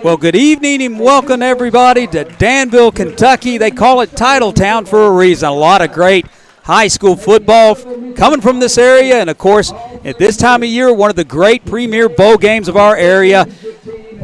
Well, good evening and welcome everybody to Danville, Kentucky. They call it Title Town for a reason. A lot of great high school football coming from this area, and of course, at this time of year, one of the great premier bowl games of our area.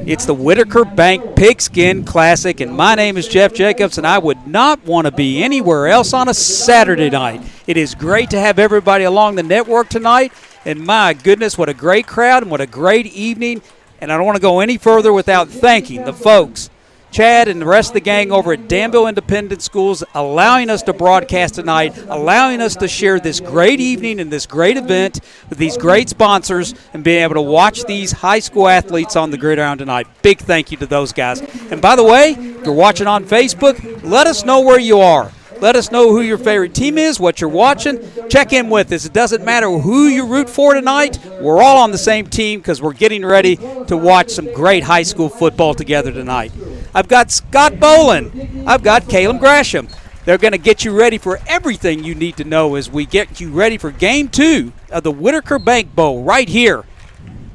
It's the Whitaker Bank Pigskin Classic, and my name is Jeff Jacobs, and I would not want to be anywhere else on a Saturday night. It is great to have everybody along the network tonight, and my goodness, what a great crowd and what a great evening. And I don't want to go any further without thanking the folks, Chad and the rest of the gang over at Danville Independent Schools, allowing us to broadcast tonight, allowing us to share this great evening and this great event with these great sponsors and being able to watch these high school athletes on the gridiron tonight. Big thank you to those guys. And by the way, if you're watching on Facebook, let us know where you are. Let us know who your favorite team is, what you're watching. Check in with us. It doesn't matter who you root for tonight. We're all on the same team because we're getting ready to watch some great high school football together tonight. I've got Scott Bolin. I've got Caleb Gresham. They're going to get you ready for everything you need to know as we get you ready for Game 2 of the Whitaker Bank Bowl right here.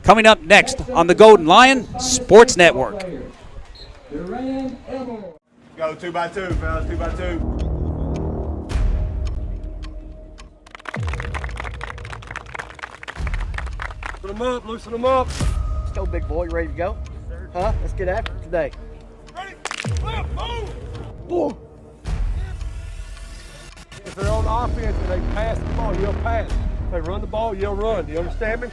Coming up next on the Golden Lion Sports Network. Go 2 by 2, fellas, 2 by 2. Loosen them up, loosen them up. Let's go, big boy. You ready to go? Huh? Let's get after it today. Ready? Move! Boom. If they're on offense and they pass the ball, you'll pass. If they run the ball, you'll run. Do you understand me?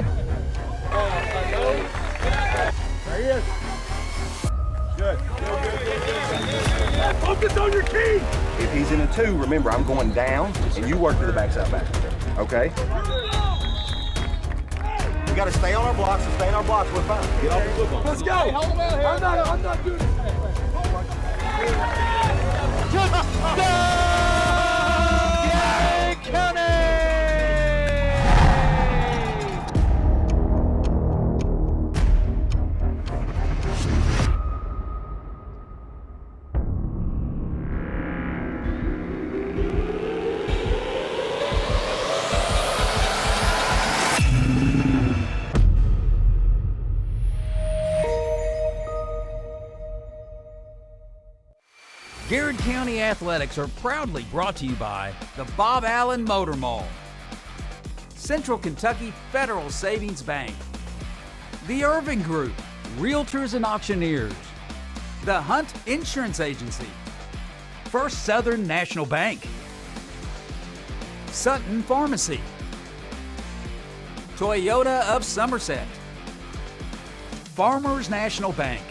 There he is. Good. Focus on your key. If he's in a 2, remember, I'm going down, and you work to the backside back. Okay? We got to stay on our blocks and stay on our blocks. We're fine. Get off the football. Let's go. I'm not doing this. Garrard County! Garrard County Athletics are proudly brought to you by the Bob Allen Motor Mall, Central Kentucky Federal Savings Bank, the Irving Group, Realtors and Auctioneers, the Hunt Insurance Agency, First Southern National Bank, Sutton Pharmacy, Toyota of Somerset, Farmers National Bank,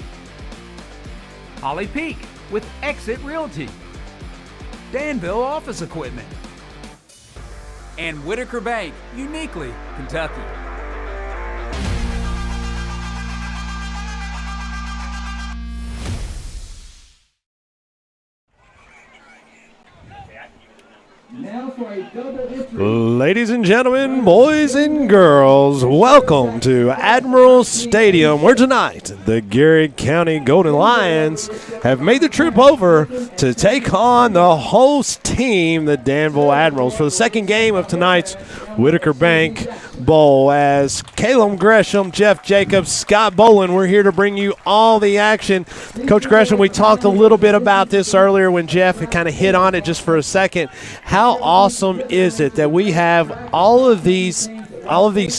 Holly Peak with Exit Realty, Danville Office Equipment, and Whitaker Bank, uniquely Kentucky. Ladies and gentlemen, boys and girls, welcome to Admirals Stadium, where tonight the Garrard County Golden Lions have made the trip over to take on the host team, the Danville Admirals, for the second game of tonight's Whitaker Bank Bowl. As Caleb Gresham, Jeff Jacobs, Scott Bolin, we're here to bring you all the action. Coach Gresham, we talked a little bit about this earlier when Jeff had kind of hit on it just for a second. How awesome is it that we have all of these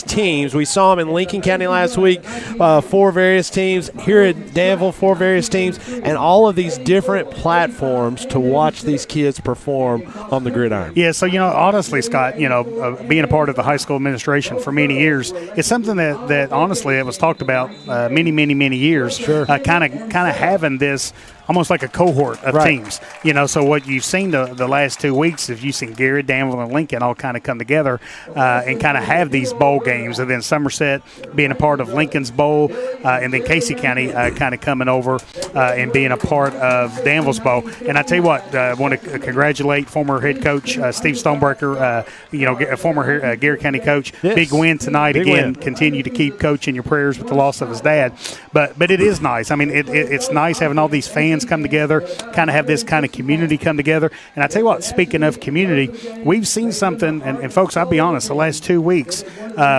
teams? We saw them in Lincoln County last week, 4 various teams. Here at Danville, 4 various teams, and all of these different platforms to watch these kids perform on the gridiron. Yeah, so, honestly, Scott, being a part of the high school administration for many years, it's something that honestly, it was talked about many, many, many years. Sure. Kind of having this almost like a cohort of teams. So what you've seen the last 2 weeks is you've seen Garrard, Danville, and Lincoln all kind of come together and kind of have these bowl games. And then Somerset being a part of Lincoln's bowl, and then Casey County kind of coming over and being a part of Danville's bowl. And I tell you what, I want to congratulate former head coach Steve Stonebreaker, a former Garrard County coach. Yes. Big win tonight. Big Again, win. Continue to keep Coach in your prayers with the loss of his dad. But it is nice. I mean, it's nice having all these fans fans come together, kind of have this kind of community come together. And I tell you what, speaking of community, we've seen something, and folks, I'll be honest, the last 2 weeks,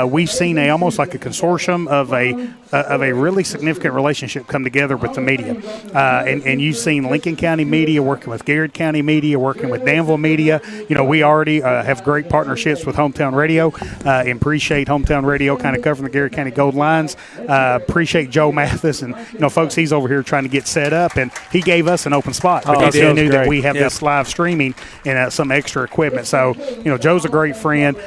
we've seen almost like a consortium of a really significant relationship come together with the media. And you've seen Lincoln County media working with Garrard County media, working with Danville media. We already have great partnerships with Hometown Radio. Appreciate Hometown Radio kind of covering the Garrard County Gold Lions. Appreciate Joe Mathis, and folks, he's over here trying to get set up, and he gave us an open spot because he knew that we have this live streaming and some extra equipment. So Joe's a great friend.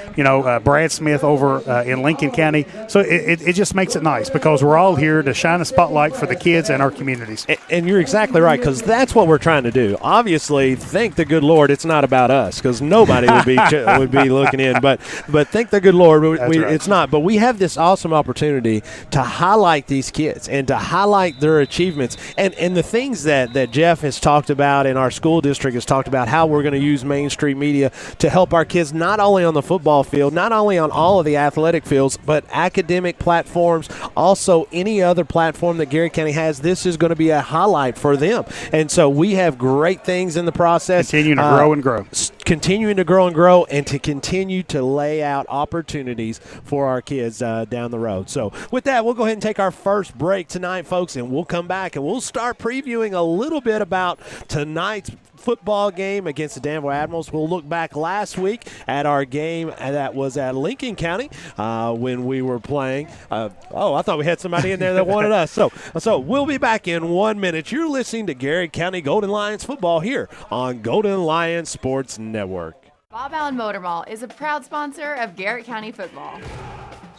Brad Smith over in Lincoln County. So it just makes it nice because we're all here to shine a spotlight for the kids and our communities. And you're exactly right, because that's what we're trying to do. Obviously, thank the good Lord it's not about us, because nobody would be looking in. But thank the good Lord it's not. But we have this awesome opportunity to highlight these kids and to highlight their achievements and the things that Jeff has talked about and our school district has talked about, how we're going to use Main Street Media to help our kids not only on the football field, not only on all of the athletic fields, but academic platforms, also any other platform that Garrard County has. This is going to be a highlight for them. And so we have great things in the process. Continuing to grow and grow. Continuing to grow and grow, and to continue to lay out opportunities for our kids down the road. So with that, we'll go ahead and take our first break tonight, folks, and we'll come back and we'll start previewing a little bit about tonight's football game against the Danville Admirals. We'll look back last week at our game that was at Lincoln County when we were playing. I thought we had somebody in there that wanted us. So we'll be back in 1 minute. You're listening to Garrard County Golden Lions football here on Golden Lions Sports Network. Bob Allen Motor Mall is a proud sponsor of Garrard County football.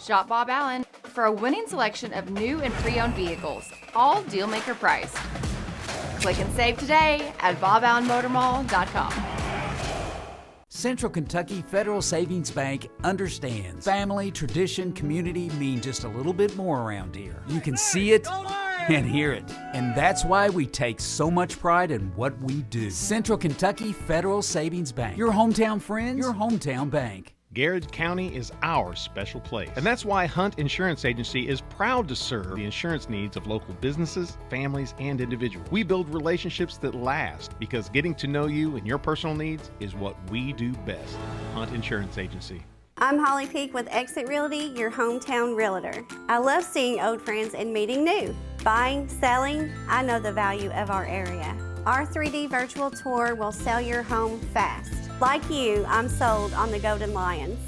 Shop Bob Allen for a winning selection of new and pre-owned vehicles, all deal-maker price. Click and save today at boballenmotormall.com. Central Kentucky Federal Savings Bank understands family, tradition, community mean just a little bit more around here. You can see it and hear it, and that's why we take so much pride in what we do. Central Kentucky Federal Savings Bank, your hometown friends, your hometown bank. Garrard County is our special place. And that's why Hunt Insurance Agency is proud to serve the insurance needs of local businesses, families, and individuals. We build relationships that last because getting to know you and your personal needs is what we do best. Hunt Insurance Agency. I'm Holly Peak with Exit Realty, your hometown realtor. I love seeing old friends and meeting new. Buying, selling, I know the value of our area. Our 3D virtual tour will sell your home fast. Like you, I'm sold on the Golden Lions.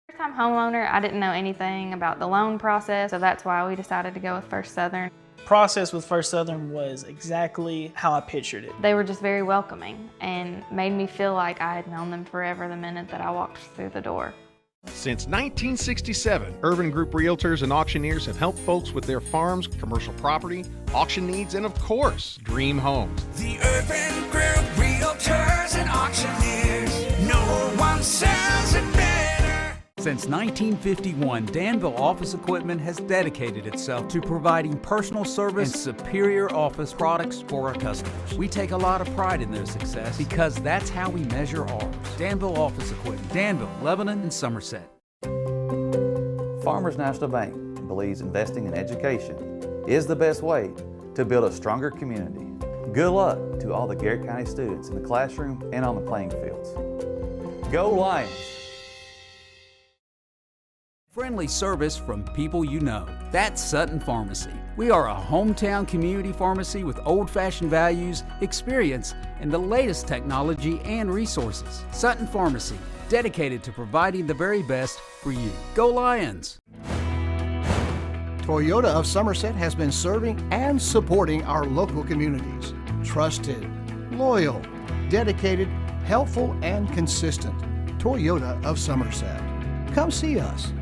First-time homeowner, I didn't know anything about the loan process, so that's why we decided to go with First Southern. Process with First Southern was exactly how I pictured it. They were just very welcoming and made me feel like I had known them forever the minute that I walked through the door. Since 1967, Urban Group Realtors and Auctioneers have helped folks with their farms, commercial property, auction needs, and of course, dream homes. The Urban Group Realtors and Auctioneers, no one sells it better. Since 1951, Danville Office Equipment has dedicated itself to providing personal service and superior office products for our customers. We take a lot of pride in their success because that's how we measure ours. Danville Office Equipment, Danville, Lebanon, and Somerset. Farmers National Bank believes investing in education is the best way to build a stronger community. Good luck to all the Garrard County students in the classroom and on the playing fields. Go Lions! Friendly service from people you know. That's Sutton Pharmacy. We are a hometown community pharmacy with old-fashioned values, experience, and the latest technology and resources. Sutton Pharmacy, dedicated to providing the very best for you. Go Lions! Toyota of Somerset has been serving and supporting our local communities. Trusted, loyal, dedicated, helpful, and consistent. Toyota of Somerset. Come see us.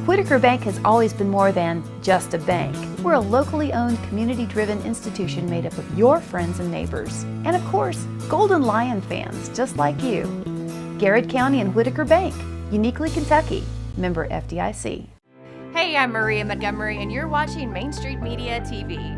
Whitaker Bank has always been more than just a bank. We're a locally owned, community-driven institution made up of your friends and neighbors. And of course, Golden Lion fans just like you. Garrard County and Whitaker Bank, uniquely Kentucky, member FDIC. Hey, I'm Maria Montgomery, and you're watching Main Street Media TV.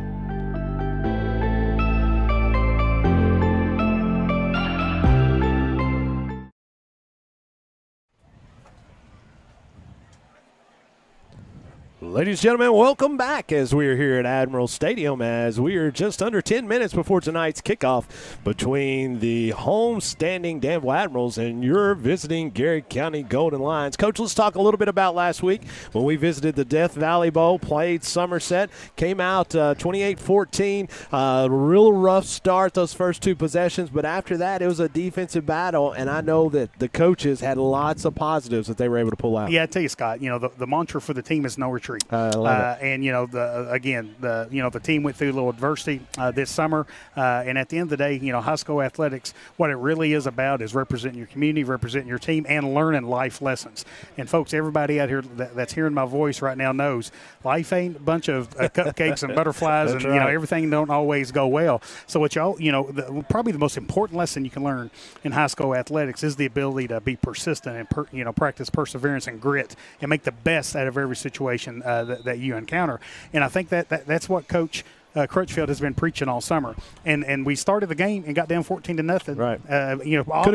Ladies and gentlemen, welcome back as we are here at Admiral Stadium as we are just under 10 minutes before tonight's kickoff between the home-standing Danville Admirals and your visiting Garrard County Golden Lions. Coach, let's talk a little bit about last week when we visited the Death Valley Bowl, played Somerset, came out 28-14, real rough start those first two possessions, but after that it was a defensive battle, and I know that the coaches had lots of positives that they were able to pull out. Yeah, I tell you, Scott, the mantra for the team is no retreat. I love it. And the team went through a little adversity this summer, and at the end of the day, high school athletics, what it really is about is representing your community, representing your team, and learning life lessons. And folks, everybody out here that's hearing my voice right now knows life ain't a bunch of cupcakes and butterflies, and right. Everything don't always go well. So what probably the most important lesson you can learn in high school athletics is the ability to be persistent and practice perseverance and grit and make the best out of every situation that you encounter. And I think that's what Coach Crutchfield has been preaching all summer. And we started the game and got down 14-0. Right.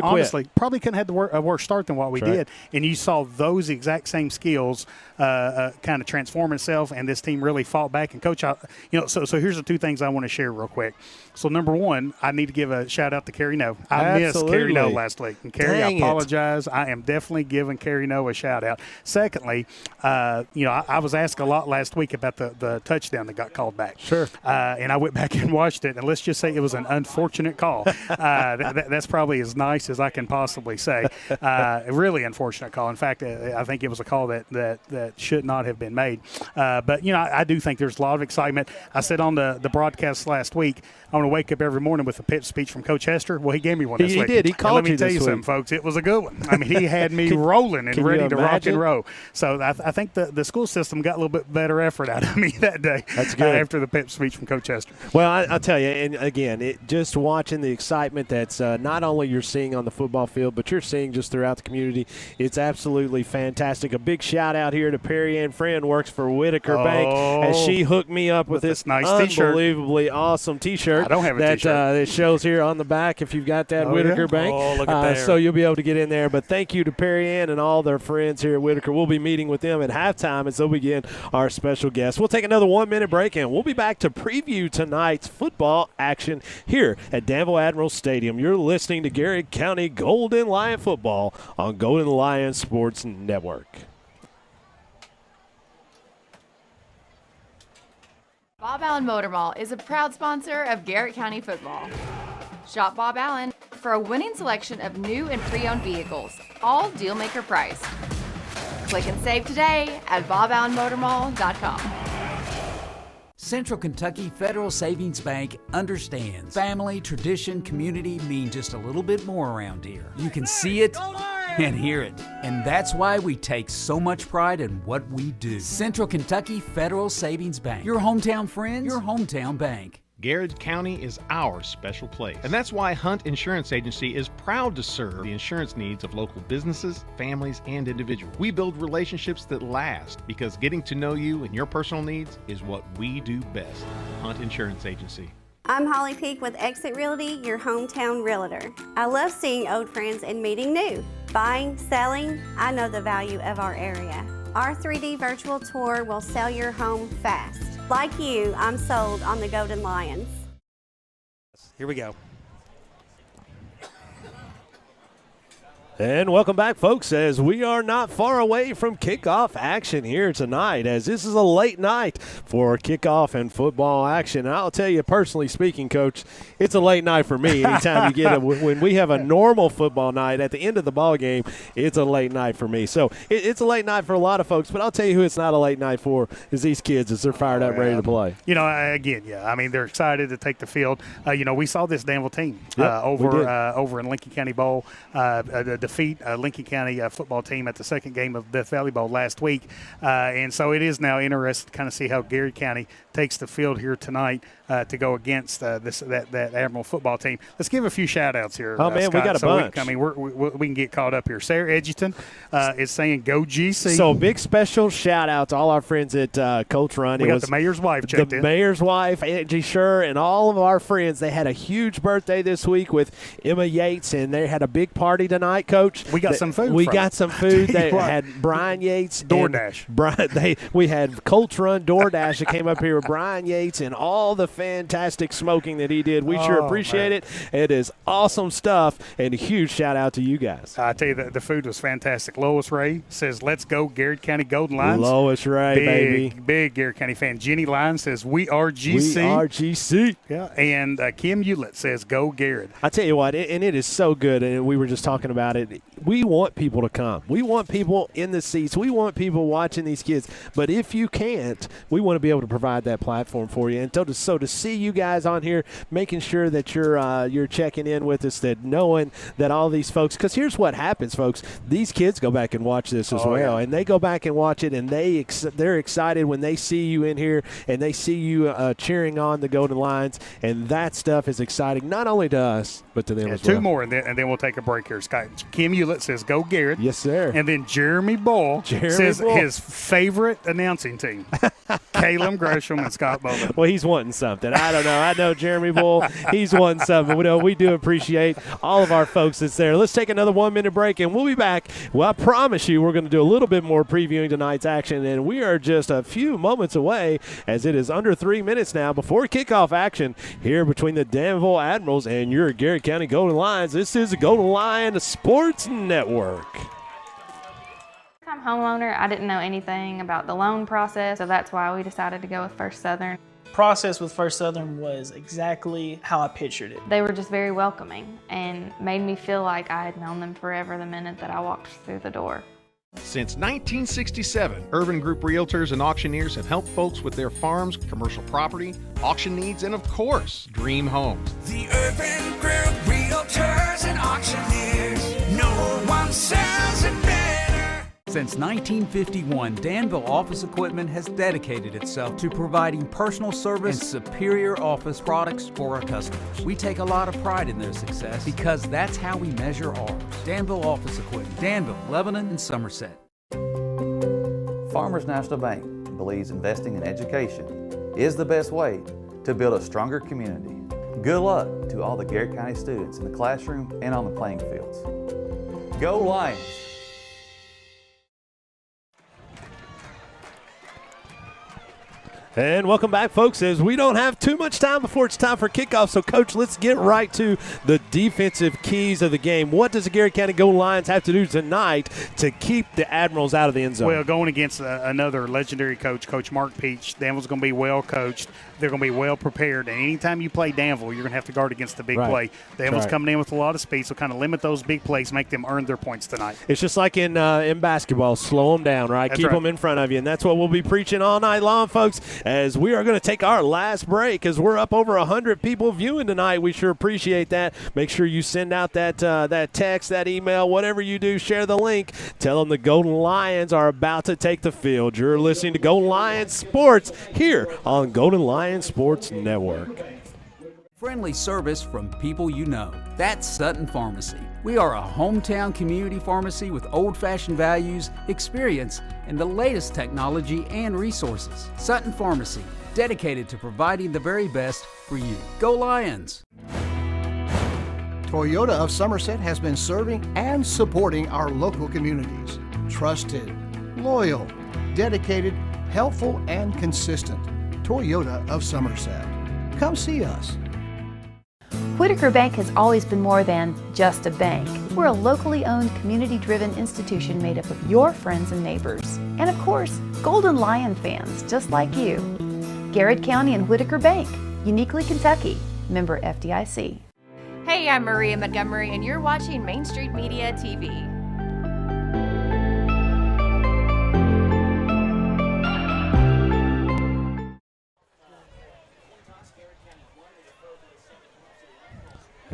Honestly, probably couldn't have a worse start than what we did. And you saw those exact same skills kind of transform itself, and this team really fought back. And Coach, so here's the two things I want to share real quick. So number one, I need to give a shout out to Carrie No. I missed Carrie No last week, and Carrie, I apologize. I am definitely giving Carrie No a shout out. Secondly, I was asked a lot last week about the touchdown that got called back. Sure. And I went back and watched it, and let's just say it was an unfortunate call. That's probably as nice as I can possibly say. A really unfortunate call. In fact, I think it was a call that should not have been made. But I do think there's a lot of excitement. I said on the broadcast last week, I want to wake up every morning with a pep speech from Coach Hester. Well, he gave me one this week. He did. He called you this week. Let me tell you something, folks. It was a good one. I mean, he had me rolling and ready to rock and roll. So I think the school system got a little bit better effort out of me that day. That's good. After the pep speech from Coach Hester. Well, I'll tell you, and again, just watching the excitement that's not only you're seeing on the football field, but you're seeing just throughout the community, it's absolutely fantastic. A big shout out here to Perry Ann Friend, works for Whitaker Bank, as she hooked me up with this nice unbelievably awesome T-shirt. I don't have a T-shirt. That shows here on the back if you've got that Whitaker Bank. Oh, look at that. So you'll be able to get in there. But thank you to Perry Ann and all their friends here at Whitaker. We'll be meeting with them at halftime as they'll begin our special guest. We'll take another 1-minute break, and we'll be back to preview tonight's football action here at Danville Admirals Stadium. You're listening to Garrard County Golden Lion football on Golden Lion Sports Network. Bob Allen Motor Mall is a proud sponsor of Garrard County football. Shop Bob Allen for a winning selection of new and pre-owned vehicles, all deal-maker priced. Click and save today at boballenmotormall.com. Central Kentucky Federal Savings Bank understands family, tradition, community mean just a little bit more around here. You can see it and hear it, and that's why we take so much pride in what we do. Central Kentucky Federal Savings Bank, your hometown friends, your hometown bank. Garrard County is our special place. And that's why Hunt Insurance Agency is proud to serve the insurance needs of local businesses, families, and individuals. We build relationships that last because getting to know you and your personal needs is what we do best. Hunt Insurance Agency. I'm Holly Peak with Exit Realty, your hometown realtor. I love seeing old friends and meeting new. Buying, selling, I know the value of our area. Our 3D virtual tour will sell your home fast. Like you, I'm sold on the Golden Lions. Here we go. And welcome back, folks, as we are not far away from kickoff action here tonight, as this is a late night for kickoff and football action. And I'll tell you, personally speaking, Coach, it's a late night for me. Anytime you get it, when we have a normal football night at the end of the ball game, it's a late night for me. So it's a late night for a lot of folks, but I'll tell you who it's not a late night for is these kids as they're fired up, ready to play. I mean, they're excited to take the field. We saw this Danville team over in Lincoln County Bowl, defeat Lincoln County football team at the second game of Death Valley Bowl last week. And so it is now interesting to kind of see how Garrard County takes the field here tonight to go against that Admiral football team. Let's give a few shout-outs here. Oh, man, Scott, we got a bunch. We can get caught up here. Sarah Edgerton is saying go GC. So big special shout-out to all our friends at Coach Run. We got the mayor's wife checked in. The mayor's wife, Angie Scher, and all of our friends. They had a huge birthday this week with Emma Yates, and they had a big party tonight, Coach. We got some food. We got some food. They had Brian Yates. DoorDash. We had Colts Run DoorDash that came up here with Brian Yates and all the fantastic smoking that he did. We sure appreciate it. It is awesome stuff, and a huge shout-out to you guys. I tell you, the food was fantastic. Lois Ray says, let's go Garrard County Golden Lions. Lois Ray, baby. Big Garrard County fan. Jenny Lyons says, we are GC. We are GC. Yeah, and Kim Hewlett says, go Garrard. I tell you what, and it is so good, and we were just talking about it. We want people to come. We want people in the seats. We want people watching these kids. But if you can't, we want to be able to provide that platform for you. And so to see you guys on here, making sure that you're checking in with us, that knowing that all these folks, because here's what happens, folks. These kids go back and watch this as well, and they go back and watch it, and they're excited when they see you in here and they see you cheering on the Golden Lions, and that stuff is exciting not only to us but to them as well. Two more, and then we'll take a break here, Scott. Kim Hewlett says, go Garrett. Yes, sir. And then Jeremy Bull says his favorite announcing team, Caleb Gresham and Scott Bowman. Well, he's wanting something. I don't know. I know Jeremy Bull, he's wanting something. We do appreciate all of our folks that's there. Let's take another 1-minute break, and we'll be back. Well, I promise you we're going to do a little bit more previewing tonight's action, and we are just a few moments away, as it is under 3 minutes now before kickoff action here between the Danville Admirals and your Garrard County Golden Lions. This is the Golden Lion Sports Network. I'm a homeowner. I didn't know anything about the loan process, so that's why we decided to go with First Southern. Process with First Southern was exactly how I pictured it. They were just very welcoming and made me feel like I had known them forever the minute that I walked through the door. Since 1967, Urban Group Realtors and Auctioneers have helped folks with their farms, commercial property, auction needs, and of course, dream homes. The Urban Group Realtors and Auctioneers. No one sells it better. Since 1951, Danville Office Equipment has dedicated itself to providing personal service and superior office products for our customers. We take a lot of pride in their success because that's how we measure ours. Danville Office Equipment, Danville, Lebanon, and Somerset. Farmers National Bank believes investing in education is the best way to build a stronger community. Good luck to all the Garrard County students in the classroom and on the playing fields. Go Lions! And welcome back, folks, as we don't have too much time before it's time for kickoff. So, Coach, let's get right to the defensive keys of the game. What does the Garrard County Golden Lions have to do tonight to keep the Admirals out of the end zone? Well, going against another legendary coach, Coach Mark Peach, Danville's going to be well coached. They're going to be well prepared. And anytime you play Danville, you're going to have to guard against the big play. Danville's coming in with a lot of speed, so kind of limit those big plays, make them earn their points tonight. It's just like in basketball, slow them down, right? Keep them in front of you. And that's what we'll be preaching all night long, folks, as we are going to take our last break, as we're up over 100 people viewing tonight. We sure appreciate that. Make sure you send out that text, that email, whatever you do, share the link. Tell them the Golden Lions are about to take the field. You're listening to Golden Lions Sports here on Golden Lions Sports Network. Friendly service from people you know. That's Sutton Pharmacy. We are a hometown community pharmacy with old-fashioned values, experience, and the latest technology and resources. Sutton Pharmacy, dedicated to providing the very best for you. Go Lions! Toyota of Somerset has been serving and supporting our local communities. Trusted, loyal, dedicated, helpful, and consistent. Toyota of Somerset. Come see us. Whitaker Bank has always been more than just a bank. We're a locally owned, community-driven institution made up of your friends and neighbors. And of course, Golden Lion fans just like you. Garrard County and Whitaker Bank, uniquely Kentucky. Member FDIC. Hey, I'm Maria Montgomery, and you're watching Main Street Media TV.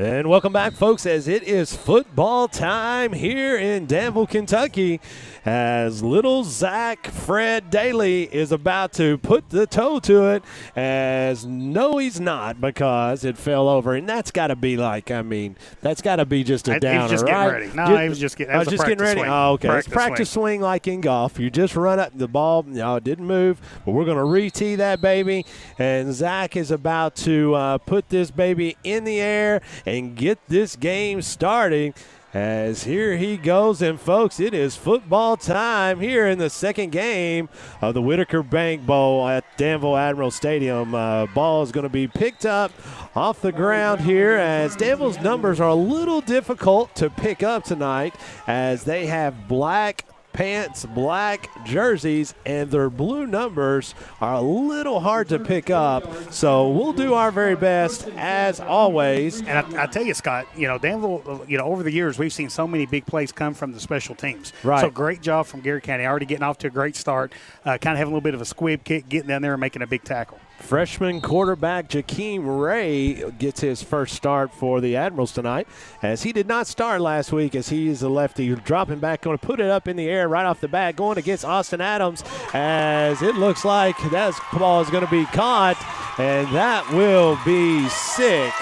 And welcome back, folks, as it is football time here in Danville, Kentucky, as little Zach Fred Daly is about to put the toe to it, as no, he's not, because it fell over. And that's got to be that's got to be just a downer, he was just right? getting ready. No, he was just getting ready. Swing. Oh, okay. It's practice swing like in golf. You just run up the ball. No, it didn't move, but we're going to re-tee that baby. And Zach is about to put this baby in the air and get this game started, as here he goes. And folks, it is football time here in the second game of the Whitaker Bank Bowl at Danville Admirals Stadium. Ball is going to be picked up off the ground here, as Danville's numbers are a little difficult to pick up tonight, as they have black pants, black jerseys, and their blue numbers are a little hard to pick up. So we'll do our very best as always. And I tell you, Scott, Danville, over the years we've seen so many big plays come from the special teams. Right. So great job from Garrard County, already getting off to a great start, kind of having a little bit of a squib kick, getting down there and making a big tackle. Freshman quarterback Jakeem Ray gets his first start for the Admirals tonight, as he did not start last week, as he is a lefty. Dropping back, going to put it up in the air right off the bat, going against Austin Adams, as it looks like that ball is going to be caught, and that will be 6.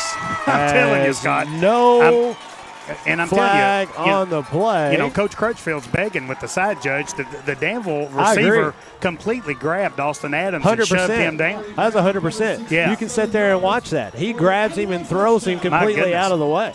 I'm telling you, Scott. I'm flag telling you, on the play. Coach Crutchfield's begging with the side judge. The Danville receiver completely grabbed Austin Adams 100%. And shoved him down. That's 100%. Yeah. You can sit there and watch that. He grabs him and throws him completely out of the way.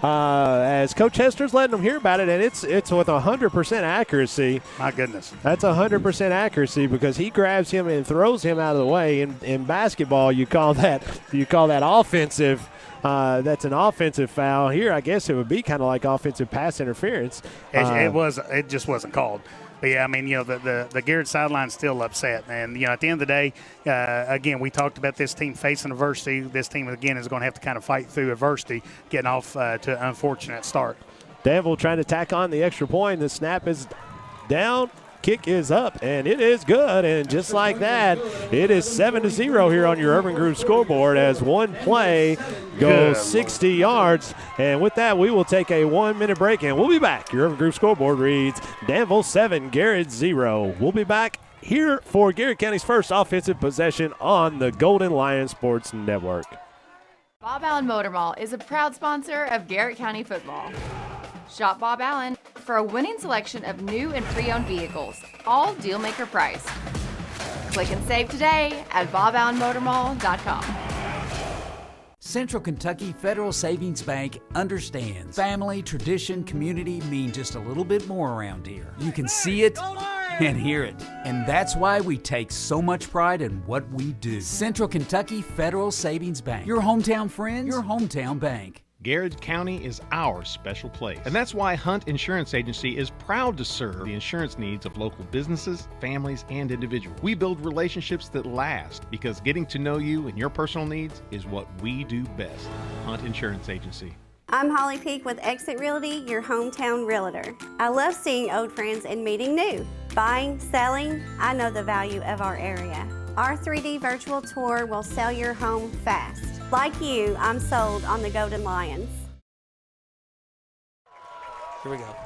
As Coach Hester's letting them hear about it, and it's with 100% accuracy. My goodness. That's 100% accuracy, because he grabs him and throws him out of the way. In basketball, you call that offensive. That's an offensive foul. Here, I guess it would be kind of like offensive pass interference. It just wasn't called. But yeah, the Garrard sideline's still upset. And, at the end of the day, again, we talked about this team facing adversity. This team, again, is going to have to kind of fight through adversity, getting off to an unfortunate start. Danville trying to tack on the extra point. The snap is down. Kick is up, and it is good. And just like that, it is 7-0 here on your Urban Group scoreboard, as one play goes 60 yards. And with that, we will take a 1-minute break, and we'll be back. Your Urban Group scoreboard reads Danville 7, Garrard 0. We'll be back here for Garrard County's first offensive possession on the Golden Lion Sports Network. Bob Allen Motor Mall is a proud sponsor of Garrard County football. Shop Bob Allen for a winning selection of new and pre-owned vehicles, all deal-maker price. Click and save today at boballenmotormall.com. Central Kentucky Federal Savings Bank understands family, tradition, community mean just a little bit more around here. You can see it and hear it, and that's why we take so much pride in what we do. Central Kentucky Federal Savings Bank. Your hometown friends, your hometown bank. Garrard County is our special place. And that's why Hunt Insurance Agency is proud to serve the insurance needs of local businesses, families, and individuals. We build relationships that last, because getting to know you and your personal needs is what we do best. Hunt Insurance Agency. I'm Holly Peak with Exit Realty, your hometown realtor. I love seeing old friends and meeting new. Buying, selling, I know the value of our area. Our 3D virtual tour will sell your home fast. Like you, I'm sold on the Golden Lions. Here we go.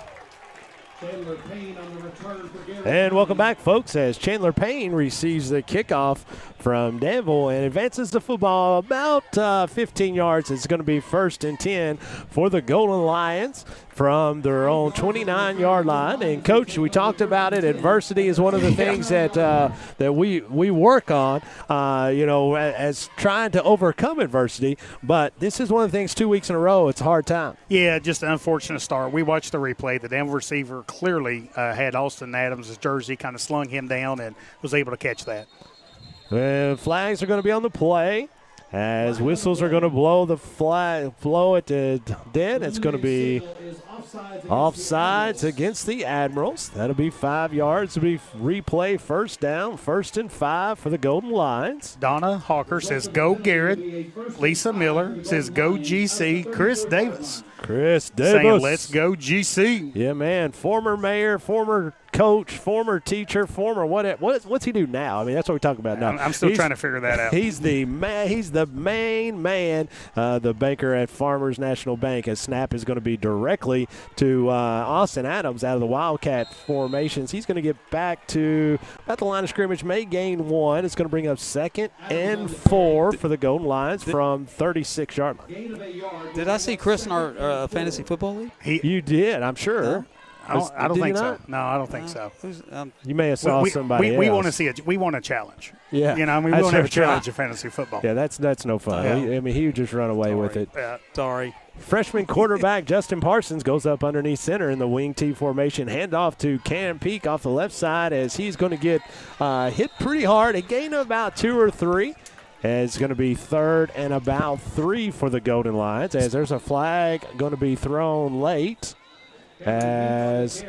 And welcome back, folks, as Chandler Payne receives the kickoff from Danville and advances the football about 15 yards. It's going to be 1st and 10 for the Golden Lions from their own 29-yard line. And, Coach, we talked about it. Adversity is one of the things that we work on, as trying to overcome adversity. But this is one of the things 2 weeks in a row, it's a hard time. Yeah, just an unfortunate start. We watched the replay. The Danville receiver clearly had Austin Adams' jersey, kind of slung him down and was able to catch that. Flags are going to be on the play, as whistles are going to blow it to dead. It's going to be offsides against the Admirals. That'll be 5 yards. It'll be replay, 1st down, 1st and 5 for the Golden Lions. Donna Hawker says, go Garrett. Lisa Miller says, go GC. Chris Davis Chris Davis. Saying, let's go GC. Yeah, man. Former mayor, former coach, former teacher, former what's he do now? I mean, that's what we talk about now. I'm still trying to figure that out. He's the main man, the banker at Farmers National Bank, as snap is going to be directly to Austin Adams out of the Wildcat formations. He's going to get back to about the line of scrimmage, may gain 1. It's going to bring up 2nd and 4 for the Golden Lions from 36-yard line. Did I see Chris in our fantasy football league? You did, I'm sure. No? I don't think so. No, I don't think so. You may have saw somebody else. We want to see it. We want a challenge. Yeah, you know, I mean, we want to have a challenge in fantasy football. Yeah, that's no fun. Yeah. I mean, he would just run away with it. Sorry. Freshman quarterback Justin Parsons goes up underneath center in the wing T formation. Handoff to Cam Peak off the left side as he's going to get hit pretty hard. A gain of about 2 or 3. It's going to be 3rd and about 3 for the Golden Lions as there's a flag going to be thrown late. As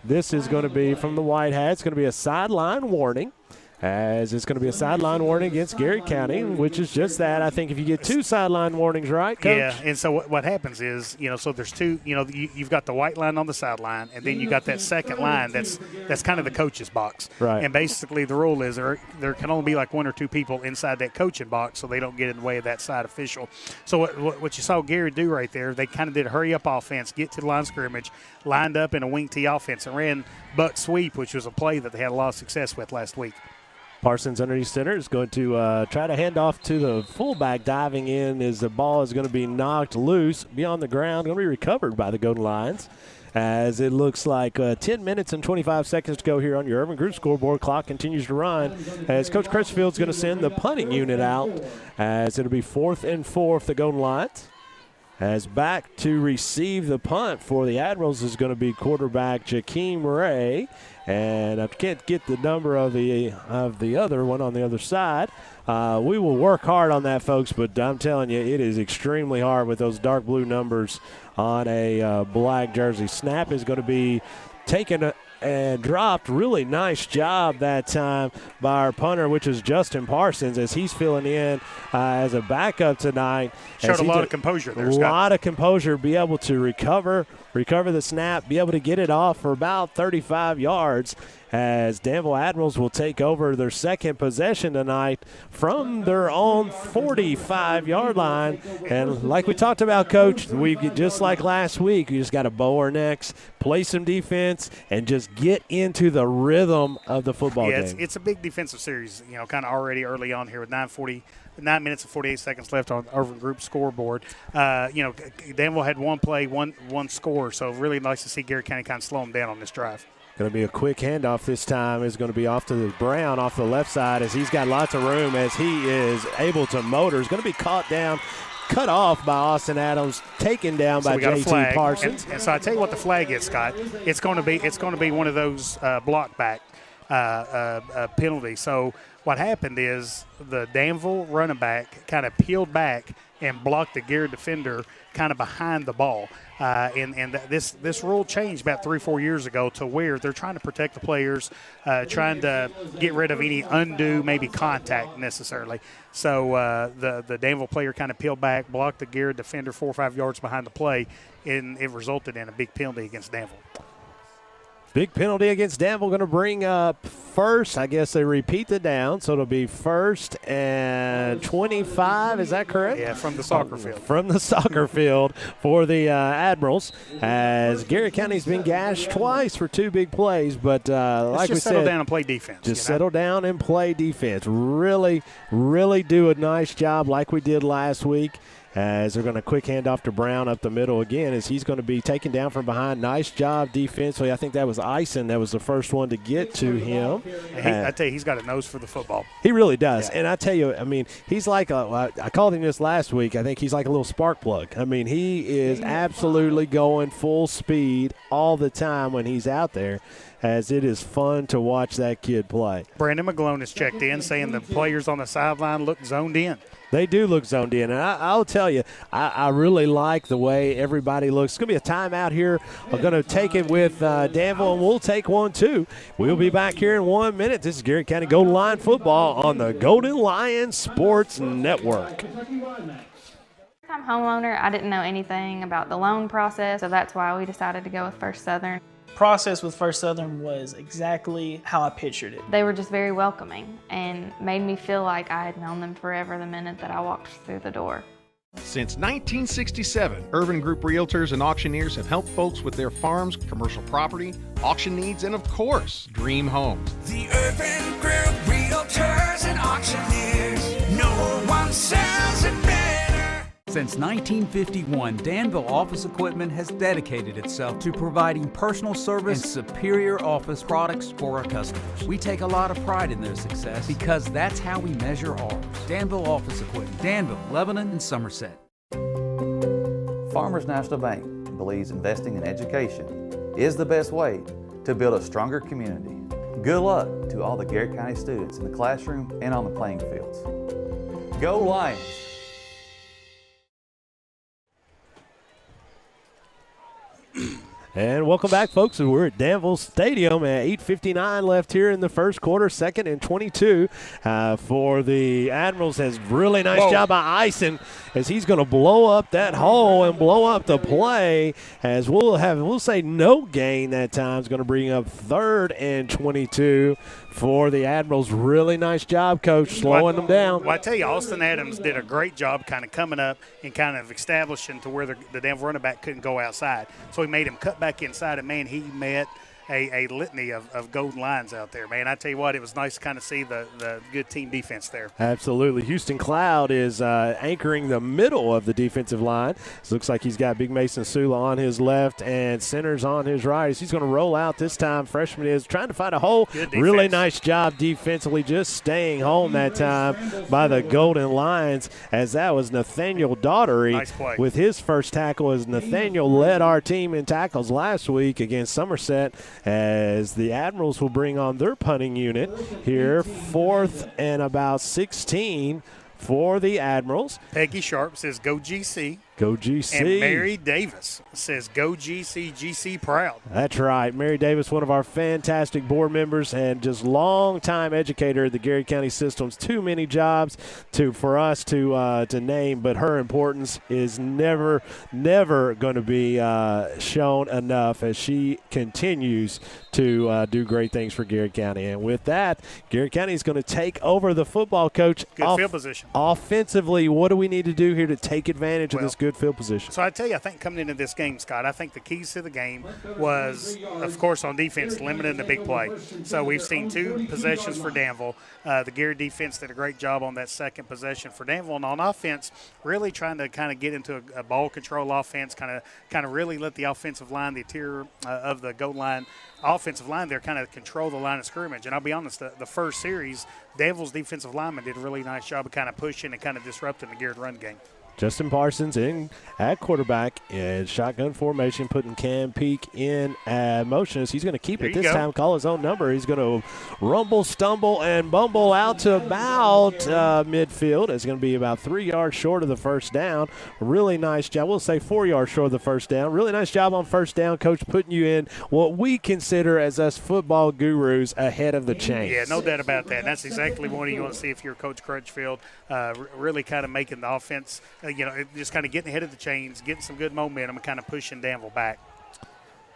this is going to be from the White Hat. It's going to be a sideline warning. As it's going to be a sideline warning against Garrard County, which is just that. I think if you get 2 sideline warnings, right, Coach? Yeah, and so what happens is, so there's 2, you've got the white line on the sideline, and then you got that second line that's kind of the coach's box. Right. And basically the rule is there can only be like 1 or 2 people inside that coaching box so they don't get in the way of that side official. So what you saw Garrard do right there, they kind of did a hurry-up offense, get to the line of scrimmage, lined up in a wing T offense, and ran buck sweep, which was a play that they had a lot of success with last week. Parsons underneath center is going to try to hand off to the fullback diving in as the ball is going to be knocked loose, be on the ground, going to be recovered by the Golden Lions. As it looks like 10 minutes and 25 seconds to go here on your Urban Group scoreboard. Clock continues to run as Coach Crutchfield's going to send the punting unit out as it'll be 4th and 4 for the Golden Lions. As back to receive the punt for the Admirals is going to be quarterback Jakeem Ray. And I can't get the number of the other one on the other side. We will work hard on that, folks, but I'm telling you, it is extremely hard with those dark blue numbers on a black jersey. Snap is going to be taken and dropped. Really nice job that time by our punter, which is Justin Parsons, as he's filling in as a backup tonight. Showed a lot of composure there, Scott. A lot of composure, be able to recover the snap, be able to get it off for about 35 yards as Danville Admirals will take over their second possession tonight from their own 45-yard line. And like we talked about, Coach, we just like last week, we just got to bow our necks, play some defense, and just get into the rhythm of the football game. It's a big defensive series, kind of already early on here with 9 minutes and 48 seconds left on Urban Group scoreboard. Danville had one play, one score, so really nice to see Garrard County kind of slow them down on this drive. Going to be a quick handoff this time. Is going to be off to the Brown off the left side as he's got lots of room as he is able to motor. Is going to be cut off by Austin Adams, taken down by J.T. Parsons. And so I tell you what the flag is, Scott. It's going to be one of those block back penalties. So what happened is the Danville running back kind of peeled back and blocked the Garrard defender kind of behind the ball. And this rule changed about 3-4 years ago to where they're trying to protect the players, trying to get rid of any undue maybe contact necessarily. So the Danville player kind of peeled back, blocked the Garrard defender 4 or 5 yards behind the play, and it resulted in a big penalty against Danville. Big penalty against Danville, going to bring up first. I guess they repeat the down, so it'll be 1st and 25. Is that correct? Yeah, from the soccer field. From the soccer field for the Admirals, as Garrard County's been gashed twice for 2 big plays. But like we said, settle down and play defense. Just settle down and play defense. Really, really do a nice job like we did last week. As they're going to quick hand off to Brown up the middle again as he's going to be taken down from behind. Nice job defensively. I think that was Eisen that was the first one to get to him. I tell you, he's got a nose for the football. He really does. Yeah. And I tell you, I mean, he's like I called him this last week. I think he's like a little spark plug. I mean, he is absolutely going full speed all the time when he's out there, as it is fun to watch that kid play. Brandon McGlone has checked in saying the players on the sideline look zoned in. They do look zoned in, and I'll tell you, I really like the way everybody looks. It's going to be a timeout here. I'm going to take it with Danville, and we'll take one too. We'll be back here in 1 minute. This is Garrard County Golden Lion football on the Golden Lion Sports Network. I'm homeowner. I didn't know anything about the loan process, so that's why we decided to go with First Southern. Process with First Southern was exactly how I pictured it. They were just very welcoming and made me feel like I had known them forever the minute that I walked through the door. Since 1967, Urban Group Realtors and Auctioneers have helped folks with their farms, commercial property, auction needs, and of course, dream homes. The Urban Group Realtors and Auctioneers. No one sells it better. Since 1951, Danville Office Equipment has dedicated itself to providing personal service and superior office products for our customers. We take a lot of pride in their success because that's how we measure ours. Danville Office Equipment, Danville, Lebanon, and Somerset. Farmers National Bank believes investing in education is the best way to build a stronger community. Good luck to all the Garrard County students in the classroom and on the playing fields. Go Lions! And welcome back, folks. We're at Danville Stadium at 8:59 left here in the first quarter, 2nd and 22 for the Admirals. Has really nice job by Ison as he's going to blow up that hole and blow up the play. As we'll say no gain that time. Is going to bring up 3rd and 22 for the Admirals. Really nice job, Coach, slowing them down. Well, I tell you, Austin Adams did a great job kind of coming up and kind of establishing to where the Danville running back couldn't go outside. So he made him cut back inside, and, man, he met a litany of golden lines out there, man. I tell you what, it was nice to kind of see the good team defense there. Absolutely. Houston Cloud is anchoring the middle of the defensive line. It looks like he's got Big Mason Sula on his left and Centers on his right. He's going to roll out this time. Freshman is trying to find a hole. Really nice job defensively, just staying home that time by the Golden Lions, as that was Nathaniel Daughtery nice with his first tackle, as Nathaniel led our team in tackles last week against Somerset, as the Admirals will bring on their punting unit here. 4th and about 16 for the Admirals. Peggy Sharp says, go GC. Go GC. And Mary Davis says, go GC, GC proud. That's right. Mary Davis, one of our fantastic board members and just long-time educator at the Garrard County Systems. Too many jobs for us to name, but her importance is never going to be shown enough as she continues to do great things for Garrard County. And with that, Garrard County is going to take over the football, Coach. Good field position. Offensively, what do we need to do here to take advantage of this good field position? So I tell you, I think coming into this game, Scott, I think the keys to the game was, of course, on defense, limiting the big play. So we've seen 2 possessions for Danville. The Garrard defense did a great job on that second possession for Danville. And on offense, really trying to kind of get into a ball control offense, kind of really let the offensive line, the interior of the goal line, offensive line there, kind of control the line of scrimmage. And I'll be honest, the first series, Danville's defensive lineman did a really nice job of kind of pushing and kind of disrupting the Garrard run game. Justin Parsons in at quarterback in shotgun formation, putting Cam Peak in motion. As he's going to keep it this time, call his own number. He's going to rumble, stumble, and bumble out to about midfield. It's going to be about 3 yards short of the first down. Really nice job. We'll say 4 yards short of the first down. Really nice job on first down, Coach, putting you in what we consider as us football gurus ahead of the chains. Yeah, no doubt about that. And that's exactly what you want to see if you're Coach Crutchfield, really kind of making the offense – just kind of getting ahead of the chains, getting some good momentum, and kind of pushing Danville back.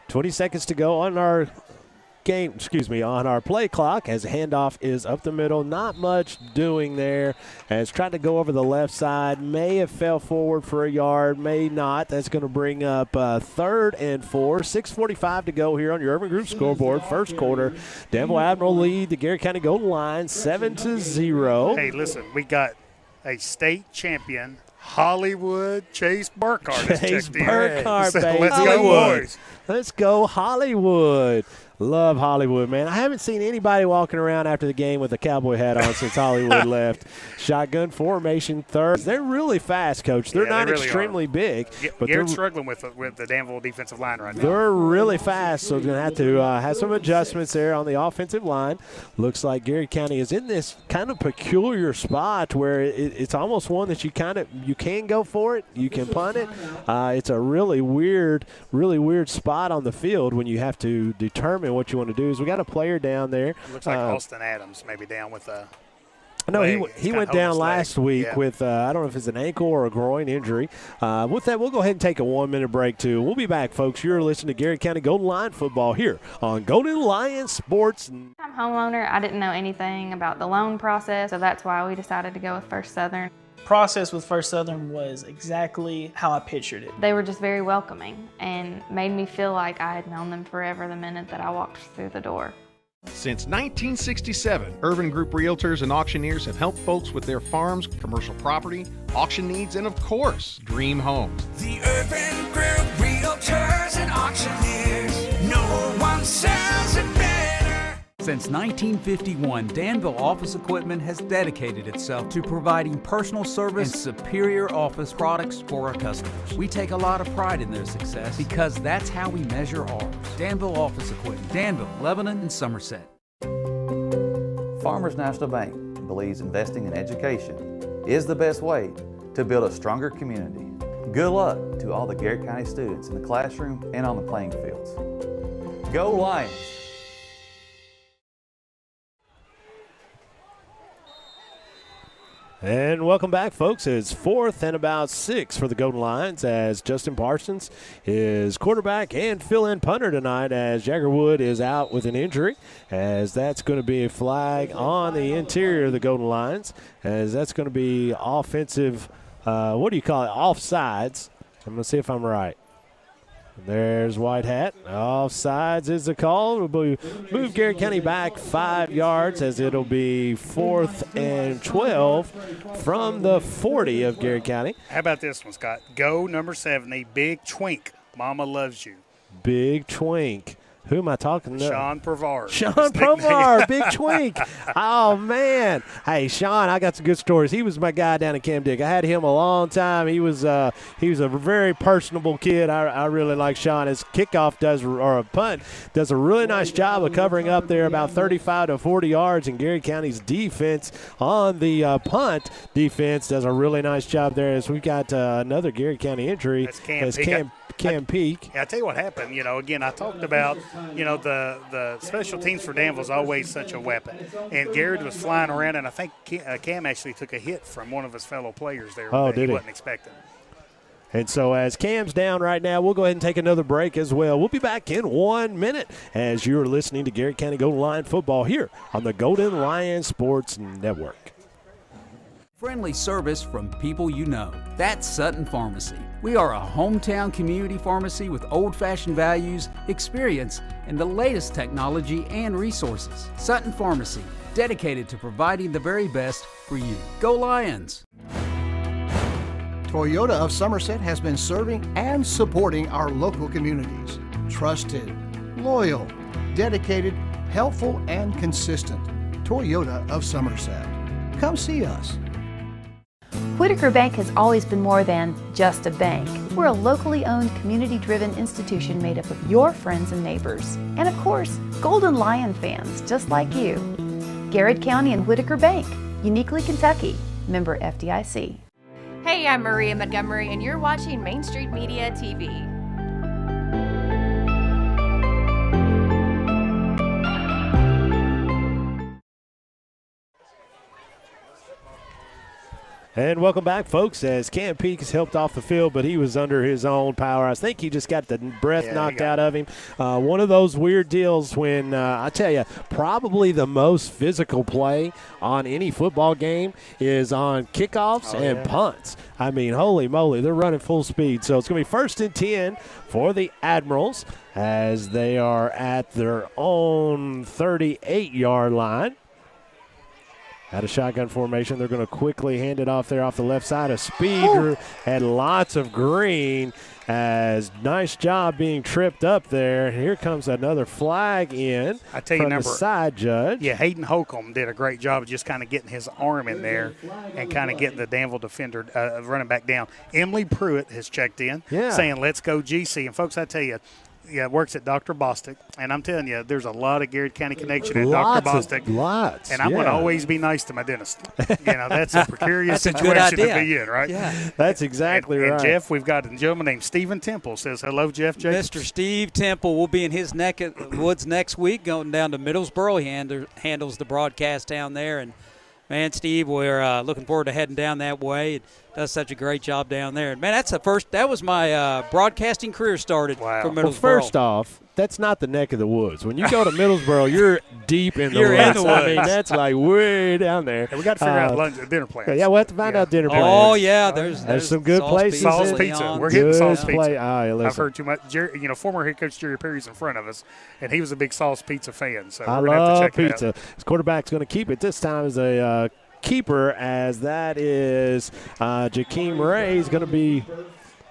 20 seconds to go on our on our play clock as the handoff is up the middle. Not much doing there. As tried to go over the left side. May have fell forward for a yard, may not. That's going to bring up 3rd and 4. 6:45 to go here on your Urban Group scoreboard. First quarter. Danville Admiral lead the Garrard County Golden Lions 7-0. Hey, listen, we got a state champion, Hollywood Chase Burkhardt. Chase Burkhardt, baby. Let's go, boys. Let's go, Hollywood. Love Hollywood, man. I haven't seen anybody walking around after the game with a cowboy hat on since Hollywood left. Shotgun formation, 3rd. They're really fast, Coach. They're not really extremely big. But Garrett's struggling with the Danville defensive line right now. They're really fast, so they're going to have some adjustments there on the offensive line. Looks like Garrard County is in this kind of peculiar spot where it's almost one that you can go for it, you can punt it. It's a really weird spot on the field when you have to determine what you want to do. Is we got a player down there. Looks like Austin Adams maybe down with a No, he went down last week with, I don't know if it's an ankle or a groin injury. With that, we'll go ahead and take a 1-minute break, too. We'll be back, folks. You're listening to Garrard County Golden Lion football here on Golden Lion Sports. I'm homeowner. I didn't know anything about the loan process, so that's why we decided to go with First Southern. Process with First Southern was exactly how I pictured it. They were just very welcoming and made me feel like I had known them forever the minute that I walked through the door. Since 1967, Urban Group Realtors and Auctioneers have helped folks with their farms, commercial property, auction needs, and of course, dream homes. The Urban Group Realtors and Auctioneers. No one sells it better. Since 1951, Danville Office Equipment has dedicated itself to providing personal service and superior office products for our customers. We take a lot of pride in their success because that's how we measure ours. Danville Office Equipment, Danville, Lebanon, and Somerset. Farmers National Bank believes investing in education is the best way to build a stronger community. Good luck to all the Garrard County students in the classroom and on the playing fields. Go Lions! And welcome back, folks. It's 4th and about 6 for the Golden Lions as Justin Parsons is quarterback and fill-in punter tonight as Jagger Wood is out with an injury, as that's going to be a flag on the interior of the Golden Lions, as that's going to be offensive, offsides. I'm going to see if I'm right. There's White Hat. Offsides is the call. We'll move Garrard County back 5 yards as it'll be 4th and 12 from the 40 of Garrard County. How about this one, Scott? Go number 70, Big Twink. Mama loves you. Big Twink. Who am I talking to? Sean Provard. Sean Provard, Big Twink. Oh, man. Hey, Sean, I got some good stories. He was my guy down at Camp Dick. I had him a long time. He was a very personable kid. I really like Sean. His kickoff or a punt does a really nice job of covering up there about 35 to 40 yards, and Garrard County's defense on the punt defense does a really nice job there as we've got another Garrard County injury. That's Cam Peak. Yeah, I tell you what happened. Again, I talked about, the special teams for Danville is always such a weapon. And Garrard was flying around, and I think Cam actually took a hit from one of his fellow players there that he wasn't expecting. And so as Cam's down right now, we'll go ahead and take another break as well. We'll be back in 1 minute as you're listening to Garrard County Golden Lion football here on the Golden Lion Sports Network. Friendly service from people you know. That's Sutton Pharmacy. We are a hometown community pharmacy with old-fashioned values, experience, and the latest technology and resources. Sutton Pharmacy, dedicated to providing the very best for you. Go Lions! Toyota of Somerset has been serving and supporting our local communities. Trusted, loyal, dedicated, helpful, and consistent. Toyota of Somerset. Come see us. Whitaker Bank has always been more than just a bank. We're a locally owned, community-driven institution made up of your friends and neighbors. And of course, Golden Lion fans just like you. Garrard County and Whitaker Bank, uniquely Kentucky. Member FDIC. Hey, I'm Maria Montgomery, and you're watching Main Street Media TV. And welcome back, folks, as Cam Peak is helped off the field, but he was under his own power. I think he just got the breath knocked out of him. One of those weird deals when, I tell you, probably the most physical play on any football game is on kickoffs and punts. I mean, holy moly, they're running full speed. So it's going to be 1st and 10 for the Admirals as they are at their own 38-yard line. Out of shotgun formation, they're going to quickly hand it off there off the left side. A speed had lots of green as nice job being tripped up there. Here comes another flag in from the side judge. Yeah, Hayden Holcomb did a great job of just kind of getting his arm in there and kind of getting the Danville defender running back down. Emily Pruitt has checked in saying, let's go GC. And, folks, I tell you, works at Dr. Bostic, and I'm telling you, there's a lot of Garrard County connection at Dr. Bostic. Lots. And I'm going to always be nice to my dentist. That's a precarious situation to be in, right? Yeah. That's exactly right. And Jeff, we've got a gentleman named Stephen Temple says, hello, Jeff Jacobs. Mr. Steve Temple will be in his neck of the woods next week, going down to Middlesboro. He handles the broadcast down there, and Man, Steve, we're looking forward to heading down that way. It does such a great job down there. Man, that was my broadcasting career started from Middlesboro. Well, first off, that's not the neck of the woods. When you go to Middlesboro, you're deep in the You're woods. in the woods. I mean, that's like way down there. Yeah, we got to figure out lunch, dinner plans. Yeah, we'll have to find out dinner plans. Oh, yeah, there's some good places. Sauce Pizza. We're getting Sauce Pizza. I've heard too much. Former head coach Jerry Perry's in front of us, and he was a big Sauce Pizza fan. So I we're going to have to check pizza. it out. His quarterback's going to keep it this time as a keeper, as that is Jakeem Ray is going to be.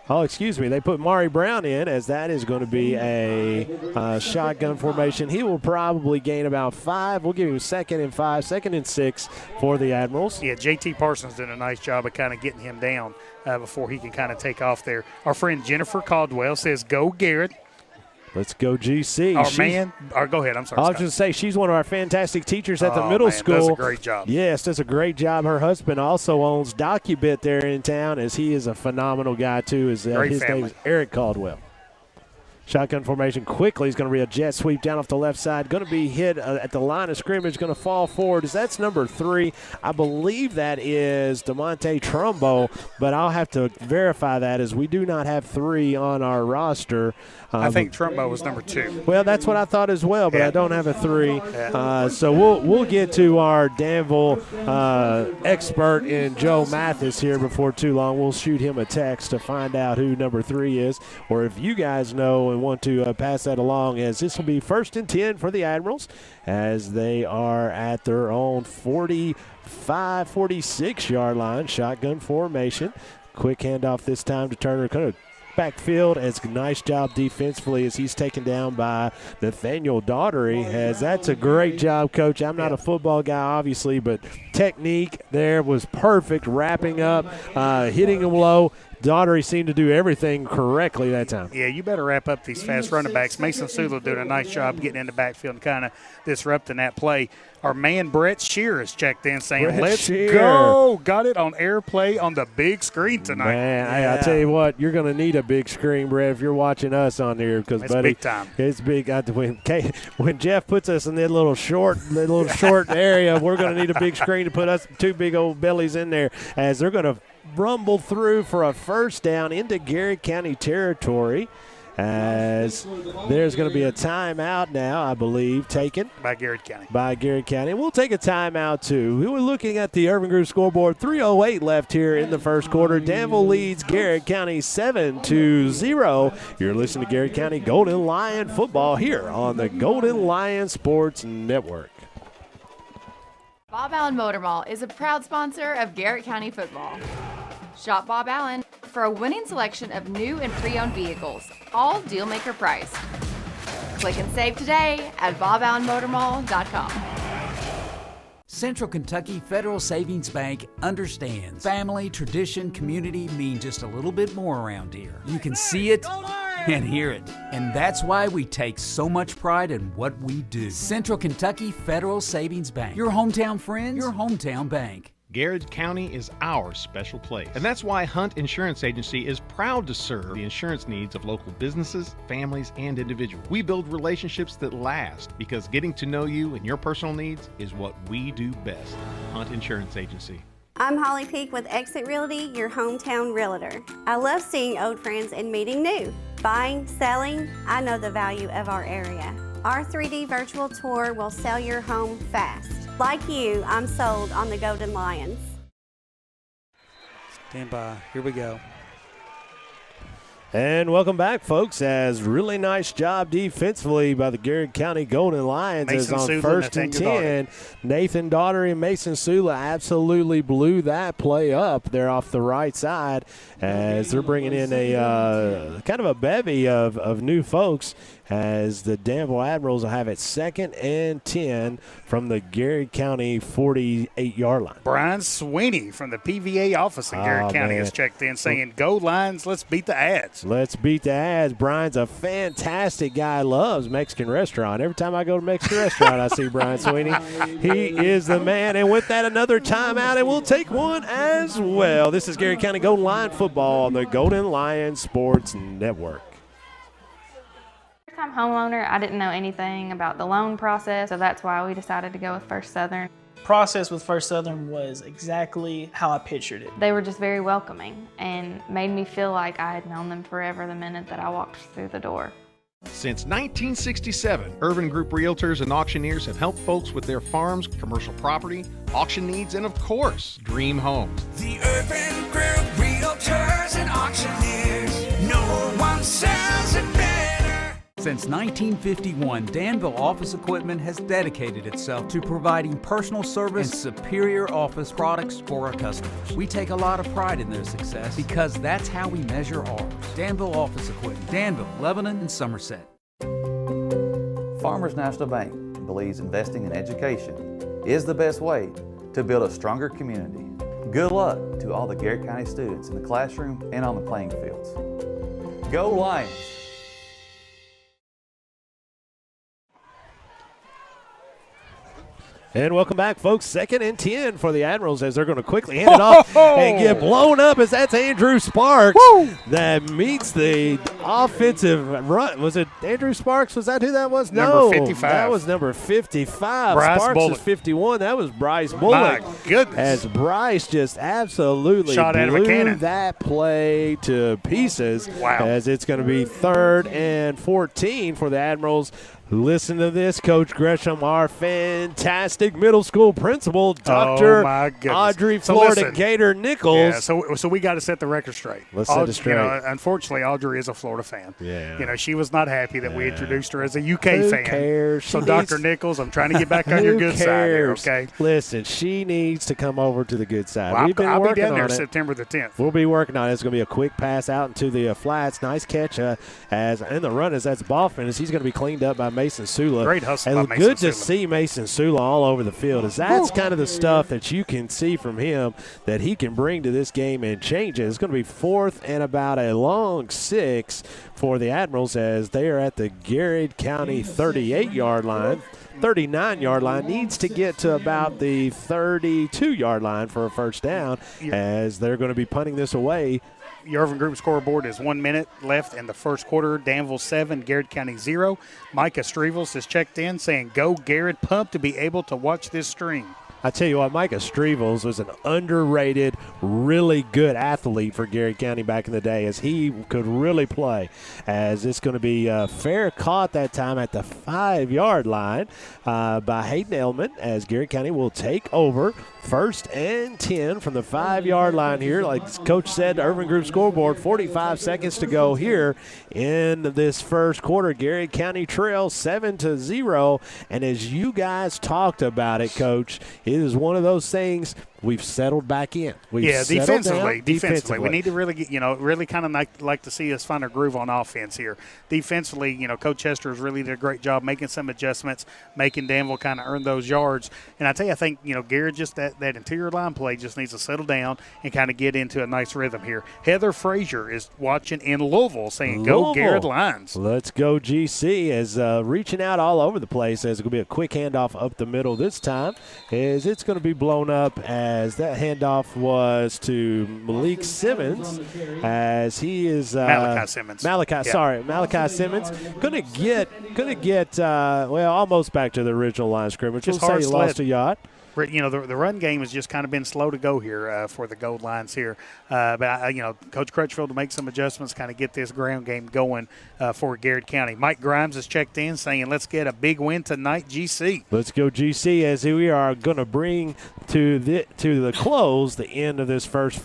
Oh, excuse me. They put Mari Brown in, as that is going to be a shotgun formation. He will probably gain about 5. We'll give him 2nd and 5, 2nd and 6 for the Admirals. Yeah, J.T. Parsons did a nice job of kind of getting him down before he can kind of take off there. Our friend Jennifer Caldwell says, "Go Garrett." Let's go GC. Go ahead. I'm sorry. I was just say she's one of our fantastic teachers at the middle school. Does a great job. Yes, does a great job. Her husband also owns DocuBit there in town, as he is a phenomenal guy too. His name is Eric Caldwell. Shotgun formation quickly. He's going to be a jet sweep down off the left side. Going to be hit at the line of scrimmage. Going to fall forward. That's number 3. I believe that is DeMonte Trumbo, but I'll have to verify that, as we do not have 3 on our roster. I think Trumbo was number 2. Well, that's what I thought as well, but I don't have a 3. So we'll get to our Danville expert in Joe Mathis here before too long. We'll shoot him a text to find out who number 3 is, or if you guys know and want to pass that along, as this will be 1st and 10 for the Admirals, as they are at their own 45, 46-yard line. Shotgun formation. Quick handoff this time to Turner. Kind of backfield, as nice job defensively as he's taken down by Nathaniel Daughtery. That's a great job, Coach. I'm not a football guy, obviously, but technique there was perfect, wrapping up, hitting him low. Daughtery seemed to do everything correctly that time. Yeah, you better wrap up these fast running backs. Mason Sula doing a nice job getting in the backfield and kind of disrupting that play. Our man Brett Shear has checked in saying, "Let's go." Got it on airplay on the big screen tonight. Man, I tell you what, you're going to need a big screen, Brett, if you're watching us on here, because, buddy, big time. It's big. When Jeff puts us in that little short area, we're going to need a big screen to put us 2 big old bellies in there, as they're going to rumble through for a first down into Garrard County territory, as there's going to be a timeout now, I believe, taken by Garrard County. We'll take a timeout, too. We were looking at the Urban Group scoreboard. 3:08 left here in the first quarter. Danville leads Garrard County 7-0. You're listening to Garrard County Golden Lion football here on the Golden Lion Sports Network. Bob Allen Motor Mall is a proud sponsor of Garrett County football. Shop Bob Allen for a winning selection of new and pre-owned vehicles, all deal-maker price. Click and save today at boballenmotormall.com. Central Kentucky Federal Savings Bank understands family, tradition, community mean just a little bit more around here. You can see it and hear it, and that's why we take so much pride in what we do. Central Kentucky Federal Savings Bank, your hometown friends, your hometown bank. Garrard County is our special place. And that's why Hunt Insurance Agency is proud to serve the insurance needs of local businesses, families, and individuals. We build relationships that last, because getting to know you and your personal needs is what we do best. Hunt Insurance Agency. I'm Holly Peak with Exit Realty, your hometown realtor. I love seeing old friends and meeting new. Buying, selling, I know the value of our area. Our 3D virtual tour will sell your home fast. Like you, I'm sold on the Golden Lions. Stand by. Here we go. And welcome back, folks, as really nice job defensively by the Garrard County Golden Lions. As on 1st and 10, Nathan Daughtery and Mason Sula absolutely blew that play up there off the right side, as they're bringing in a kind of a bevy of new folks, as the Danville Admirals will have it 2nd and 10 from the Garrard County 48-yard line. Brian Sweeney from the PVA office in Garrard County has checked in saying, "Go Lions, let's beat the Ads." Let's beat the Ads. Brian's a fantastic guy, loves Mexican restaurant. Every time I go to Mexican restaurant, I see Brian Sweeney. He is the man. And with that, another timeout, and we'll take one as well. This is Garrard County Golden Lion football on the Golden Lion Sports Network. First-time homeowner, I didn't know anything about the loan process, so that's why we decided to go with First Southern. process with First Southern was exactly how I pictured it. They were just very welcoming and made me feel like I had known them forever the minute that I walked through the door. Since 1967, Urban Group Realtors and Auctioneers have helped folks with their farms, commercial property, auction needs, and of course, dream homes. The Urban Group Realtors and Auctioneers. No one sells it better. Since 1951, Danville Office Equipment has dedicated itself to providing personal service and superior office products for our customers. We take a lot of pride in their success because that's how we measure ours. Danville Office Equipment, Danville, Lebanon, and Somerset. Farmers National Bank believes investing in education is the best way to build a stronger community. Good luck to all the Garrard County students in the classroom and on the playing fields. Go Lions! And welcome back, folks. 2nd and 10 for the Admirals as they're going to quickly hand it off and get blown up as that's Andrew Sparks that meets the offensive run. Was it Andrew Sparks? Was that who that was? Number No. 55. That was number 55. Bryce Sparks Bullock. is 51. That was Bryce Bullock. My goodness. As Bryce just absolutely Shot out of a blew cannon. that play to pieces. Wow. As it's going to be 3rd and 14 for the Admirals. Listen to this, Coach Gresham, our fantastic middle school principal, Dr. my goodness. Audrey So Florida listen. Gator Nichols. Yeah, so we got to set the record straight. Let's set it straight. Unfortunately, Audrey is a Florida fan. Yeah. She was not happy that we introduced her as a UK Who fan. cares? So, She Dr. needs- Nichols, I'm trying to get back on your Who good side here, cares? okay? Listen, she needs to come over to the good side. Well, We've been I'll be working down there on it. September the 10th. We'll be working on it. It's going to be a quick pass out into the flats. Nice catch as in the run as that's ball finish. He's going to be cleaned up by Mason Sula. Great hustle And by Mason good to Sula. see Mason Sula all over the field. As that's kind of the stuff that you can see from him that he can bring to this game and change it. It's going to be 4th and about a long 6 for the Admirals as they are at the Garrard County 38-yard line. 39-yard line, needs to get to about the 32-yard line for a first down as they're going to be punting this away. Your Urban Group scoreboard is 1 minute left in the first quarter. Danville 7, Garrard County 0. Micah Strevels has checked in saying, "Go Garrard, pumped to be able to watch this stream." I tell you what, Micah Strevels was an underrated, really good athlete for Garrard County back in the day as he could really play. As it's going to be fair caught that time at the 5-yard line by Hayden Elman as Garrard County will take over. 1st and 10 from the 5-yard line here. Like Coach said, Urban Group scoreboard, 45 seconds to go here in this first quarter. Garrard County trails 7-0. And as you guys talked about it, Coach, it is one of those things we've settled back in. Defensively, we need to really get, really kind of like to see us find a groove on offense here. Defensively, Coach Hester has really did a great job making some adjustments, making Danville kind of earn those yards. And I tell you, I think, Garrett, just that interior line play just needs to settle down and kind of get into a nice rhythm here. Heather Frazier is watching in Louisville saying, "Go Garrett Lions." Let's go GC as reaching out all over the place as it's going to be a quick handoff up the middle this time as it's going to be blown up as that handoff was to Malik Simmons as he is Malachi Simmons. Malachi Simmons gonna get almost back to the original line of scrimmage. Just We'll say hard he lost sled. a yard. The run game has just kind of been slow to go here for the Gold Lions here. But Coach Crutchfield to make some adjustments, kind of get this ground game going for Garrard County. Mike Grimes has checked in saying, "Let's get a big win tonight, GC." Let's go GC as we are going to bring to the close the end of this first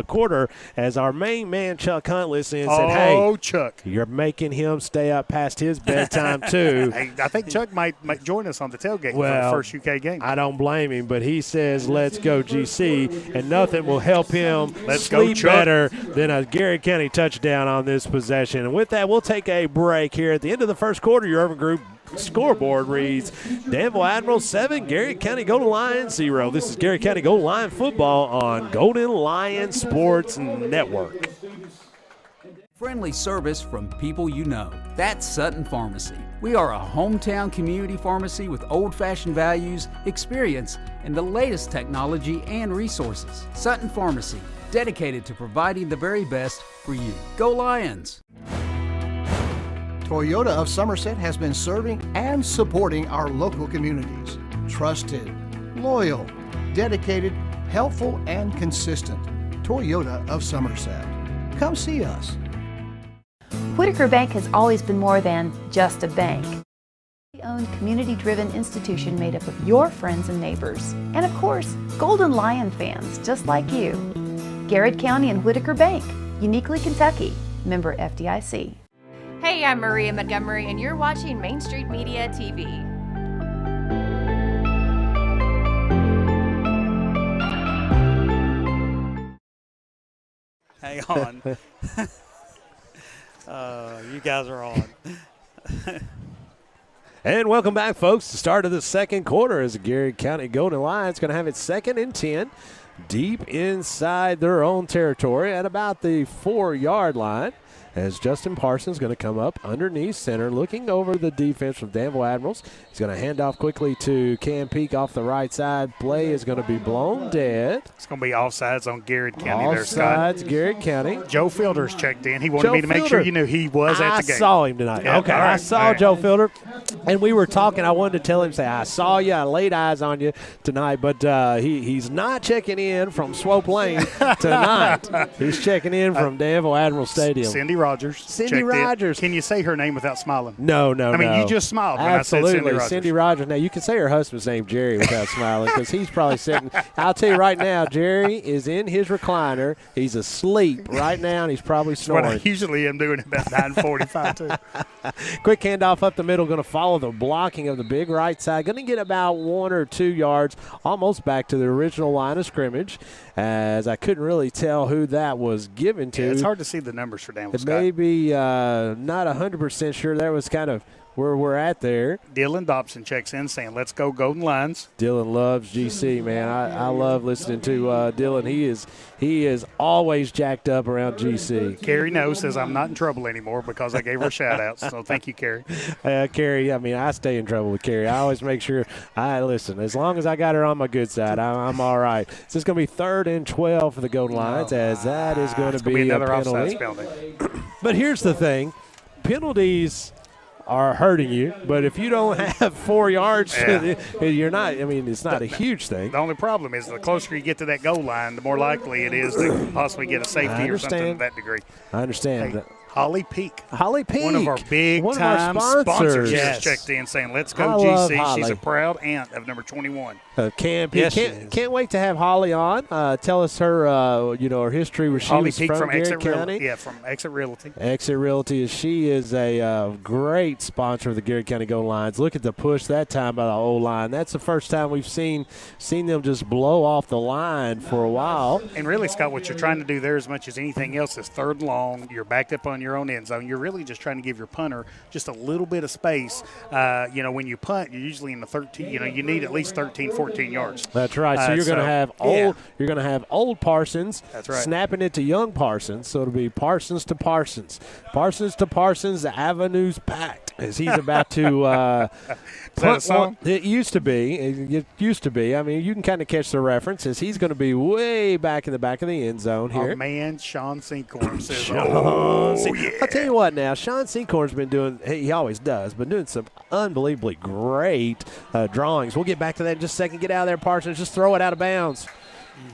quarter as our main man Chuck Hunt listened and said, "Hey, Chuck, you're making him stay up past his bedtime too." Hey, I think Chuck might join us on the tailgate for the first UK game. I don't blame him, but he says, "Let's go GC," and nothing will help him sleep better than a Garrard County touchdown on this possession. And with that, we'll take a break here at the end of the first quarter. Your Urban Group scoreboard reads Danville Admirals 7, Garrard County Golden Lions 0. This is Garrard County Golden Lion football on Golden Lion Sports Network. Friendly service from people you know. That's Sutton Pharmacy. We are a hometown community pharmacy with old-fashioned values, experience, and the latest technology and resources. Sutton Pharmacy, dedicated to providing the very best for you. Go Lions! Toyota of Somerset has been serving and supporting our local communities. Trusted, loyal, dedicated, helpful, and consistent. Toyota of Somerset. Come see us. Whitaker Bank has always been more than just a bank. Owned community-driven institution made up of your friends and neighbors. And of course, Golden Lion fans just like you. Garrard County and Whitaker Bank, uniquely Kentucky, member FDIC. Hey, I'm Maria Montgomery, and you're watching Main Street Media TV. Hang on. You guys are on. And welcome back, folks. The start of the second quarter as the Garrard County Golden Lions going to have it 2nd and 10 deep inside their own territory at about the 4-yard line. As Justin Parsons going to come up underneath center, looking over the defense from Danville Admirals. He's going to hand off quickly to Cam Peak off the right side. Play is going to be blown dead. It's going to be offsides on Garrard County there, Scott. Offsides, Garrard County. Joe Fielder's checked in. He wanted me to make sure you knew he was at the game. I saw him tonight. Yeah, okay, I saw Joe Fielder, and we were talking. I wanted to tell him, say, I saw you. I laid eyes on you tonight, but he's not checking in from Swope Lane tonight. He's checking in from Danville Admiral Stadium. Cindy Rogers. Cindy Rogers. Can you say her name without smiling? No. I mean, you just smiled when Absolutely. I said Cindy Rogers. Cindy Rogers. Now, you can say her husband's name, Jerry, without smiling because he's probably sitting. I'll tell you right now, Jerry is in his recliner. He's asleep right now, and he's probably snoring. That's what I usually am doing about 9:45, too. Quick handoff up the middle, going to follow the blocking of the big right side. Going to get about 1 or 2 yards, almost back to the original line of scrimmage, as I couldn't really tell who that was given to. Yeah, it's hard to see the numbers for Danville, Scott. Maybe not 100% sure. That was kind of where we're at there. Dylan Dobson checks in saying, let's go Golden Lions. Dylan loves GC, man. I love listening to Dylan. He is always jacked up around GC. Carrie No says I'm not in trouble anymore because I gave her shout-outs, so thank you, Carrie. Carrie, I mean, I stay in trouble with Carrie. I always make sure I listen. As long as I got her on my good side, I'm all right. So it's going to be 3rd and 12 for the Golden Lions, as that is going to be another a penalty. penalty. But here's the thing. Penalties are hurting you, but if you don't have 4 yards, you're not. I mean, it's not a huge thing. The only problem is the closer you get to that goal line, the more likely it is to possibly get a safety or something to that degree. I understand. Hey, Holly Peak. Holly Peak. One of our big-time sponsors just checked in saying, let's go GC. She's a proud aunt of number 21. Can't wait to have Holly on. Tell us her, her history where she Holly was Peak from Garrard County. Yeah, from Exit Realty. Exit Realty. She is a great sponsor of the Garrard County Golden Lions. Look at the push that time by the O-line. That's the first time we've seen them just blow off the line for a while. And really, Scott, what you're trying to do there as much as anything else is 3rd and long. You're backed up on your own end zone. You're really just trying to give your punter just a little bit of space. When you punt, you're usually in the 13. You need at least 13, 14 yards. That's right. So you're going to have You're going to have old Parsons. That's right. Snapping it to young Parsons. So it'll be Parsons to Parsons. Parsons to Parsons. The avenue's packed as he's about to. Is that a song? It used to be. It used to be. I mean, you can kind of catch the reference as he's going to be way back in the back of the end zone here. Oh, man, Sean Sinkhorn says, yeah. I'll tell you what now, Sean Sinkhorn's been doing, he always does, but doing some unbelievably great drawings. We'll get back to that in just a second. Get out of there, Parsons. Just throw it out of bounds.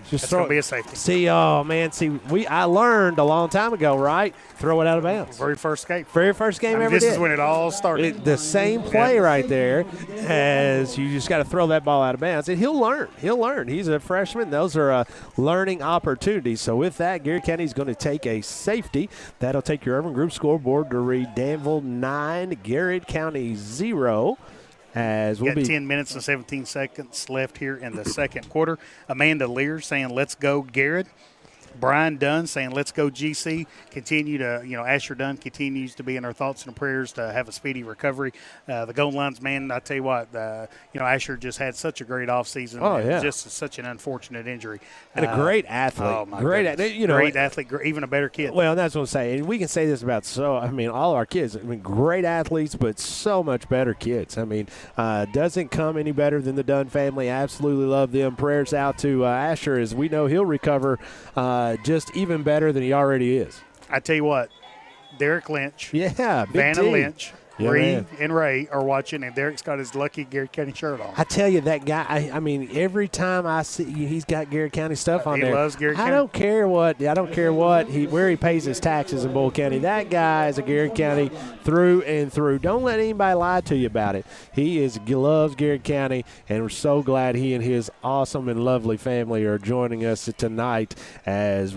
That's going to be a safety. See, I learned a long time ago, right? Throw it out of bounds. Very first game ever This did. is when it all started. The same play right there as you just got to throw that ball out of bounds. And he'll learn. He's a freshman. Those are learning opportunities. So with that, Garrard County is going to take a safety. That'll take your Urban Group scoreboard to read Danville 9, Garrard County 0. As we'll 10 minutes and 17 seconds left here in the second quarter. Amanda Lear saying, let's go, Garrard. Brian Dunn saying, let's go, GC. Continue to, Asher Dunn continues to be in our thoughts and prayers to have a speedy recovery. The Golden Lions, man, I tell you what, Asher just had such a great offseason. Oh, yeah. Just such an unfortunate injury. And a great athlete. Oh, my great athlete, even a better kid. Well, that's what I'm saying. And we can say this about all of our kids. Great athletes, but so much better kids. Doesn't come any better than the Dunn family. Absolutely love them. Prayers out to Asher, as we know he'll recover just even better than he already is. I tell you what, Derek Lynch, Big Vanna T. Lynch, Yeah, Reed and Ray are watching, and Derek's got his lucky Garrett County shirt on. I tell you, that guy, I mean, every time I see he's got Garrett County stuff on He there. loves Garrett I County. don't care what where he pays his taxes in Bull County. That guy is a Garrett County through and through. Don't let anybody lie to you about it. He loves Garrett County, and we're so glad he and his awesome and lovely family are joining us tonight as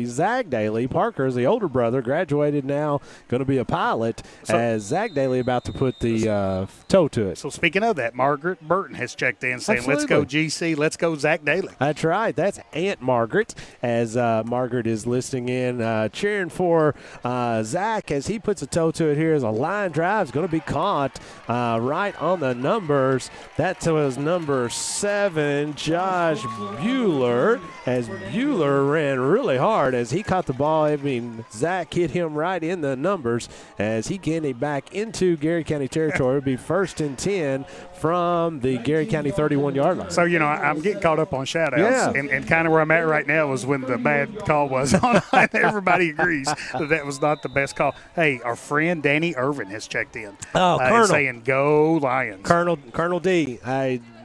Zach Daly. Parker is the older brother, graduated now, going to be a pilot, as Zach Daly about to put the toe to it. So speaking of that, Margaret Burton has checked in saying, Absolutely. let's go GC, let's go Zach Daly. That's right. That's Aunt Margaret, as Margaret is listening in, cheering for Zach as he puts a toe to it here as a line drive is going to be caught right on the numbers. That was number 7, Josh Bueller, as Bueller ran really hard as he caught the ball. I mean, Zach hit him right in the numbers as he getting it back into Garrett County territory. It'll be 1st and 10 from the Garrett County 31-yard line. So, I'm getting caught up on shout-outs, and kind of where I'm at right now was when the bad call was on. Everybody agrees that was not the best call. Hey, our friend Danny Irvin has checked in. Colonel. Saying, go Lions. Colonel D.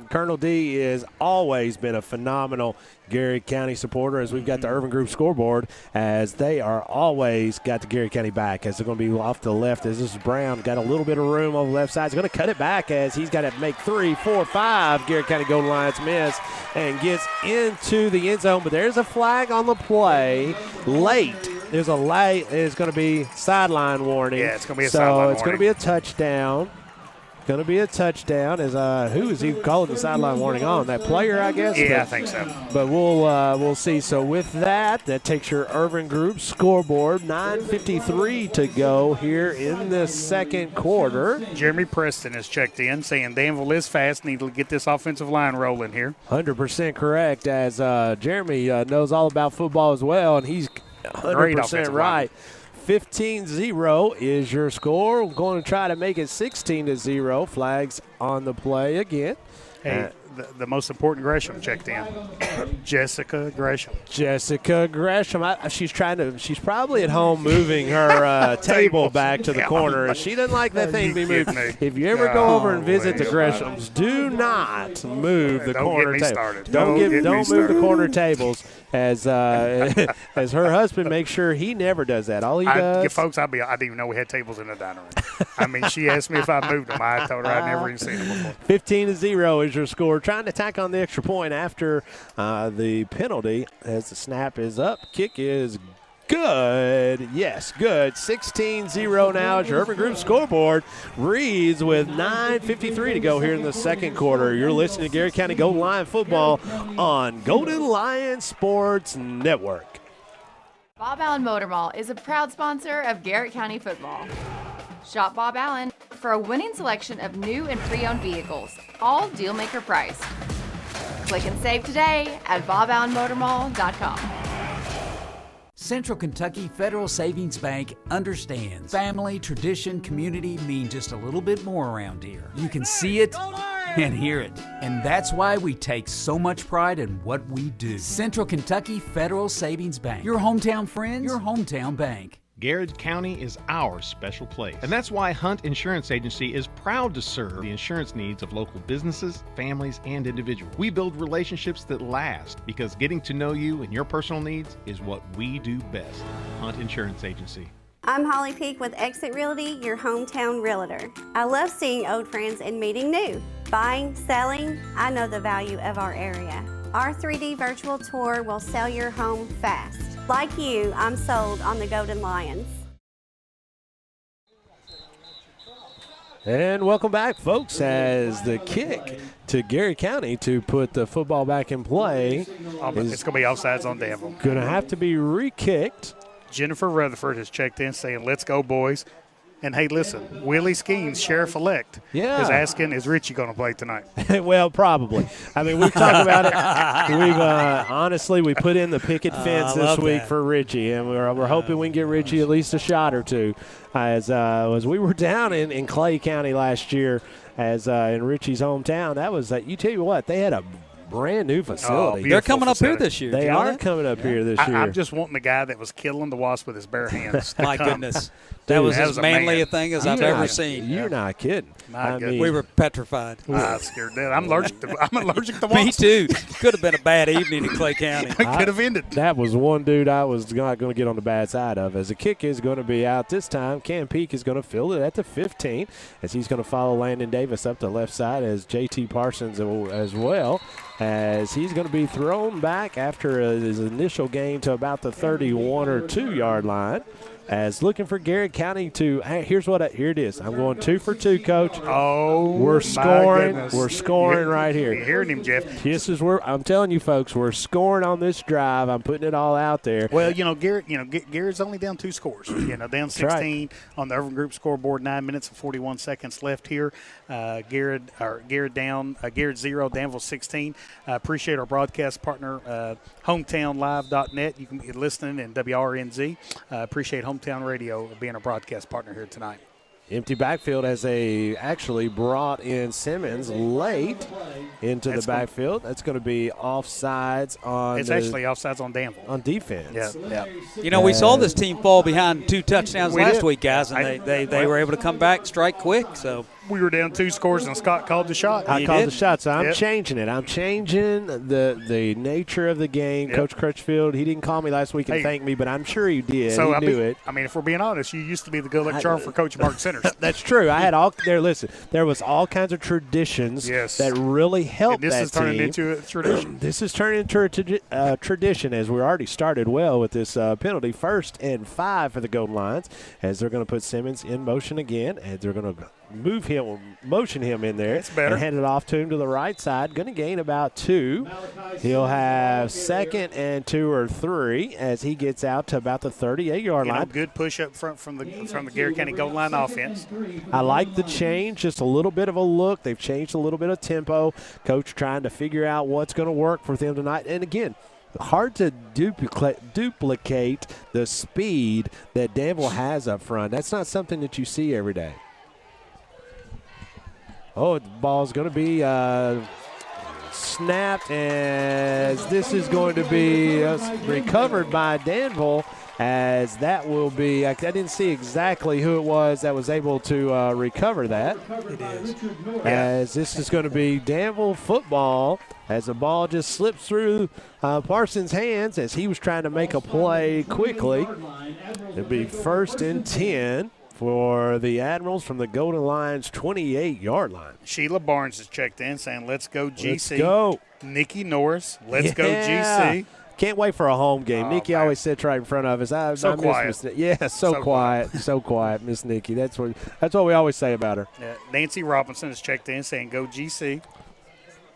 Colonel D has always been a phenomenal Garrett County supporter, as we've got the Irvin Group scoreboard, as they are always got the Garrett County back, as they're going to be off to the left, as this is Brown got a little bit of room on the left side. He's going to cut it back as he's got to make 3, 4, 5 Garrett County Golden Lions miss and gets into the end zone, but there's a flag on the play late. There's going to be sideline warning. Yeah, it's going to be a sideline warning. So it's going to be a touchdown. Going to be a touchdown. As who is he calling the sideline warning on? That player, I guess. Yeah, I think so. But we'll see. So with that takes your Irvin Group scoreboard. 9:53 to go here in the second quarter. Jeremy Preston has checked in saying Danville is fast. Need to get this offensive line rolling here. 100% correct. As Jeremy knows all about football as well, and he's 100% right. 15-0 is your score. We're going to try to make it 16-0. Flags on the play again. Hey, the most important Gresham checked in. Jessica Gresham. She's probably at home moving her table back to the corner. She doesn't like that thing to be moved. If you ever go over and visit the Greshams, do not move the corner table. Don't move the corner tables. As her husband makes sure he never does that. All he does. Folks, I didn't even know we had tables in the dining room. I mean, she asked me if I moved them. I told her I'd never even seen them before. 15-0 is your score. Trying to tack on the extra point after the penalty as the snap is up. Kick is good. Yes, good. 16-0 now is your Urban Group scoreboard. Reeds with 9:53 to go here in the second quarter. You're listening to Garrett County Golden Lion football on Golden Lion Sports Network. Bob Allen Motor Mall is a proud sponsor of Garrett County football. Shop Bob Allen for a winning selection of new and pre-owned vehicles, all deal-maker price. Click and save today at boballenmotormall.com. Central Kentucky Federal Savings Bank understands family, tradition, community mean just a little bit more around here. You can see it and hear it, and that's why we take so much pride in what we do. Central Kentucky Federal Savings Bank, your hometown friends, your hometown bank. Garrard County is our special place. And that's why Hunt Insurance Agency is proud to serve the insurance needs of local businesses, families, and individuals. We build relationships that last because getting to know you and your personal needs is what we do best. Hunt Insurance Agency. I'm Holly Peak with Exit Realty, your hometown realtor. I love seeing old friends and meeting new. Buying, selling, I know the value of our area. Our 3D virtual tour will sell your home fast. Like you, I'm sold on the Golden Lions. And welcome back, folks, as the kick to Garrett County to put the football back in play. It's going to be offsides on Danville. Going to have to be re-kicked. Jennifer Rutherford has checked in saying, let's go, boys. And, hey, listen, Willie Skeens, Sheriff-elect, is asking, is Richie going to play tonight? Well, probably. I mean, we've talked about it. Honestly, we put in the picket fence this week for Richie, and we're hoping we can get Richie at least a shot or two. As we were down in Clay County last year, as in Richie's hometown, that was you tell you what, they had a brand new facility. They're coming up here this year. They are coming up here this year. I'm just wanting the guy that was killing the wasp with his bare hands. My goodness. That was as a manly man. a thing as I've ever seen. You're not kidding. My goodness. We were petrified. I scared to death. I'm allergic to wasps. Me too. Could have been a bad evening in Clay County. Could have ended. That was one dude I was not going to get on the bad side of. As the kick is going to be out this time, Cam Peak is going to field it at the 15 as he's going to follow Landon Davis up the left side as JT Parsons as well, as he's going to be thrown back after his initial gain to about the 31 or 2 yard line. As looking for Garrard County to, here it is. I'm going 2 for 2, Coach. Oh, we're scoring. My goodness. We're scoring right here. You're hearing him, Jeff. This is where I'm telling you, folks, we're scoring on this drive. I'm putting it all out there. Well, Garrett's only down 2 scores. Down 16 right. on the Irvin Group scoreboard. 9 minutes and 41 seconds left here. Garrard 0, Danville 16. Appreciate our broadcast partner, HometownLive.net. You can be listening in WRNZ. Appreciate Hometown Radio being a broadcast partner here tonight. Empty backfield as they actually brought in Simmons late into the backfield. That's going to be offsides on. It's actually offsides on Danville. On defense. Yeah. We saw this team fall behind 2 touchdowns last week, guys, and I they were able to come back, strike quick. So we were down 2 scores, and Scott called the shot. I called the shot, so I'm changing it. I'm changing the nature of the game. Coach Crutchfield, he didn't call me last week and thank me, but I'm sure he did. So he knew it. I mean, if we're being honest, you used to be the good luck charm for Coach Mark Centers. That's true. I had all there. Listen, there was all kinds of traditions that really helped and this that is turning team. into a tradition. This is turning into a tradition as we already started well with this penalty. 1st and 5 for the Golden Lions as they're going to put Simmons in motion again, and they're going to motion him in there and hand it off to him to the right side. Going to gain about 2. He'll have 2nd and 2 or 3 as he gets out to about the 38-yard line. Good push up front from the Garrard County goal line offense. I like the change, just a little bit of a look. They've changed a little bit of tempo. Coach trying to figure out what's going to work for them tonight. And again, hard to duplicate the speed that Danville has up front. That's not something that you see every day. Oh, the ball's going to be snapped as this is going to be recovered by Danville, as that will be, I didn't see exactly who it was that was able to recover that. It is. As this is going to be Danville football as the ball just slips through Parsons' hands as he was trying to make a play quickly. It'll be 1st and 10. For the Admirals from the Golden Lions 28-yard line. Sheila Barnes has checked in saying, let's go GC. Let's go. Nikki Norris, let's go GC. Can't wait for a home game. Nikki always sits right in front of us. I quiet. So quiet. So quiet, Miss Nikki. That's what we always say about her. Nancy Robinson has checked in saying, go GC.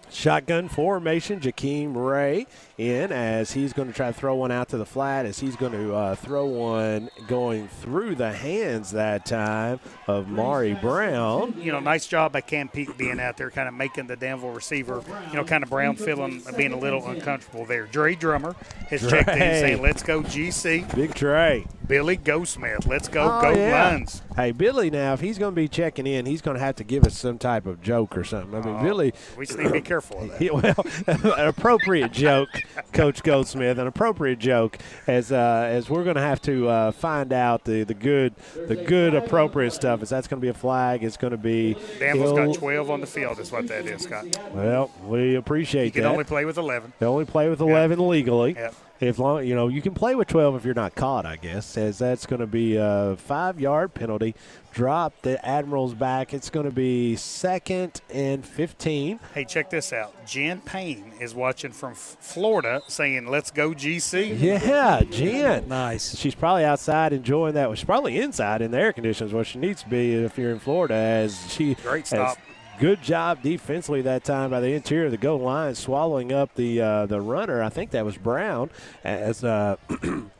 Shotgun formation, Jakeem Ray in as he's going to try to throw one out to the flat as he's going to throw one going through the hands that time of Mari Brown. Nice job by Cam Peak being out there kind of making the Danville receiver, kind of Brown feeling being a little uncomfortable there. Dre Drummer has checked in saying, let's go GC. Big Trey. Billy Goldsmith, let's go Lions. Hey, Billy, now, if he's going to be checking in, he's going to have to give us some type of joke or something. I mean, Billy. We just need to be careful of that. An appropriate joke, Coach Goldsmith, an appropriate joke as we're going to have to find out the good appropriate stuff. As that's going to be a flag. It's going to be. Danville's got 12 on the field is what that is, Scott. Well, we appreciate that. You can only play with 11. They only play with 11 legally. Yep. If long, you can play with 12 if you're not caught, I guess, as that's going to be a 5-yard penalty. Drop the Admirals back. It's going to be 2nd and 15. Hey, check this out. Jen Payne is watching from Florida saying, let's go GC. Yeah, Jen. Nice. She's probably outside enjoying that. She's probably inside in the air conditions, what she needs to be if you're in Florida. As she Great stop. Good job defensively that time by the interior of the goal line, swallowing up the runner. I think that was Brown. As who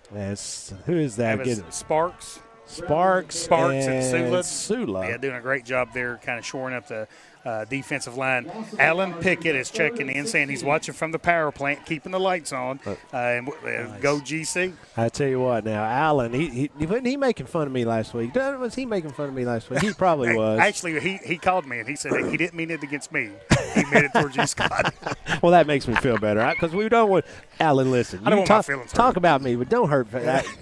is that? Sparks and Sula. Sula. Yeah, doing a great job there, kind of shoring up the defensive line. Alan Pickett is checking in, saying he's watching from the power plant, keeping the lights on. Go GC. I tell you what, now Alan, wasn't he making fun of me last week? Was he making fun of me last week? He probably was. Actually, he called me and he said he didn't mean it against me. He meant it towards you, Scott. Well, that makes me feel better, because we don't want Alan. Listen, I don't want my feelings hurt. Talk about me, but don't hurt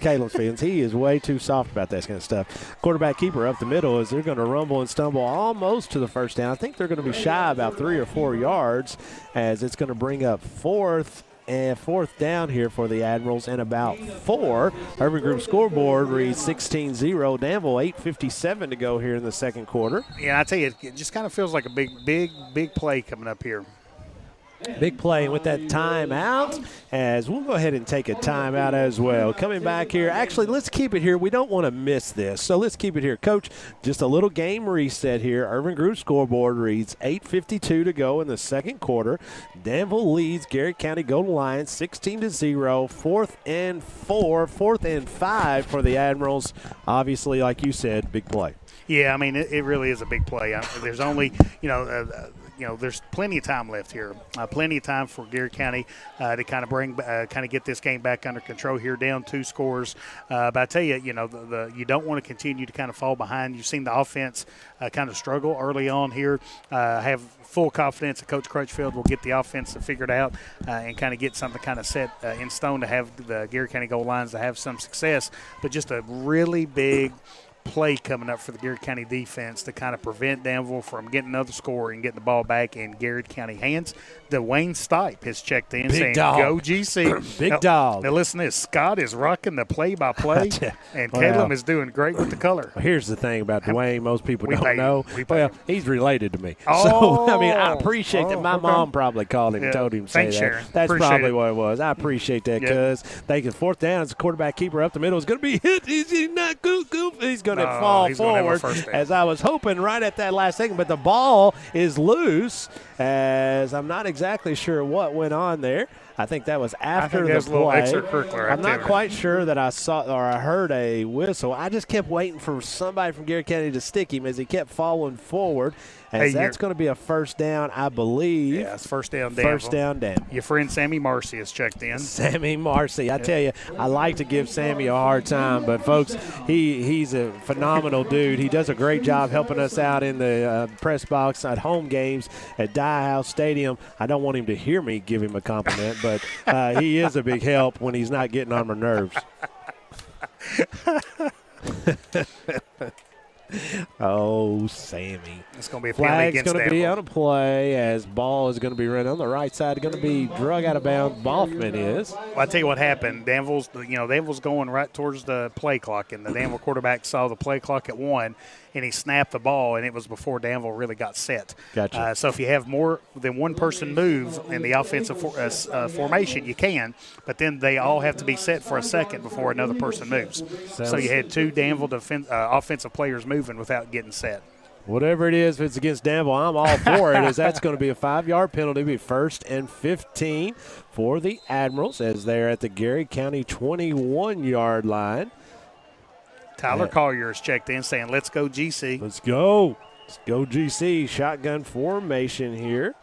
Caleb's feelings. He is way too soft about that kind of stuff. Quarterback keeper up the middle as they're going to rumble and stumble almost to the first down. I think they're going to be shy about 3 or 4 yards, as it's going to bring up fourth down here for the Admirals and about 4. Urban Group scoreboard reads 16-0. Danville, 8:57 to go here in the second quarter. Yeah, I tell you, it just kind of feels like a big play coming up here. Big play with that timeout, as we'll go ahead and take a timeout as well. Coming back here, actually, let's keep it here. We don't want to miss this, so let's keep it here. Coach, just a little game reset here. Urban Group scoreboard reads 8:52 to go in the second quarter. Danville leads Garrett County Golden Lions 16-0. 4th and 4, 4th and 5 for the Admirals. Obviously, like you said, big play. Yeah, I mean, it really is a big play. There's only, there's plenty of time left here. Plenty of time for Garrett County to kind of get this game back under control here, down 2 scores. But I tell you, you don't want to continue to kind of fall behind. You've seen the offense kind of struggle early on here. Have full confidence that Coach Crutchfield will get the offense figured out and kind of get something kind of set in stone to have the Garrett County Gold Lions to have some success. But just a really big play coming up for the Garrett County defense to kind of prevent Danville from getting another score and getting the ball back in Garrett County hands. Dwayne Stipe has checked in, saying, "Go GC." Big dog. Now listen to this. Scott is rocking the play-by-play, and Caleb is doing great with the color. Here's the thing about Dwayne, most people don't know. He's related to me. Oh, so, I mean, I appreciate that. My mom probably called him and told him to say that. Sharon. That's Appreciate probably it. what it was. I appreciate that, because they can 4th down. As a quarterback keeper up the middle is going to be hit. Is he not good? He's going to fall forward, as I was hoping right at that last second. But the ball is loose, as I'm not exactly sure what went on there. I think that was after the play. I'm not quite sure that I saw or I heard a whistle. I just kept waiting for somebody from Garrett County to stick him as he kept falling forward. As that's going to be a first down, I believe. Yeah, it's first down, Danville. First down, Danville. Your friend Sammy Marcy has checked in. Sammy Marcy. I tell you, I like to give Sammy a hard time, but, folks, he's a phenomenal dude. He does a great job helping us out in the press box at home games at Dye House Stadium. I don't want him to hear me give him a compliment, but he is a big help when he's not getting on my nerves. Oh, Sammy. It's going to be a penalty against Flag's going to be on a play, as ball is going to be run on the right side. Going to be drug out of bounds. Boffman is. Well, I tell you what happened. Danville's going right towards the play clock, and the Danville quarterback saw the play clock at 1, and he snapped the ball, and it was before Danville really got set. Gotcha. So if you have more than one person move in the offensive formation, you can, but then they all have to be set for a second before another person moves. So you had 2 Danville offensive players moving without getting set. Whatever it is, if it's against Danville, I'm all for it, as that's going to be a 5-yard penalty. It'll be 1st and 15 for the Admirals, as they're at the Garrett County 21-yard line. Tyler Collier has checked in, saying, "Let's go GC." Let's go. Let's go GC. Shotgun formation here,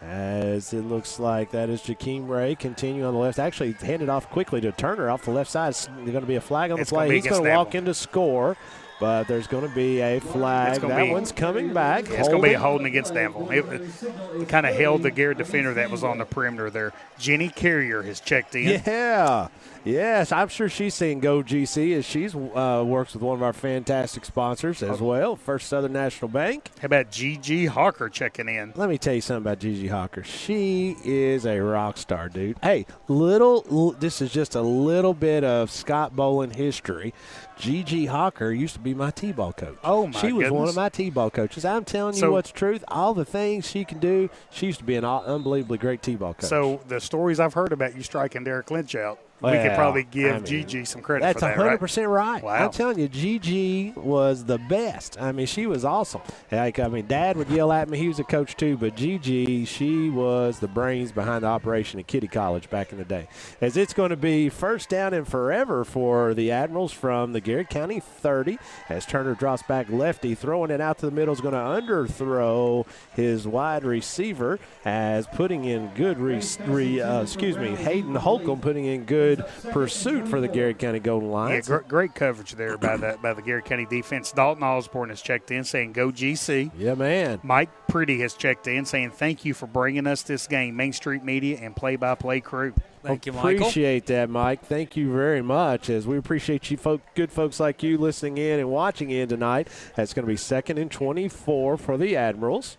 as it looks like that is Jakeem Ray. Continue on the left. Actually handed off quickly to Turner off the left side. It's going to be a flag on the play. He's going to walk into score, but there's going to be a flag. That one's coming back. It's going to be a holding against Danville. It kind of held the Garrett defender that was on the perimeter there. Jenny Carrier has checked in. Yeah. Yes, I'm sure she's saying go GC, as she's works with one of our fantastic sponsors as well, First Southern National Bank. How about Gigi Hawker checking in? Let me tell you something about Gigi Hawker. She is a rock star, dude. Hey, this is just a little bit of Scott Boland history. Gigi Hawker used to be my T-ball coach. Oh, my She was goodness. one of my T-ball coaches. I'm telling you what's truth. All the things she can do, she used to be an unbelievably great T-ball coach. So the stories I've heard about you striking Derek Lynch out, we could probably give I mean, Gigi some credit that's for that, right? 100% right. Wow. I'm telling you, Gigi was the best. I mean, she was awesome. Like, I mean, Dad would yell at me. He was a coach too, but Gigi, she was the brains behind the operation at Kitty College back in the day. As it's going to be first down and forever for the Admirals from the Garrard County 30. As Turner drops back lefty, throwing it out to the middle is going to underthrow his wide receiver. As putting in good, Hayden Holcomb putting in good pursuit for the Garrard County Golden Lions. Yeah, great coverage there by the Garrard County defense. Dalton Osborne has checked in saying, "Go GC." Yeah, man. Mike Pretty has checked in saying, "Thank you for bringing us this game, Main Street Media and play-by-play crew." Thank you, Michael. Appreciate that, Mike. Thank you very much. As we appreciate you, good folks like you listening in and watching in tonight. That's going to be 2nd and 24 for the Admirals.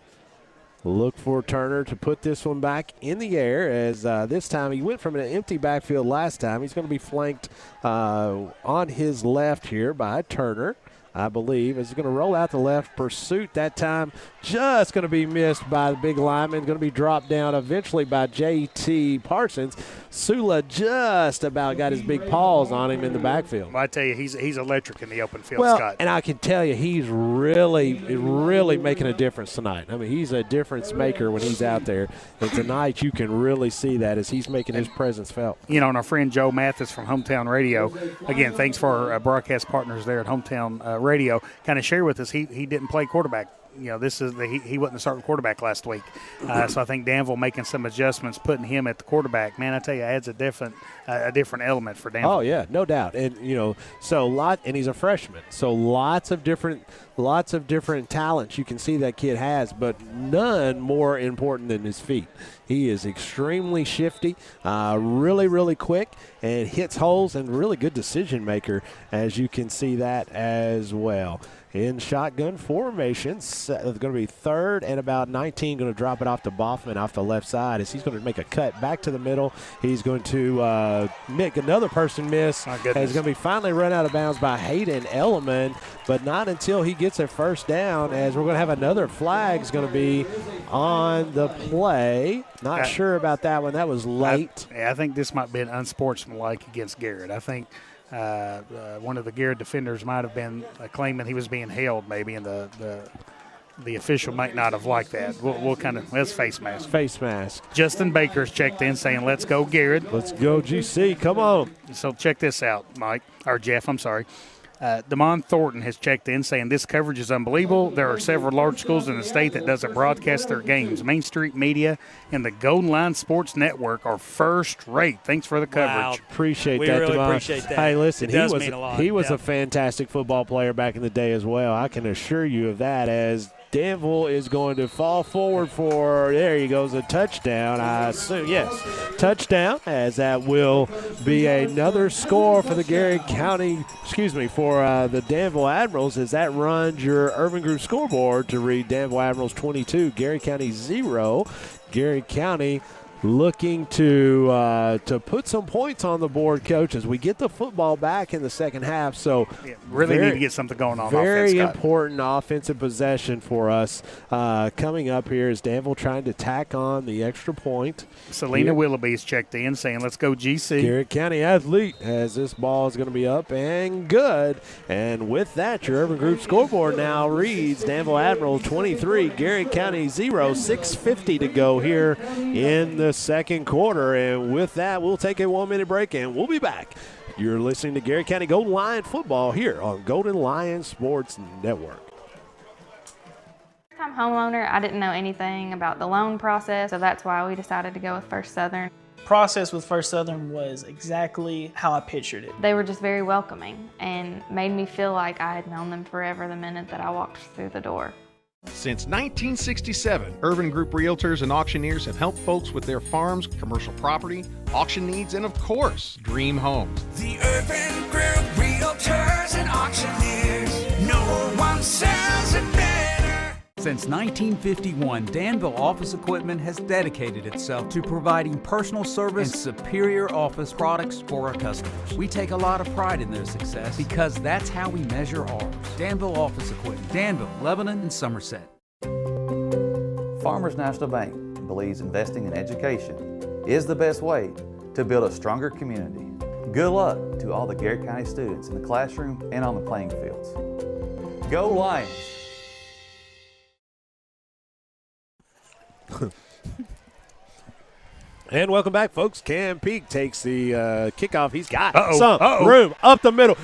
Look for Turner to put this one back in the air, as this time he went from an empty backfield last time. He's going to be flanked on his left here by Turner, I believe. Is going to roll out the left pursuit that time. Just going to be missed by the big lineman. Going to be dropped down eventually by J.T. Parsons. Sula just about got his big paws on him in the backfield. Well, I tell you, he's electric in the open field, well, Scott. And I can tell you, he's really making a difference tonight. I mean, he's a difference maker when he's out there. And tonight you can really see that as he's making his presence felt. You know, and our friend Joe Mathis from Hometown Radio, again, thanks for our broadcast partners there at Hometown Radio, kind of share with us he didn't play quarterback. You know, he wasn't the starting quarterback last week. So I think Danville making some adjustments, putting him at the quarterback, man, I tell you, adds a different element for Danville. Oh, yeah, no doubt. And, you know, and he's a freshman. So lots of different talents you can see that kid has, but none more important than his feet. He is extremely shifty, really quick, and hits holes, and really good decision maker, as you can see that as well. In shotgun formation, it's going to be 3rd and about 19, going to drop it off to Boffman off the left side as he's going to make a cut back to the middle. He's going to make another person miss. My goodness. He's going to be finally run out of bounds by Hayden Elliman, but not until he gets a first down, as we're going to have another flag is going to be on the play. Not sure about that one. That was late. I think this might be an unsportsmanlike against Garrett. I think one of the Garrett defenders might have been claiming he was being held maybe, and the official might not have liked that. We'll kind of – that's face mask. Face mask. Justin Baker's checked in saying, "Let's go, Garrett." Let's go, GC. Come on. So check this out, Jeff, I'm sorry. Damon Thornton has checked in saying, "This coverage is unbelievable. There are several large schools in the state that doesn't broadcast their games. Main Street Media and the Golden Line Sports Network are first rate. Thanks for the coverage." Wow. Appreciate we that, really Damon. appreciate that. Hey, listen, it does mean a lot. He was a fantastic football player back in the day as well. I can assure you of that, as Danville is going to fall forward for, there he goes, a touchdown, I assume. Yes, touchdown, as that will be another score for the for the Danville Admirals, as that runs your Urban Group scoreboard to read Danville Admirals 22, Garrard County 0. Garrard County looking to put some points on the board, Coach, as we get the football back in the second half. So really need to get something going on. Very important offensive possession for us coming up here, as Danville trying to tack on the extra point. Selena Willoughby's checked in saying, "Let's go, GC." Garrard County athlete, as this ball is going to be up and good. And with that, your Urban Group scoreboard now reads Danville Admiral 23, Garrard County 0, 6:50 to go here in the second quarter. And with that, we'll take a 1-minute break and we'll be back. You're listening to Garrard County Golden Lion football here on Golden Lion Sports Network. I'm a homeowner. I didn't know anything about the loan process, so that's why we decided to go with First Southern. Process with First Southern was exactly how I pictured it. They were just very welcoming and made me feel like I had known them forever the minute that I walked through the door. Since 1967, Urban Group Realtors and Auctioneers have helped folks with their farms, commercial property, auction needs, and of course, dream homes. The Urban Group Realtors and Auctioneers. No one sells it better. Since 1951, Danville Office Equipment has dedicated itself to providing personal service and superior office products for our customers. We take a lot of pride in their success because that's how we measure ours. Danville Office Equipment, Danville, Lebanon, and Somerset. Farmers National Bank believes investing in education is the best way to build a stronger community. Good luck to all the Garrett County students in the classroom and on the playing fields. Go Lions! And welcome back, folks. Cam Peak takes the kickoff. He's got some room up the middle.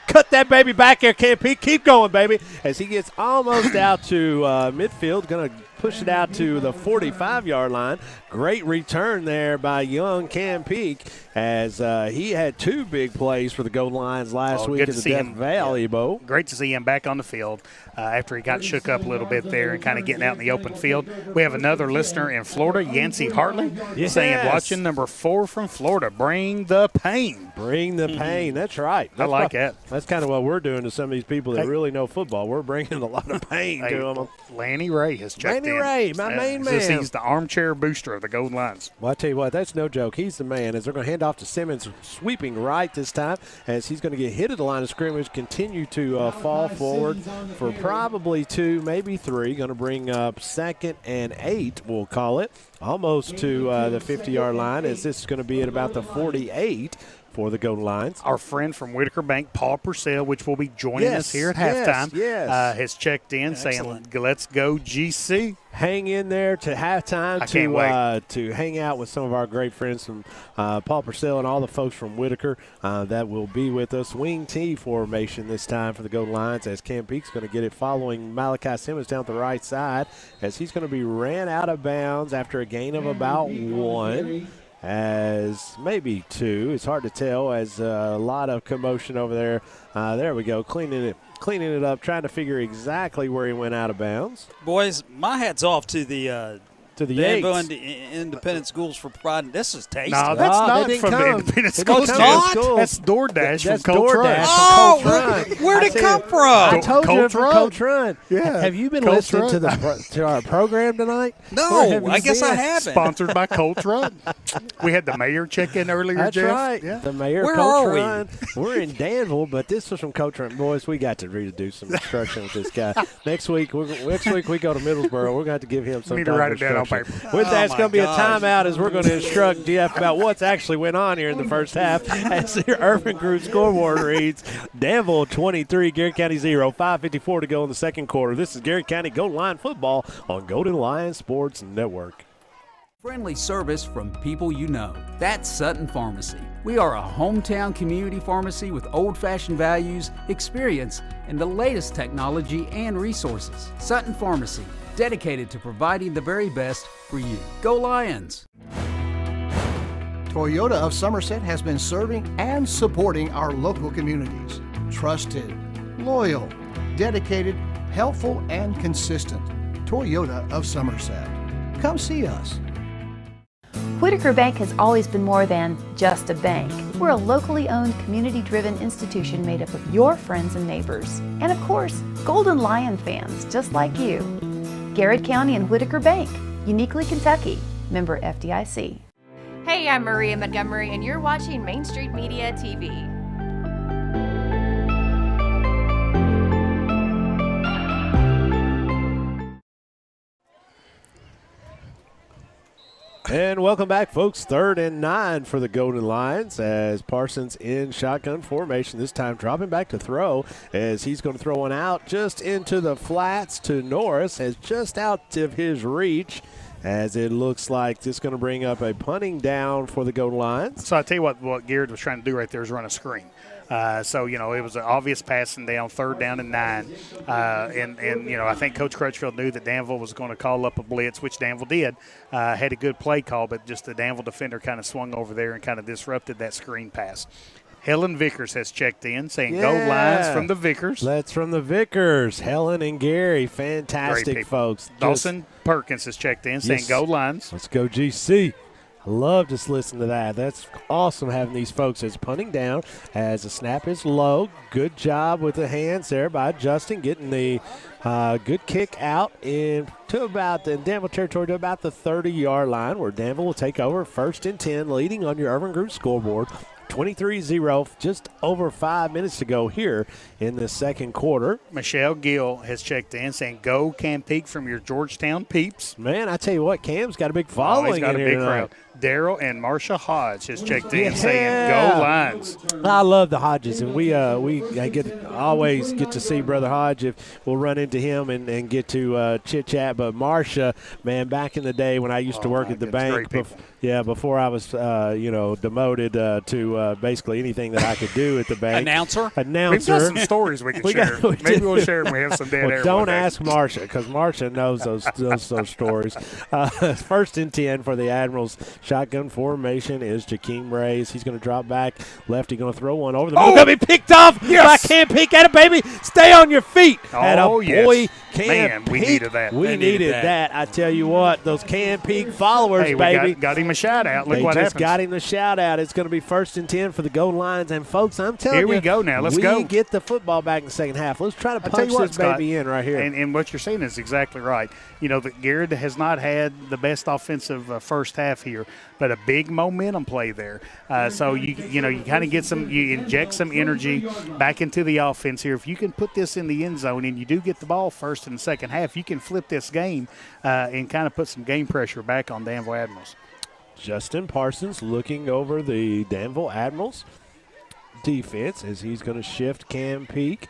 Cut that baby back there, Cam Peak. Keep going, baby. As he gets almost out to midfield, going to push it out to the 45-yard line. Great return there by young Cam Peak, as he had 2 big plays for the Golden Lions last week in the Death Valley Bowl. Great to see him back on the field after he got shook up a little bit there and kind of getting out in the open field. We have another listener in Florida, Yancey Hartley, saying, watching number 4 from Florida, bring the pain. Bring the pain. That's right. I like that. That's kind of what we're doing to some of these people that really know football. We're bringing a lot of pain to them. Lanny Ray has checked in. Lanny Ray, my main man. He's the armchair booster of the Golden Lions. Well, I tell you what, that's no joke. He's the man. As they're going to hand off to Simmons, sweeping right this time, as he's going to get hit at the line of scrimmage, continue to fall forward for probably 2, maybe 3. Going to bring up 2nd and 8, we'll call it, almost to the 50-yard line, as this is going to be at about the 48 for the Golden Lions. Our friend from Whitaker Bank, Paul Purcell, which will be joining us here at halftime, has checked in saying, let's go GC. Hang in there to halftime to hang out with some of our great friends from Paul Purcell and all the folks from Whitaker that will be with us. Wing T formation this time for the Golden Lions, as Cam Peak's going to get it following Malachi Simmons down the right side, as he's going to be ran out of bounds after a gain of about 1. As maybe 2. It's hard to tell, as a lot of commotion over there. There we go, cleaning it up, trying to figure exactly where he went out of bounds. Boys, my hat's off to the Danville Independent Schools for providing. This is tasty. No, that's not from the Independent Schools. That's DoorDash from Coach Run. Oh, where'd it come from? I told you from Coach Run. Yeah. Have you been listening to our program tonight? No, I guess I haven't. Sponsored by Coach Run. We had the mayor check in earlier, That's Jeff. right. Yeah. The mayor, Where Coach are we? Run. We're in Danville, but this was from Coach Run. Boys, we got to do some instruction with this guy. Next week we go to Middlesboro. We're going to have to give him some Need to write it down on paper. With that, it's going to be a timeout, as we're going to instruct Jeff about what's actually went on here in the first half, as the Urban Group scoreboard reads, Danville 23, Garrett County 0, 5:54 to go in the second quarter. This is Garrett County Golden Lion football on Golden Lion Sports Network. Friendly service from people you know. That's Sutton Pharmacy. We are a hometown community pharmacy with old-fashioned values, experience, and the latest technology and resources. Sutton Pharmacy, dedicated to providing the very best for you. Go Lions! Toyota of Somerset has been serving and supporting our local communities. Trusted, loyal, dedicated, helpful, and consistent. Toyota of Somerset. Come see us. Whitaker Bank has always been more than just a bank. We're a locally owned, community-driven institution made up of your friends and neighbors. And of course, Golden Lion fans just like you. Garrard County and Whitaker Bank, uniquely Kentucky. Member FDIC. Hey, I'm Maria Montgomery, and you're watching Main Street Media TV. And welcome back, folks. 3rd and 9 for the Golden Lions, as Parsons in shotgun formation, this time dropping back to throw, as he's going to throw one out just into the flats to Norris, as just out of his reach, as it looks like this is going to bring up a punting down for the Golden Lions. So I tell you what Garrard was trying to do right there is run a screen. So, it was an obvious passing down, 3rd down and 9. And I think Coach Crutchfield knew that Danville was going to call up a blitz, which Danville did. Had a good play call, but just the Danville defender kind of swung over there and kind of disrupted that screen pass. Helen Vickers has checked in, saying Go Lions from the Vickers. That's from the Vickers. Helen and Gary, fantastic folks. Dawson Perkins has checked in, saying Go Lions. Let's go GC. I love to listen to that. That's awesome having these folks as punting down as the snap is low. Good job with the hands there by Justin, getting the good kick out into about the Danville territory to about the 30-yard line, where Danville will take over 1st and 10, leading on your Urban Group scoreboard 23-0, just over 5 minutes to go here in the second quarter. Michelle Gill has checked in saying, "Go Cam Peak from your Georgetown peeps." Man, I tell you what, Cam's got a big following. He's got a big crowd. Daryl and Marcia Hodge has checked in saying, "Go Lions." I love the Hodges, and we always get to see Brother Hodge. If we'll run into him and get to chit chat. But Marcia, man, back in the day when I used to work at the bank, before I was demoted to basically anything that I could do at the bank. Announcer. We've got some stories we can share. Maybe we'll share them. We have some dead air. Don't ask Marcia, because Marcia knows those stories. First and 10 for the Admirals. Shotgun formation is Jakeem Reyes. He's going to drop back. Lefty going to throw one over the middle. Going to be picked off. Yes. I can't peek at it, baby. Stay on your feet. Yes. Man, we needed that. We needed that. I tell you what, those Can Peak followers, baby. Got him a shout out. Look what happens. happens. Got him the shout out. It's going to be first and 10 for the Golden Lions. And folks, I'm telling you, here we go now. Let's go. We get the football back in the second half. Let's try to punch this baby in right here. And what you're saying is exactly right. You know, that Garrard has not had the best offensive first half here, but a big momentum play there. So you kind of get you inject some energy back into the offense here. If you can put this in the end zone and you do get the ball first in the second half, you can flip this game and kind of put some game pressure back on Danville Admirals. Justin Parsons looking over the Danville Admirals defense as he's going to shift Cam Peak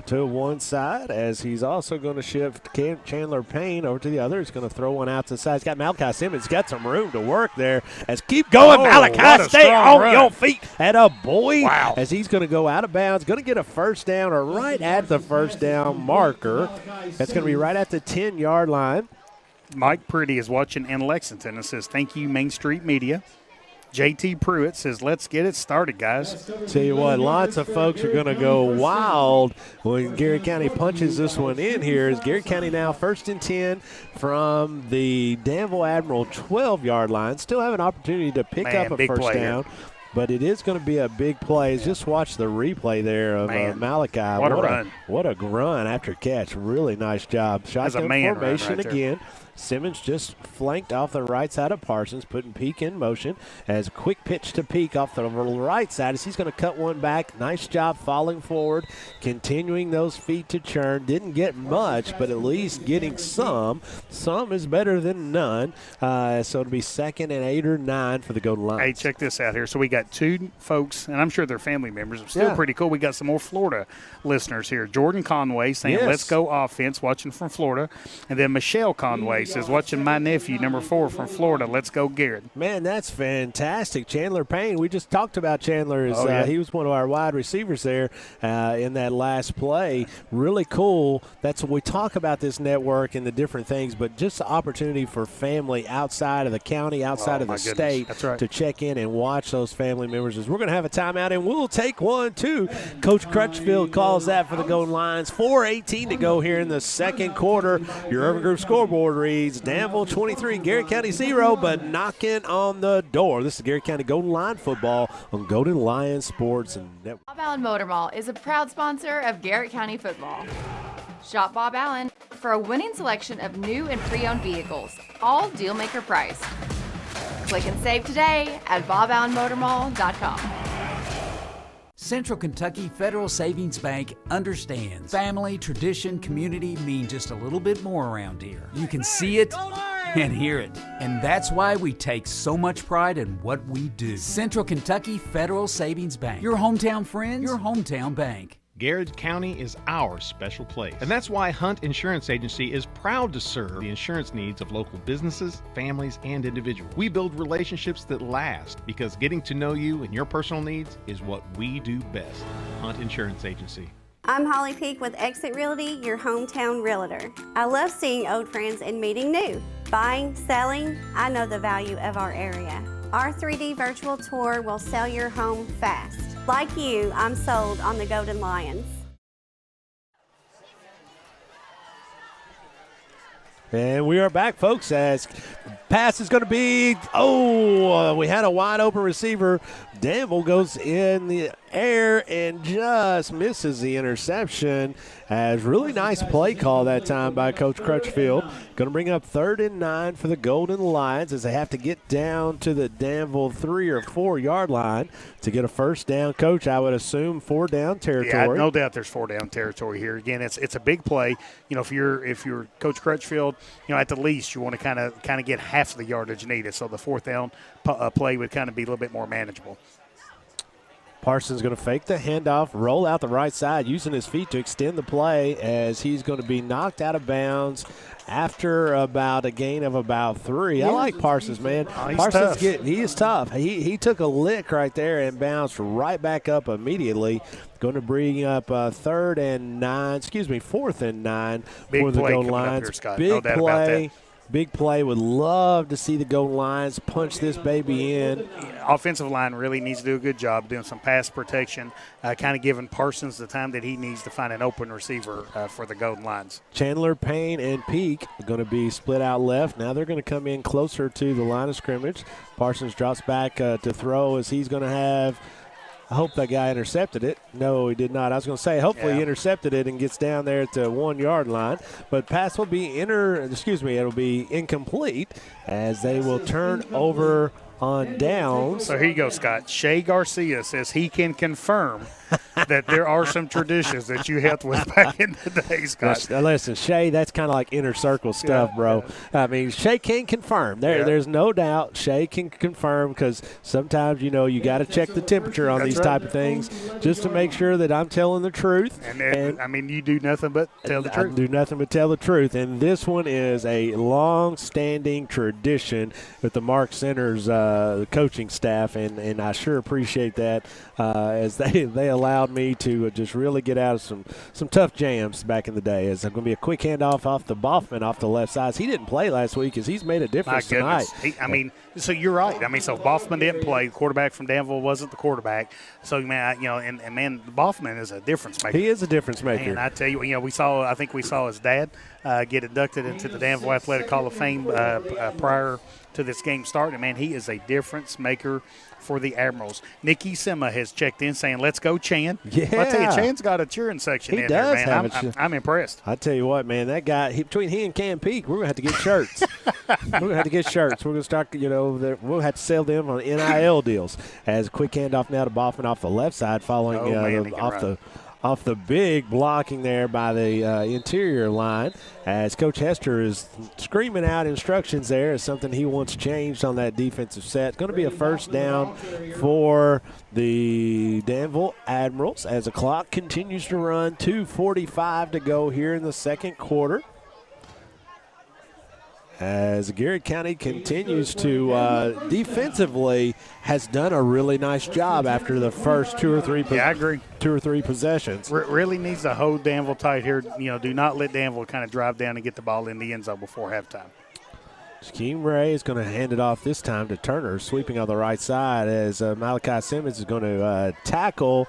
to one side, as he's also going to shift Chandler Payne over to the other. He's going to throw one out to the side. He's got Malachi Simmons. Got some room to work there. As keep going, Malachi. Stay on your feet. And a boy. Wow. As he's going to go out of bounds. Going to get a first down or right at the first down marker. That's going to be right at the 10-yard line. Mike Priddy is watching in Lexington and says, "Thank you, Main Street Media." JT Pruitt says, "Let's get it started, guys." Tell you what, lots of folks are going to go wild when Garrard County punches this one in here. Is Garrard County now first and 10 from the Danville Admiral 12-yard line. Still have an opportunity to pick up a first down. But it is going to be a big play. Just watch the replay there of Malachi. What a run. What a run after catch. Really nice job. Shotgun formation again. Simmons just flanked off the right side of Parsons, putting Peak in motion as a quick pitch to Peak off the right side as he's going to cut one back. Nice job falling forward, continuing those feet to churn. Didn't get much, but at least getting some. Some is better than none. So it'll be second and 8 or 9 for the Golden Lions. Hey, check this out here. So we got two folks, and I'm sure they're family members. It's still pretty cool. We got some more Florida listeners here. Jordan Conway saying, "Let's go offense," watching from Florida. And then Michelle Conway says, "Watching my nephew, number 4 from Florida. Let's go, Garrard." Man, that's fantastic. Chandler Payne, we just talked about Chandler. He was one of our wide receivers there in that last play. Really cool. That's what we talk about, this network and the different things, but just the opportunity for family outside of the county, outside of the state to check in and watch those family members. As we're going to have a timeout, and we'll take one, too. Coach Crutchfield calls that for the Golden Lions. 4:18 to go here in the second quarter. Your Urban Group scoreboard reads Danville 23, Garrard County 0, but knocking on the door. This is Garrard County Golden Lion football on Golden Lion Sports and Network. Bob Allen Motor Mall is a proud sponsor of Garrard County football. Shop Bob Allen for a winning selection of new and pre-owned vehicles, all deal-maker price. Click and save today at boballenmotormall.com. Central Kentucky Federal Savings Bank understands family, tradition, community mean just a little bit more around here. You can see it and hear it. And that's why we take so much pride in what we do. Central Kentucky Federal Savings Bank. Your hometown friends, your hometown bank. Garrard County is our special place. And that's why Hunt Insurance Agency is proud to serve the insurance needs of local businesses, families, and individuals. We build relationships that last because getting to know you and your personal needs is what we do best. Hunt Insurance Agency. I'm Holly Peak with Exit Realty, your hometown realtor. I love seeing old friends and meeting new. Buying, selling, I know the value of our area. Our 3D virtual tour will sell your home fast. Like you, I'm sold on the Golden Lions. And we are back, folks, as pass is going to be, we had a wide open receiver, Danville goes in the air and just misses the interception. As really nice play call that time by Coach Crutchfield. Going to bring up 3rd and 9 for the Golden Lions as they have to get down to the Danville 3 or 4 yard line to get a first down. Coach, I would assume 4 down territory. Yeah, no doubt there's 4 down territory here. Again, it's a big play. You know, if you're Coach Crutchfield, you know, at the least you want to kind of get half of the yardage needed. So the 4th down play would kind of be a little bit more manageable. Parsons going to fake the handoff, roll out the right side, using his feet to extend the play as he's going to be knocked out of bounds after about a gain of about 3. I like Parsons, man. Parsons tough. He is tough. He took a lick right there and bounced right back up immediately. Going to bring up 4th and 9 for the Golden Lions. Big play. Big play. Would love to see the Golden Lions punch this baby in. Offensive line really needs to do a good job doing some pass protection, kind of giving Parsons the time that he needs to find an open receiver for the Golden Lions. Chandler, Payne, and Peak are going to be split out left. Now they're going to come in closer to the line of scrimmage. Parsons drops back to throw as he's going to have – I hope that guy intercepted it. No, he did not. I was going to say, hopefully he intercepted it and gets down there at the 1 yard line. But pass will be it'll be incomplete as they will turn over on downs. So here you go, Scott. Shay Garcia says he can confirm that there are some traditions that you helped with back in the day, Scott. Listen, Shay, that's kind of like inner circle stuff, bro. Yeah. I mean, Shay can confirm. There's no doubt Shay can confirm because sometimes, you know, you got to check the temperature on these type of things just to make sure that I'm telling the truth. And I mean, you do nothing but tell the truth. I do nothing but tell the truth. And this one is a long-standing tradition with the Mark Center's coaching staff, and I sure appreciate that as they allowed me to just really get out of some tough jams back in the day. It's going to be a quick handoff off the Boffman off the left side. He didn't play last week as he's made a difference tonight. So you're right. I mean, so Boffman didn't play. The quarterback from Danville wasn't the quarterback. So, man, you know, and Boffman is a difference maker. He is a difference maker. And I tell you, you know, I think we saw his dad get inducted into the Danville Athletic Hall of Fame prior to this game starting. Man, he is a difference maker for the Admirals. Nikki Sima has checked in saying, let's go, Chan. Yeah. Well, I tell you, Chan's got a cheering section in there, man. I'm impressed. I tell you what, man, that guy, between he and Cam Peak, we're going to have to get shirts. We're going to have to get shirts. We're going to start, you know, we'll have to sell them on NIL deals. As a quick handoff now to Boffman off the left side following off the big blocking there by the interior line as Coach Hester is screaming out instructions there as something he wants changed on that defensive set. It's going to be a first down for the Danville Admirals as the clock continues to run. 2:45 to go here in the second quarter. As Garrard County continues to defensively has done a really nice job after the first two or three possessions. Really needs to hold Danville tight here. You know, do not let Danville kind of drive down and get the ball in the end zone before halftime. Scheme Ray is going to hand it off this time to Turner, sweeping on the right side as Malachi Simmons is going to tackle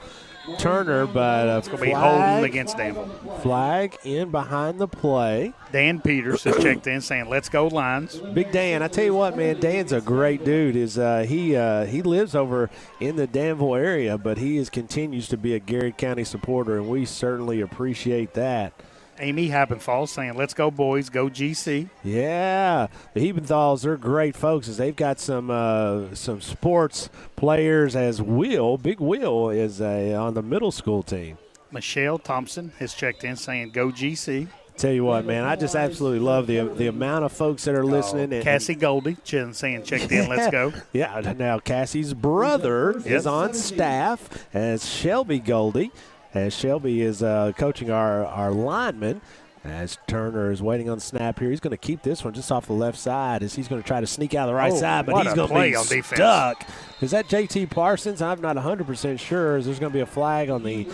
Turner, but it's going to be holding against Danville. Flag in behind the play. Dan Peters has checked in saying, let's go Lions. Big Dan, I tell you what, man, Dan's a great dude. He lives over in the Danville area, but he continues to be a Garrard County supporter, and we certainly appreciate that. Amy Habenthal saying, let's go, boys, go GC. Yeah, the Habenthals are great folks as they've got some sports players as Big Will is on the middle school team. Michelle Thompson has checked in saying, go GC. Tell you what, man, I just absolutely love the amount of folks that are listening. And Cassie Goldie saying, checked in, let's go. Yeah, now Cassie's brother is on staff as Shelby Goldie. As Shelby is coaching our linemen, as Turner is waiting on the snap here. He's going to keep this one just off the left side as he's going to try to sneak out the right side, but he's going to be stuck. Is that JT Parsons? I'm not 100% sure. There's going to be a flag on the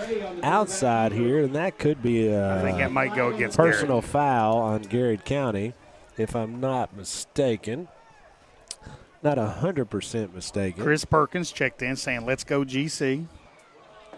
outside here, and that could be I think that might go against personal foul on Garrard County, if I'm not mistaken. Not 100% mistaken. Chris Perkins checked in saying, let's go GC.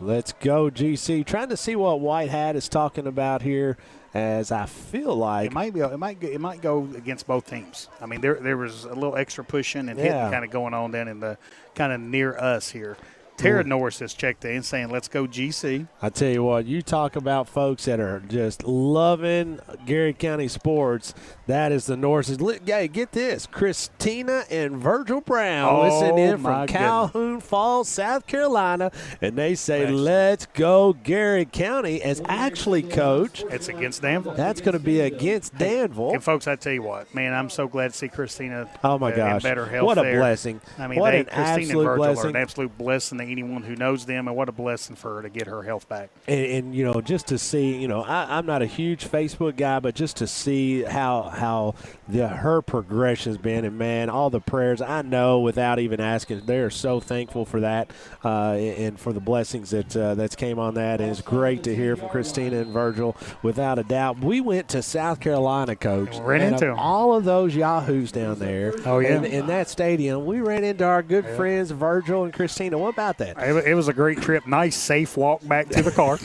Let's go, GC. Trying to see what White Hat is talking about here, as I feel like it might go against both teams. I mean, there was a little extra pushing and hitting kind of going on down in the kind of near us here. Tara Norris has checked in saying, let's go GC. I tell you what, you talk about folks that are just loving Garrard County sports. That is the Norrises. Hey, get this. Christina and Virgil Brown listen in from Calhoun Falls, South Carolina, and they say, let's go Garrard County. As actually, Coach, it's against Danville. That's going to be against Danville. And, folks, I tell you what, man, I'm so glad to see Christina in better health. What a there. blessing. I mean, Christina and Virgil are an absolute blessing to anyone who knows them, and what a blessing for her to get her health back. And you know, just to see, you know, I'm not a huge Facebook guy, but just to see how her progression has been, and man, all the prayers, I know without even asking, they're so thankful for that and for the blessings that's came on that. And it's great to hear from Christina and Virgil, without a doubt. We went to South Carolina, Coach, ran into them. All of those yahoos down there. Oh yeah, in that stadium, we ran into our good friends Virgil and Christina. What about that? It was a great trip. Nice, safe walk back to the car.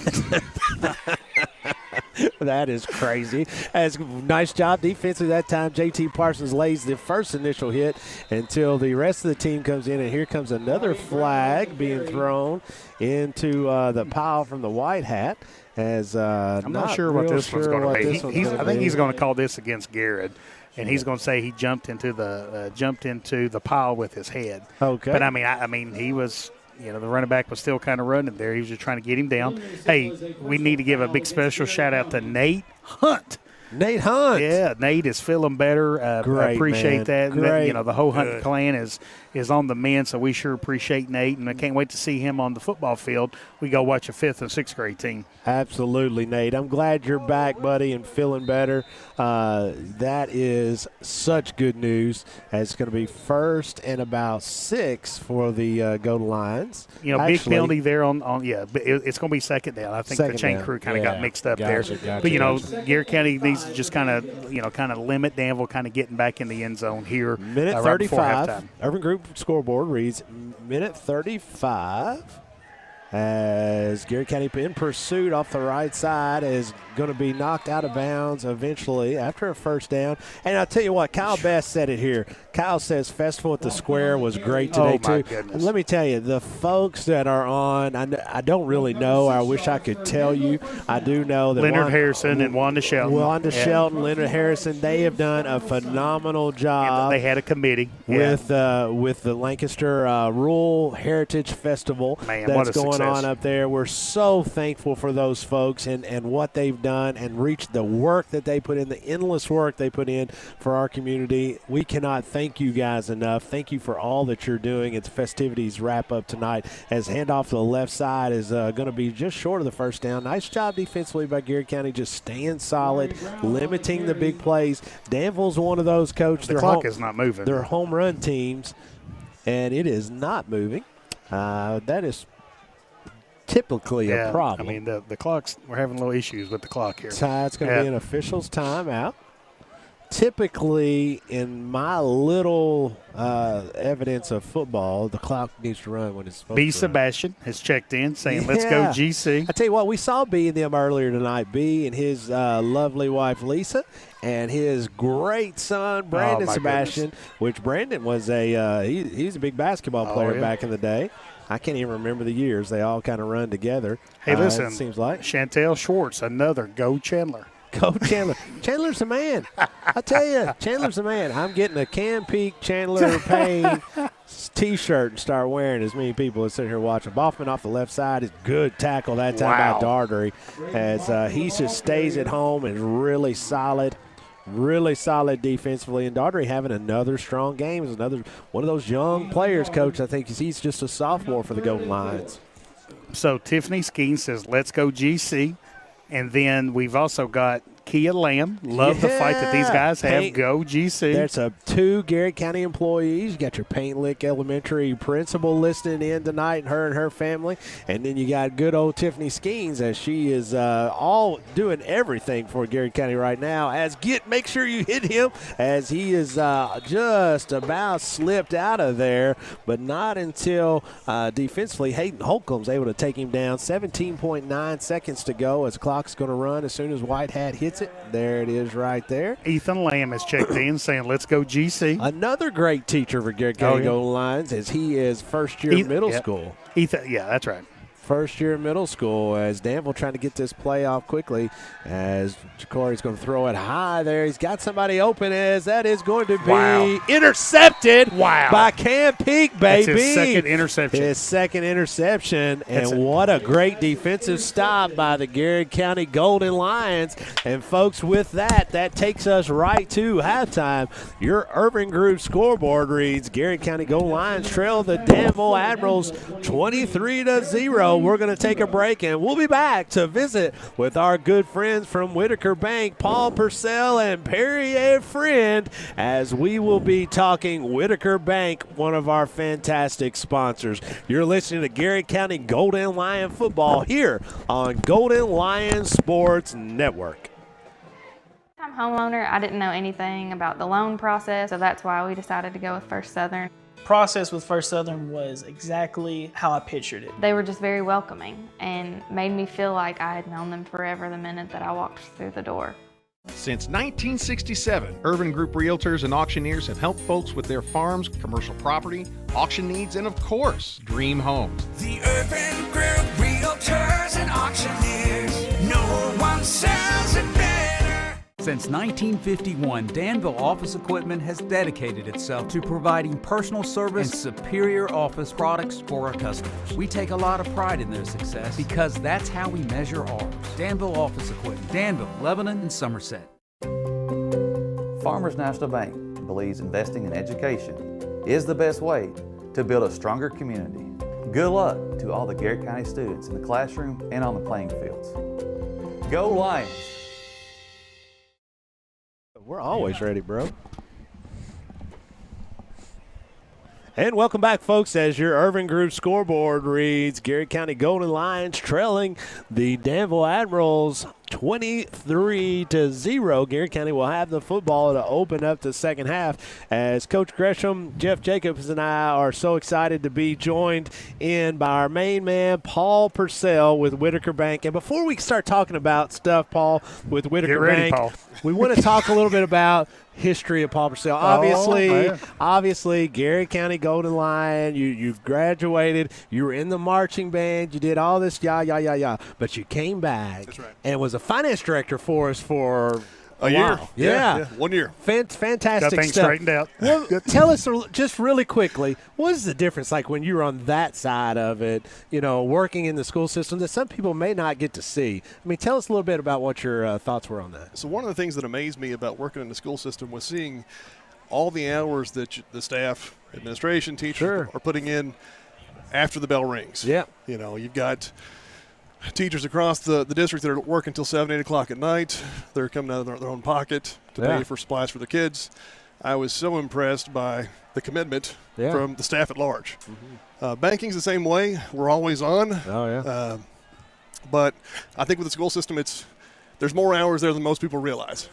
That is crazy. As nice job defensively that time. JT Parsons lays the first initial hit until the rest of the team comes in, and here comes another flag being thrown into the pile from the White Hat. As I'm not sure what this one's going to be. I think he's going to call this against Garrard. And he's going to say he jumped into the pile with his head. Okay. But I mean, he was. You know, the running back was still kind of running there. He was just trying to get him down. Hey, we need to give a big special shout-out to Nate Hunt. Nate Hunt. Yeah, Nate is feeling better. Great, appreciate man. that. Great. You know, the whole Hunt clan is on the mend, so we sure appreciate Nate, and I can't wait to see him on the football field. We go watch a 5th and 6th grade team. Absolutely, Nate. I'm glad you're back, buddy, and feeling better. That is such good news. It's going to be 1st and about 6 for the Golden Lions. You know, big penalty there on it's going to be 2nd down. I think the chain crew kind of got mixed up there. But, you know, Garrard County needs to just kind of limit Danville kind of getting back in the end zone here. Minute 35. Urban Group scoreboard reads minute 35. As Garrard County in pursuit off the right side is going to be knocked out of bounds eventually after a first down. And I'll tell you what, Kyle Best said it here. Kyle says Festival at the Square was great today, too. Goodness. Let me tell you, the folks that are on, I don't really know. I wish I could tell you. I do know that Leonard Harrison and Wanda Shelton. Shelton, Leonard Harrison, they have done a phenomenal job. They had a committee. With the Lancaster Rural Heritage Festival that's going on up there. We're so thankful for those folks and what they've done and reached the work that they put in, the endless work they put in for our community. We cannot thank you guys enough. Thank you for all that you're doing. It's festivities wrap up tonight as handoff to the left side is going to be just short of the first down. Nice job defensively by Garrard County, just staying solid, limiting the big plays. Danville's one of those, Coach. The clock is not moving. They're home run teams, and it is not moving. That is typically a problem. I mean, the clocks, we're having little issues with the clock here. It's going to be an official's timeout. Typically, in my little evidence of football, the clock needs to run when it's supposed to run. Sebastian has checked in saying, let's go GC. I tell you what, we saw B and them earlier tonight. B and his lovely wife, Lisa, and his great son, Brandon Sebastian, which Brandon was he's a big basketball player back in the day. I can't even remember the years. They all kind of run together. Hey, listen, it seems like. Chantel Schwartz, another go Chandler. Go Chandler. Chandler's the man. I tell you, Chandler's the man. I'm getting a Cam Peak Chandler Payne T-shirt and start wearing as many people as sit here watching. Boffman off the left side is good tackle that time by Dartery as he just stays at home and is really solid defensively. And Daughtry having another strong game is another one of those young players, Coach. I think he's just a sophomore for the Golden Lions. So Tiffany Skeen says, let's go GC. And then we've also got Kia Lamb. Love the fight that these guys have. Go GC. There's 2 Garrett County employees. You got your Paint Lick Elementary principal listening in tonight, her and her family. And then you got good old Tiffany Skeens, as she is all doing everything for Garrett County right now. Make sure you hit him, as he is just about slipped out of there, but not until defensively Hayden Holcomb's able to take him down. 17.9 seconds to go as the clock's going to run as soon as White Hat hits it. There it is right there. Ethan Lamb has checked in saying, let's go GC. Another great teacher for Garrett County Golden Lions, as he is first-year middle school. Ethan, yeah, that's right. First year middle school, as Danville trying to get this play off quickly, as Jacory's going to throw it high there. He's got somebody open, as that is going to be intercepted by Cam Peak, baby. That's his second interception. His second interception, and what a great defensive stop by the Garrett County Golden Lions. And folks, with that takes us right to halftime. Your Urban Group scoreboard reads Garrett County Golden Lions trail the Danville Admirals 23-0. We're going to take a break, and we'll be back to visit with our good friends from Whitaker Bank, Paul Purcell and Perrier Friend, as we will be talking Whitaker Bank, one of our fantastic sponsors. You're listening to Garrett County Golden Lion football here on Golden Lion Sports Network. I'm homeowner. I didn't know anything about the loan process, so that's why we decided to go with First Southern. Process with First Southern was exactly how I pictured it. They were just very welcoming and made me feel like I had known them forever the minute that I walked through the door. Since 1967, Urban Group Realtors and Auctioneers have helped folks with their farms, commercial property, auction needs, and of course, dream homes. The Urban Group Realtors and Auctioneers. No one sells it better. Since 1951, Danville Office Equipment has dedicated itself to providing personal service and superior office products for our customers. We take a lot of pride in their success because that's how we measure ours. Danville Office Equipment, Danville, Lebanon, and Somerset. Farmers National Bank believes investing in education is the best way to build a stronger community. Good luck to all the Garrett County students in the classroom and on the playing fields. Go Lions! We're always ready, bro. And welcome back, folks, as your Urban Group scoreboard reads Garrett County Golden Lions trailing the Danville Admirals 23-0. Garrett County will have the football to open up the second half, as Coach Gresham, Jeff Jacobs, and I are so excited to be joined in by our main man, Paul Purcell with Whitaker Bank. And before we start talking about stuff, Paul, with Whitaker Bank, Paul. We want to talk a little bit about history of Paul Purcell. Obviously, Garrett County Golden Lion, you've graduated, you were in the marching band, you did all this, but you came back and was a finance director for us for a year. Wow. Yeah, 1 year. Fantastic Got things stuff. straightened out. Well, tell us just really quickly, what is the difference like when you were on that side of it, working in the school system that some people may not get to see? I mean, tell us a little bit about what your thoughts were on that. So one of the things that amazed me about working in the school system was seeing all the hours that the staff, administration, teachers are putting in after the bell rings. Yeah. You've got teachers across the district that are working until 7, 8 o'clock at night. They're coming out of their own pocket to pay for supplies for the kids. I was so impressed by the commitment from the staff at large. Banking's the same way. We're always on. Oh, yeah. But I think with the school system, there's more hours there than most people realize.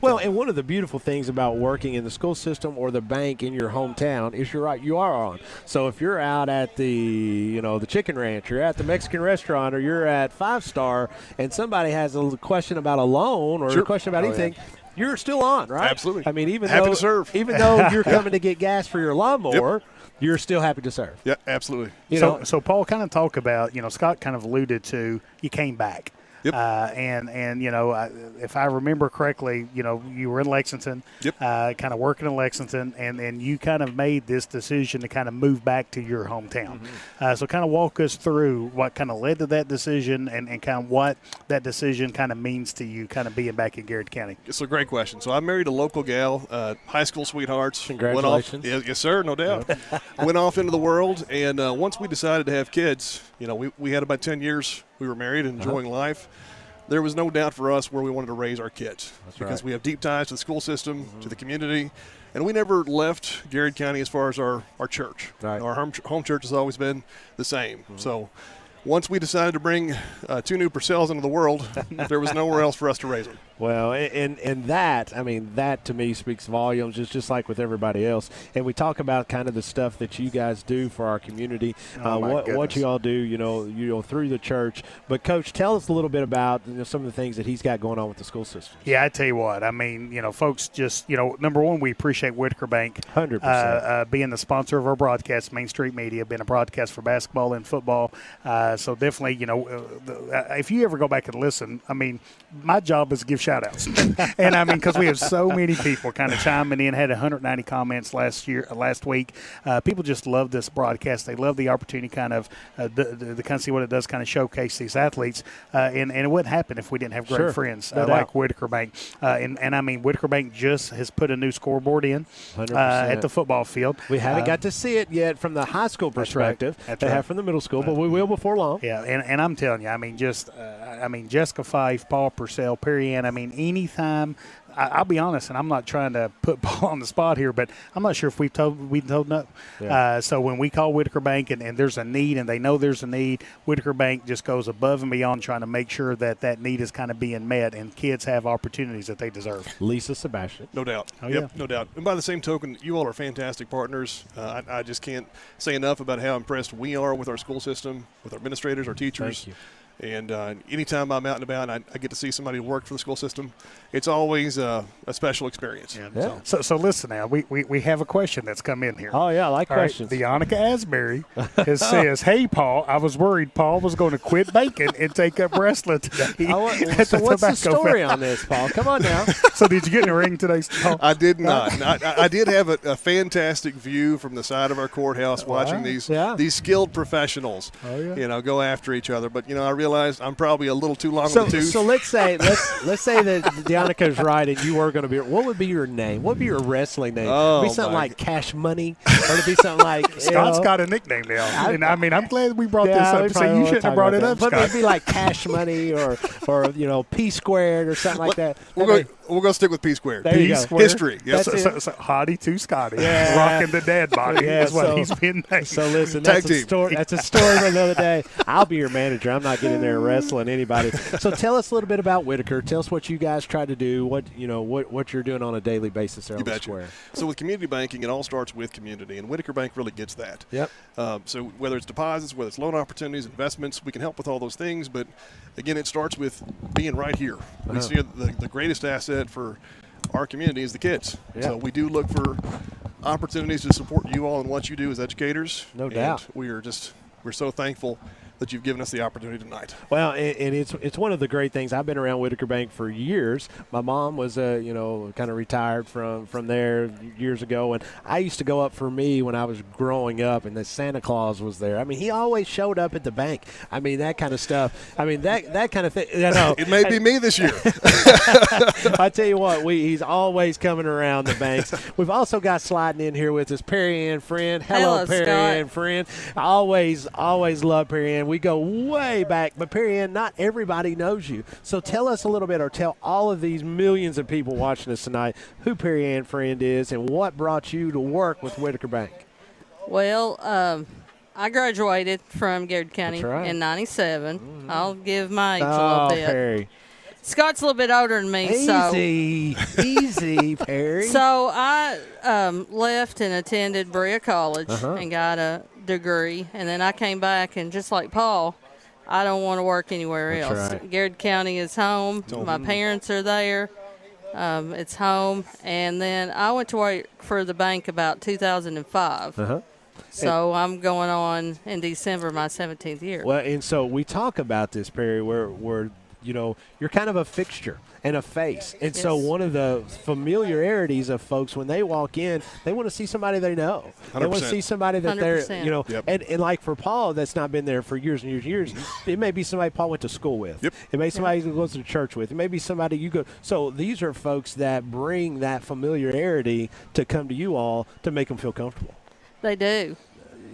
Well, and one of the beautiful things about working in the school system or the bank in your hometown is you are on. So if you're out at the Chicken Ranch, you're at the Mexican restaurant, or you're at 5 Star, and somebody has a question about a loan or a question about anything, you're still on, right? Absolutely. I mean, even happy to serve. Even though you're coming to get gas for your lawnmower, you're still happy to serve. Yeah, absolutely. So Paul, kind of talk about, Scott kind of alluded to, you came back. Yep. And if I remember correctly, you were in Lexington, kind of working in Lexington, and you kind of made this decision to kind of move back to your hometown. So kind of walk us through what kind of led to that decision and kind of what that decision kind of means to you, kind of being back in Garrett County. It's a great question. So I married a local gal, high school sweethearts. Congratulations. Yes, sir, no doubt. Went off into the world, and once we decided to have kids, we had about 10 years we were married and enjoying life. there was no doubt for us where we wanted to raise our kids. That's because right. we have deep ties to the school system, to the community, and we never left Garrard County as far as our church. Right. Our home church has always been the same. So once we decided to bring 2 new Purcells into the world, there was nowhere else for us to raise them. Well, and that, I mean, that to me speaks volumes, just like with everybody else. And we talk about kind of the stuff that you guys do for our community, what you all do, you know, through the church. But, Coach, tell us a little bit about some of the things that he's got going on with the school system. Yeah, I tell you what, I mean, folks just, number one, we appreciate Whitaker Bank 100%. Being the sponsor of our broadcast, Main Street Media, being a broadcast for basketball and football. So definitely, if you ever go back and listen, I mean, my job is to give shout-outs. And, I mean, because we have so many people kind of chiming in, had 190 comments last week. People just love this broadcast. They love the opportunity kind of to kind of see what it does, kind of showcase these athletes. And it wouldn't happen if we didn't have great friends like Whitaker Bank. And, I mean, Whitaker Bank just has put a new scoreboard in at the football field. We haven't got to see it yet from the high school perspective. That's they right. have from the middle school, but we will before long. Yeah, and I'm telling you, I mean, Jessica Fife, Paul Purcell, Perry Ann, I mean, anytime – I'll be honest, and I'm not trying to put Paul on the spot here, but I'm not sure if we told no. Yeah. So when we call Whitaker Bank and there's a need and they know there's a need, Whitaker Bank just goes above and beyond trying to make sure that need is kind of being met and kids have opportunities that they deserve. Lisa Sebastian. No doubt. Oh, Yep, yeah. no doubt. And by the same token, you all are fantastic partners. I just can't say enough about how impressed we are with our school system, with our administrators, our teachers. Thank you. And anytime I'm out and about and I get to see somebody work for the school system, it's always a special experience. Yeah. So listen now, we have a question that's come in here. Oh, yeah, I like All right, questions. Deonica Asbury says, "Hey, Paul, I was worried Paul was going to quit banking and take up wrestling today." So what's the story on this, Paul? Come on now. So did you get in the ring today, Paul? I did not. I did have a fantastic view from the side of our courthouse watching these skilled professionals go after each other. But, I realized I'm probably a little too long in the tooth. So let's say that Deonica's right and you are going to be. What would be your name? What would be your wrestling name? Would it be something like Cash Money, or would it be something like Scott's got a nickname now? And I mean, I'm glad we brought this up. So you shouldn't have brought it up, But Scott. it'd be like Cash Money or P Squared or something like that. We're going to stick with P Squared. There you go. Squared. History. Yes. So Hottie to Scotty. Yeah. Rocking the dad body is what so- he's been named. So listen, Tag that's a team. story. That's a story for another day. I'll be your manager. I'm not getting there and wrestling anybody. So tell us a little bit about Whitaker. Tell us what you guys try to do. What you're doing on a daily basis there on the square. So with community banking, it all starts with community, and Whitaker Bank really gets that. Yep. So whether it's deposits, whether it's loan opportunities, investments, we can help with all those things. But again, it starts with being right here. We see the greatest asset for our community is the kids. Yeah. So we do look for opportunities to support you all in what you do as educators. No doubt. We're so thankful that you've given us the opportunity tonight. Well, and it's one of the great things. I've been around Whitaker Bank for years. My mom was kind of retired from there years ago, and I used to go up for me when I was growing up, and the Santa Claus was there. I mean, he always showed up at the bank. I mean, that kind of stuff. I mean, that kind of thing. It may be me this year. I tell you what, he's always coming around the banks. We've also got sliding in here with us Perry Ann Friend. Hello, Perry Ann Friend. I always love Perry Ann. We go way back, but Perry Ann, not everybody knows you. So tell us a little bit, or tell all of these millions of people watching us tonight, who Perry Ann Friend is and what brought you to work with Whitaker Bank. Well, I graduated from Garrard County in 97. Mm-hmm. I'll give my age a little bit. Perry. Scott's a little bit older than me. Easy, Perry. So I left and attended Berea College and got a degree, and then I came back, and just like Paul, I don't want to work anywhere else. Right. Garrard County is home. My parents are there. It's home. And then I went to work for the bank about 2005. So I'm going on in December my 17th year. Well, and so we talk about this, Perry, where you're kind of a fixture and a face. And so one of the familiarities of folks when they walk in, they want to see somebody they know. 100%. They want to see somebody that they're, 100%. and like for Paul, that's not been there for years and years and years. It may be somebody Paul went to school with. Yep. It may be somebody who goes to church with. It may be somebody you go. So these are folks that bring that familiarity to come to you all to make them feel comfortable. They do.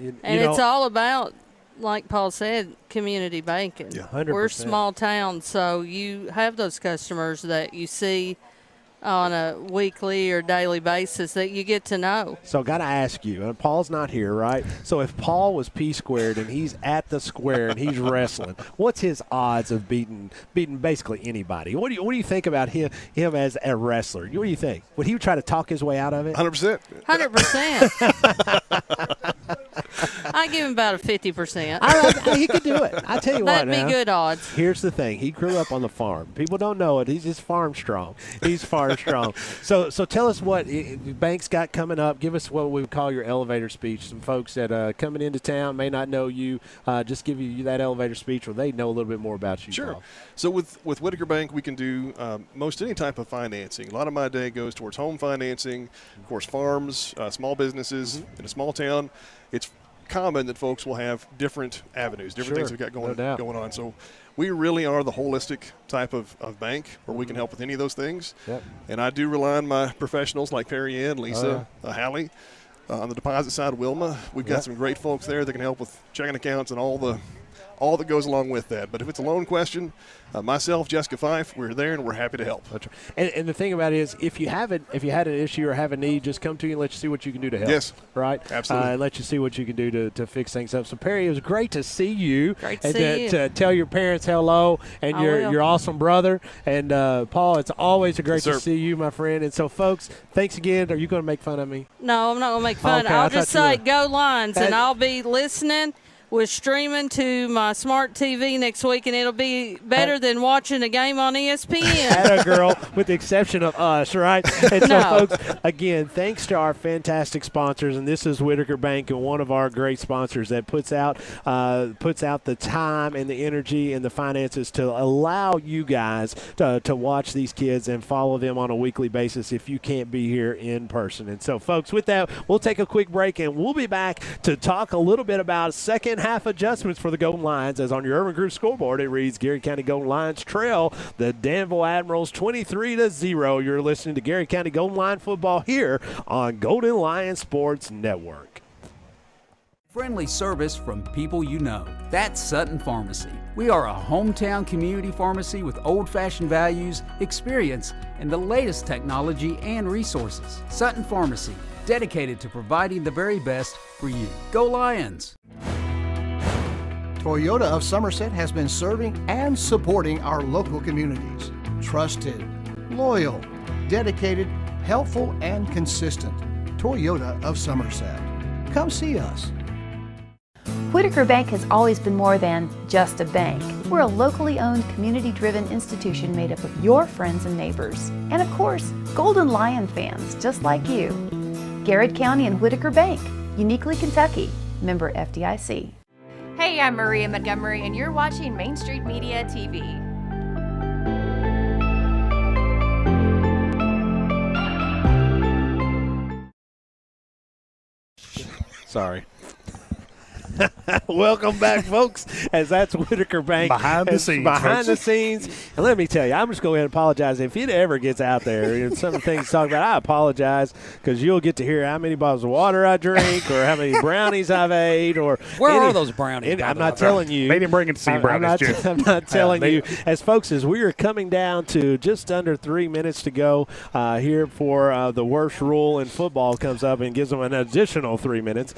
You And know, it's all about like Paul said, community banking. Yeah, 100%. We're small town, so you have those customers that you see on a weekly or daily basis that you get to know. So got to ask you, and Paul's not here, right? So if Paul was P-squared and he's at the square and he's wrestling, what's his odds of beating basically anybody? What do you think about him as a wrestler? What do you think? Would he try to talk his way out of it? 100%. 100%. I give him about a 50%. He could do it. I tell you what. That'd be good odds. Here's the thing. He grew up on the farm. People don't know it. He's just farm strong. He's farm strong. So tell us what Bank's got coming up. Give us what we would call your elevator speech. Some folks that coming into town may not know you. Just give you that elevator speech where they know a little bit more about you. Sure. Paul. So with Whitaker Bank, we can do most any type of financing. A lot of my day goes towards home financing, of course, farms, small businesses in a small town. It's common that folks will have different avenues, different things we've got going on. So we really are the holistic type of bank where we can help with any of those things. Yep. And I do rely on my professionals like Perry Ann, Lisa, Hallie. On the deposit side, Wilma. We've got some great folks there that can help with checking accounts and all that goes along with that. But if it's a loan question, myself, Jessica Fife, we're there and we're happy to help. That's right. And the thing about it is, if you had an issue or have a need, just come to you and let you see what you can do to help. Yes. Right? Absolutely. And let you see what you can do to fix things up. So, Perry, it was great to see you. Great to see you. To tell your parents hello and your awesome brother. And, Paul, it's always great to see you, my friend. And so, folks, thanks again. Are you going to make fun of me? No, I'm not going to make fun. Okay, I'll just say go Lions, and I'll be listening. We're streaming to my smart TV next week, and it'll be better than watching a game on ESPN. Atta girl, with the exception of us, right? And so, folks, again, thanks to our fantastic sponsors, and this is Whitaker Bank, and one of our great sponsors that puts out the time and the energy and the finances to allow you guys to watch these kids and follow them on a weekly basis if you can't be here in person. And so, folks, with that, we'll take a quick break, and we'll be back to talk a little bit about second half adjustments for the Golden Lions. As on your Urban Group scoreboard, it reads Garrard County Golden Lions trail the Danville Admirals 23-0. You're listening to Garrard County Golden Lion football here on Golden Lion Sports Network. Friendly service from people you know. That's Sutton Pharmacy. We are a hometown community pharmacy with old-fashioned values, experience, and the latest technology and resources. Sutton Pharmacy, dedicated to providing the very best for you. Go Lions! Toyota of Somerset has been serving and supporting our local communities. Trusted, loyal, dedicated, helpful, and consistent. Toyota of Somerset. Come see us. Whitaker Bank has always been more than just a bank. We're a locally owned, community-driven institution made up of your friends and neighbors. And of course, Golden Lion fans just like you. Garrard County and Whitaker Bank, uniquely Kentucky. Member FDIC. Hey, I'm Maria Montgomery, and you're watching Main Street Media TV. Sorry. Welcome back, folks, as that's Whitaker Bank. Behind the scenes. And let me tell you, I'm just going to go ahead and apologize. If it ever gets out there, and some of the things to talk about, I apologize, because you'll get to hear how many bottles of water I drink or how many brownies I've ate. Or where are those brownies? I'm not telling you. They didn't bring it to see brownies, I'm not telling you. As folks, as we are coming down to just under 3 minutes to go here for the worst rule in football comes up and gives them an additional 3 minutes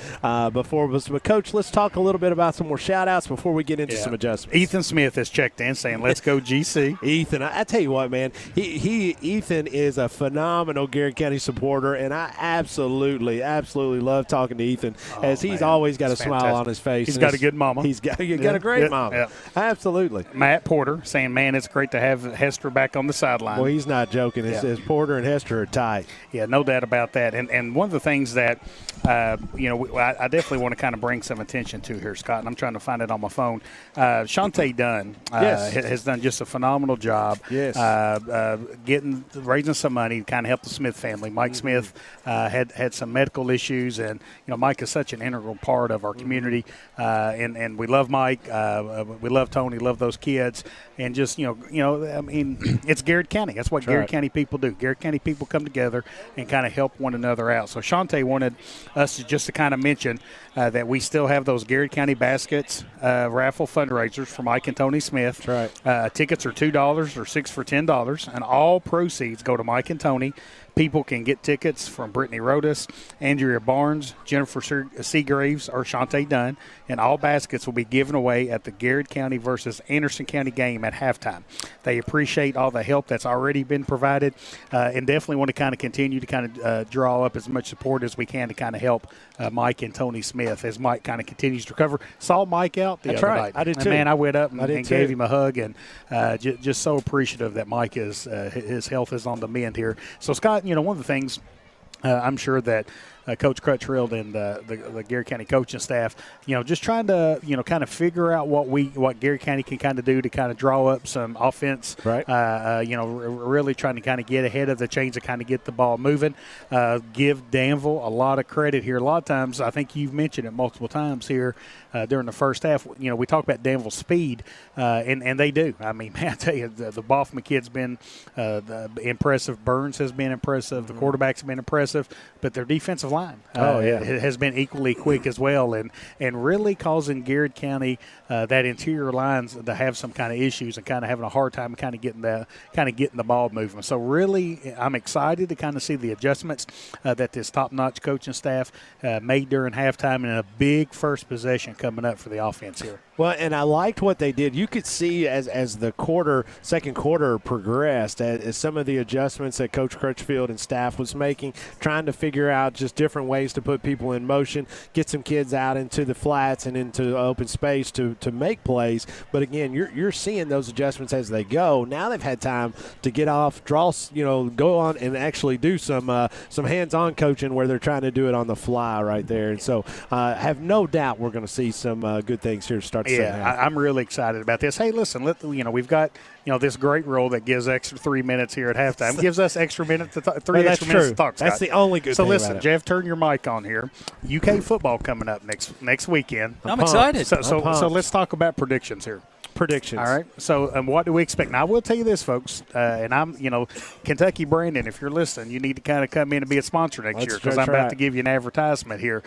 before. But, Coach, let's talk a little bit about some more shout-outs before we get into some adjustments. Ethan Smith has checked in saying, let's go GC. Ethan, I tell you what, man, Ethan is a phenomenal Garrard County supporter, and I absolutely love talking to Ethan, as he's always got a smile on his face. He's got a good mama. He's got a great mama. Yeah. Absolutely. Matt Porter saying, man, it's great to have Hester back on the sideline. Well, he's not joking. It says Porter and Hester are tight. Yeah, no doubt about that. And one of the things that, I definitely want to kind of bring some attention to here, Scott, and I'm trying to find it on my phone. Shantae Dunn has done just a phenomenal job raising some money to kind of help the Smith family. Mike Smith had some medical issues, and Mike is such an integral part of our community, and we love Mike, we love Tony, love those kids, and just I mean, it's Garrard County. That's what Garrard County people do. Garrard County people come together and kind of help one another out. So Shantae wanted us to kind of mention that we still have those Garrard County Baskets raffle fundraisers for Mike and Tony Smith. That's right. Tickets are $2 or 6 for $10, and all proceeds go to Mike and Tony. People can get tickets from Brittany Rodas, Andrea Barnes, Jennifer Seagraves, or Shantae Dunn, and all baskets will be given away at the Garrard County versus Anderson County game at halftime. They appreciate all the help that's already been provided and definitely want to kind of continue to kind of draw up as much support as we can to kind of help Mike and Tony Smith as Mike kind of continues to recover. Saw Mike out the other night. I did too. And man, I went up and gave him a hug, and just so appreciative that Mike is his health is on the mend here. So, Scott, one of the things I'm sure that Coach Crutchfield and the Garrard County coaching staff, just trying to, kind of figure out what Garrard County can kind of do to kind of draw up some offense. Right. Really trying to kind of get ahead of the chains and kind of get the ball moving. Give Danville a lot of credit here. A lot of times, I think you've mentioned it multiple times here during the first half. We talk about Danville's speed, and they do. I mean, man, I tell you, the Boffman kid's been impressive. Burns has been impressive. The quarterback's been impressive, but their defensive line has been equally quick as well, and really causing Garrard County that interior lines to have some kind of issues and kind of having a hard time kind of getting the ball moving. So really, I'm excited to kind of see the adjustments that this top-notch coaching staff made during halftime, and a big first possession coming up for the offense here. Well, and I liked what they did. You could see as the second quarter progressed, as some of the adjustments that Coach Crutchfield and staff was making, trying to figure out just different ways to put people in motion, get some kids out into the flats and into open space to make plays. But again, you're seeing those adjustments as they go. Now they've had time to get off, go on and actually do some hands-on coaching where they're trying to do it on the fly right there. And so I have no doubt we're going to see some good things here to start. Yeah, I'm really excited about this. Hey, listen, we've got this great rule that gives extra 3 minutes here at halftime. Gives us extra minutes to talk. Minutes to talk. Scott. That's the only good thing. So listen, Jeff, turn your mic on here. UK football coming up next weekend. I'm excited. So let's talk about predictions here. Predictions. All right. So what do we expect? Now, I will tell you this, folks, and I'm, Kentucky Brandon, if you're listening, you need to kind of come in and be a sponsor next year, because I'm about to give you an advertisement here.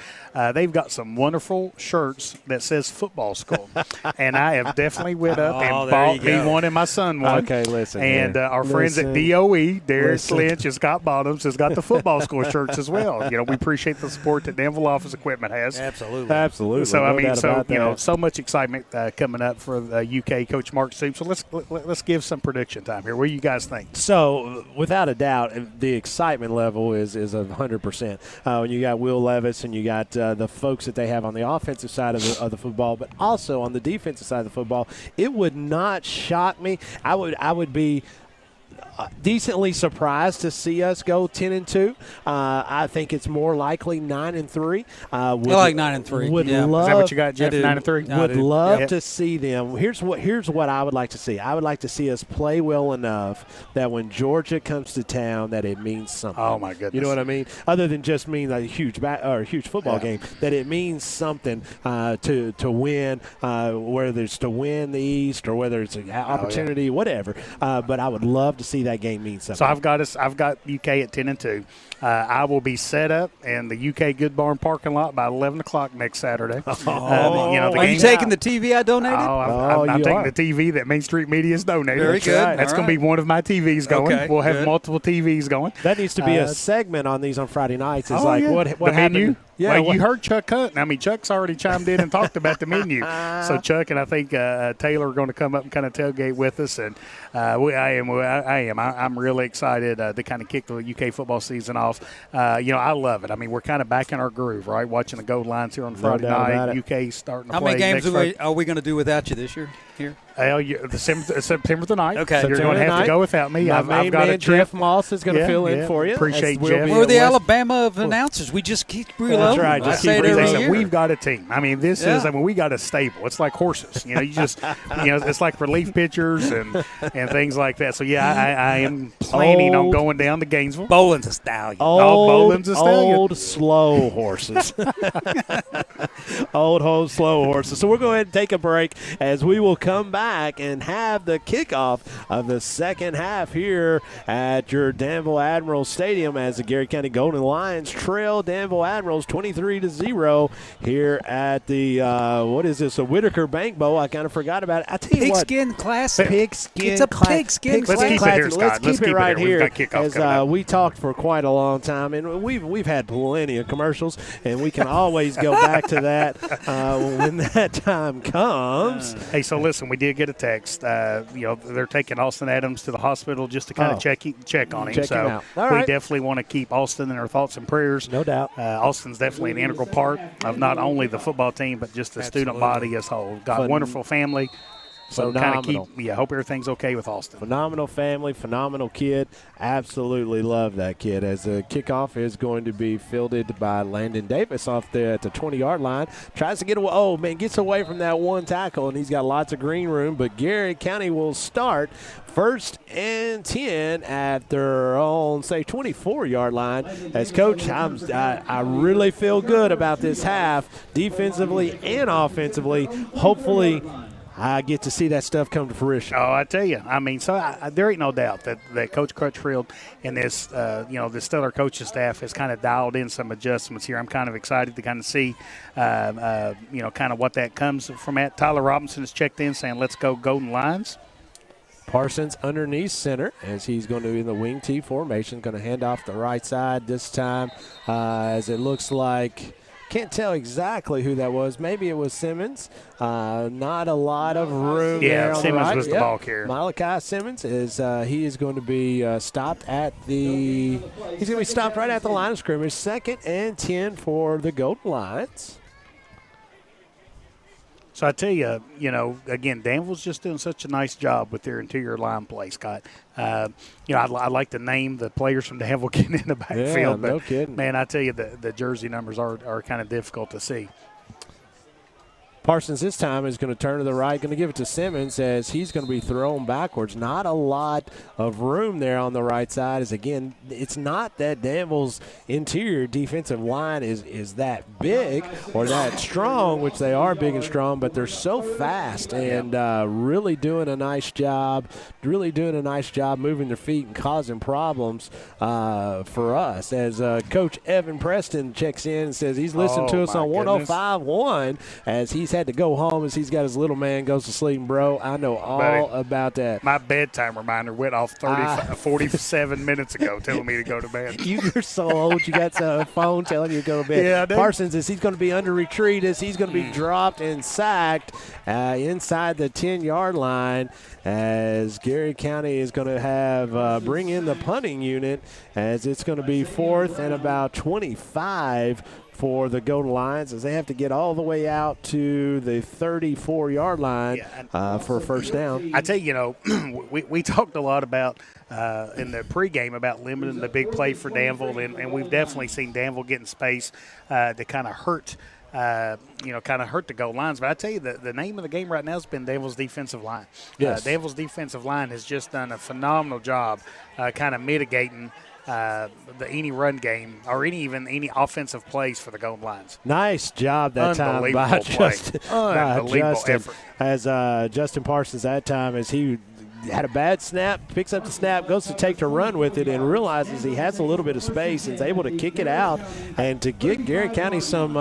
They've got some wonderful shirts that says football school, and I have definitely went up and bought me one, and my son one. Okay, listen. And our friends at DOE, Darius Lynch and Scott Bottoms, has got the football school shirts as well. We appreciate the support that Danville Office Equipment has. Absolutely. So so much excitement coming up for the UK, Coach Mark Soup. So let's give some prediction time here. What do you guys think? So without a doubt, the excitement level is 100%. When you got Will Levis and you got the folks that they have on the offensive side of the football, but also on the defensive side of the football, it would not shock me. I would be decently surprised to see us go 10-2. I think it's more likely 9-3. I like 9-3. Would yeah. love, Is that what you got, Jeff? 9-3. Would love to see them. Here's what I would like to see. I would like to see us play well enough that when Georgia comes to town, that it means something. Oh my goodness! You know what I mean? Other than just mean a huge football game, that it means something to win, whether it's to win the East or whether it's an opportunity, whatever. But I would love to see that game mean something. So I've got UK at 10-2. I will be set up in the UK Good Barn parking lot by 11 o'clock next Saturday. Are you taking the TV I donated? I'm taking the TV that Main Street Media has donated. Very good. Right. That's going to be one of my TVs going. Okay, we'll have multiple TVs going. That needs to be a segment on these on Friday nights. It's what happened? Menu? Yeah, you heard Chuck Hunt. I mean, Chuck's already chimed in and talked about the menu. So Chuck and I think Taylor are going to come up and kind of tailgate with us, and I am. I'm really excited to kind of kick the UK football season off. I love it. I mean, we're kind of back in our groove, right? Watching the gold lines here on Friday night. UK starting to How play. many games are we going to do without you this year? Here. September the 9th. Okay. So you're going to have to go without me. I've got a trip. Jeff Moss is going to fill in for you. Appreciate Jeff. We're the Alabama of announcers. We just keep reloading. That's right. I say it every year. We've got a team. I mean, we got a stable. It's like horses. It's like relief pitchers and things like that. So, I am planning on going down to Gainesville. Bolin's a stallion. Old, slow horses. Old, slow horses. So we're going to take a break as we will come back back and have the kickoff of the second half here at your Danville Admirals Stadium as the Garrard County Golden Lions trail Danville Admirals 23-0 here at the, what is this, a Whitaker Bank Bowl. I kind of forgot about it. I tell you Pigskin Classic. Pigskin It's a Pigskin Let's keep it here, Scott. Let's keep it right here. We've got kickoff coming up. We talked for quite a long time, and we've had plenty of commercials, and we can always go back to that when that time comes. Hey, so listen, we did get a text. They're taking Austin Adams to the hospital just to kind of check on him. Check so him out. All we right. definitely want to keep Austin in our thoughts and prayers. No doubt. Austin's definitely an integral part of not only the football team, but just the student body as a whole. Got a wonderful family. So kind of hope everything's okay with Austin. Phenomenal family, phenomenal kid. Absolutely love that kid. As the kickoff is going to be fielded by Landon Davis off there at the 20-yard line. Tries to get away. Oh, man, gets away from that one tackle, and he's got lots of green room. But Garrard County will start 1st and 10 at their own, say, 24-yard line. As Coach, I really feel good about this half, defensively and offensively. Hopefully, I get to see that stuff come to fruition. Oh, I tell you. I mean, there ain't no doubt that Coach Crutchfield and this, the stellar coaching staff has kind of dialed in some adjustments here. I'm kind of excited to kind of see, kind of what that comes from at. Tyler Robinson has checked in saying, let's go Golden Lions. Parsons underneath center as he's going to be in the wing T formation, going to hand off the right side this time as it looks like – can't tell exactly who that was. Maybe it was Simmons. Not a lot of room there. Yeah, Simmons was the ball carrier. Malachi Simmons he is going to be stopped at the. He's going to be stopped right at the line of scrimmage. 2nd and 10 for the Golden Lions. So I tell you, again, Danville's just doing such a nice job with their interior line play, Scott. I'd like to name the players from Danville getting in the backfield, but no kidding. Man, I tell you, the jersey numbers are kind of difficult to see. Parsons this time is going to turn to the right, going to give it to Simmons as he's going to be thrown backwards. Not a lot of room there on the right side. As again, it's not that Danville's interior defensive line is that big or that strong, which they are big and strong, but they're so fast and really doing a nice job moving their feet and causing problems for us. As Coach Evan Preston checks in and says he's listening to us on 105.1 as he's had to go home as he's got his little man goes to sleep. Bro, I know all about that. My bedtime reminder went off 47 minutes ago telling me to go to bed. You're so old. You got a phone telling you to go to bed. Yeah, Parsons, as he's going to be under retreat, as he's going to be dropped and sacked inside the 10-yard line, as Garrard County is going to have bring in the punting unit as it's going to be 4th and about 25 for the Golden Lions as they have to get all the way out to the 34-yard line for a first down. I tell you, we talked a lot about in the pregame about limiting the big play for Danville, and we've definitely seen Danville getting space to kind of hurt the goal lines. But I tell you, the name of the game right now has been Danville's defensive line. Yes. Danville's defensive line has just done a phenomenal job kind of mitigating any run game or any offensive plays for the Golden Lions. Nice job that time by Justin. Effort. As Justin Parsons that time as he had a bad snap, picks up the snap, goes to take to run with it, and realizes he has a little bit of space and is able to kick it out and to get Garrard County some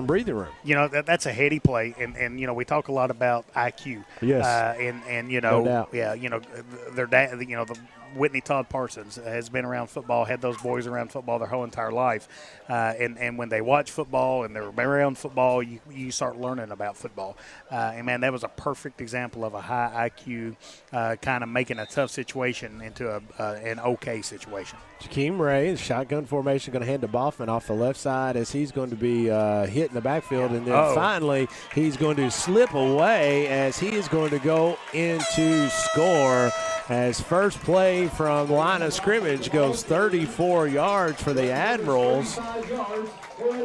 breathing room. That's a heady play, and we talk a lot about IQ. Yes. No doubt. Their dad, the Whitney Todd Parsons has been around football, had those boys around football their whole entire life. And when they watch football and they're around football, you start learning about football. And, man, that was a perfect example of a high IQ kind of making a tough situation into an okay situation. Jakeem Ray, shotgun formation, going to hand to Boffman off the left side as he's going to be hit in the backfield. And then finally he's going to slip away as he is going to go into score. As first play from line of scrimmage goes 34 yards for the Admirals.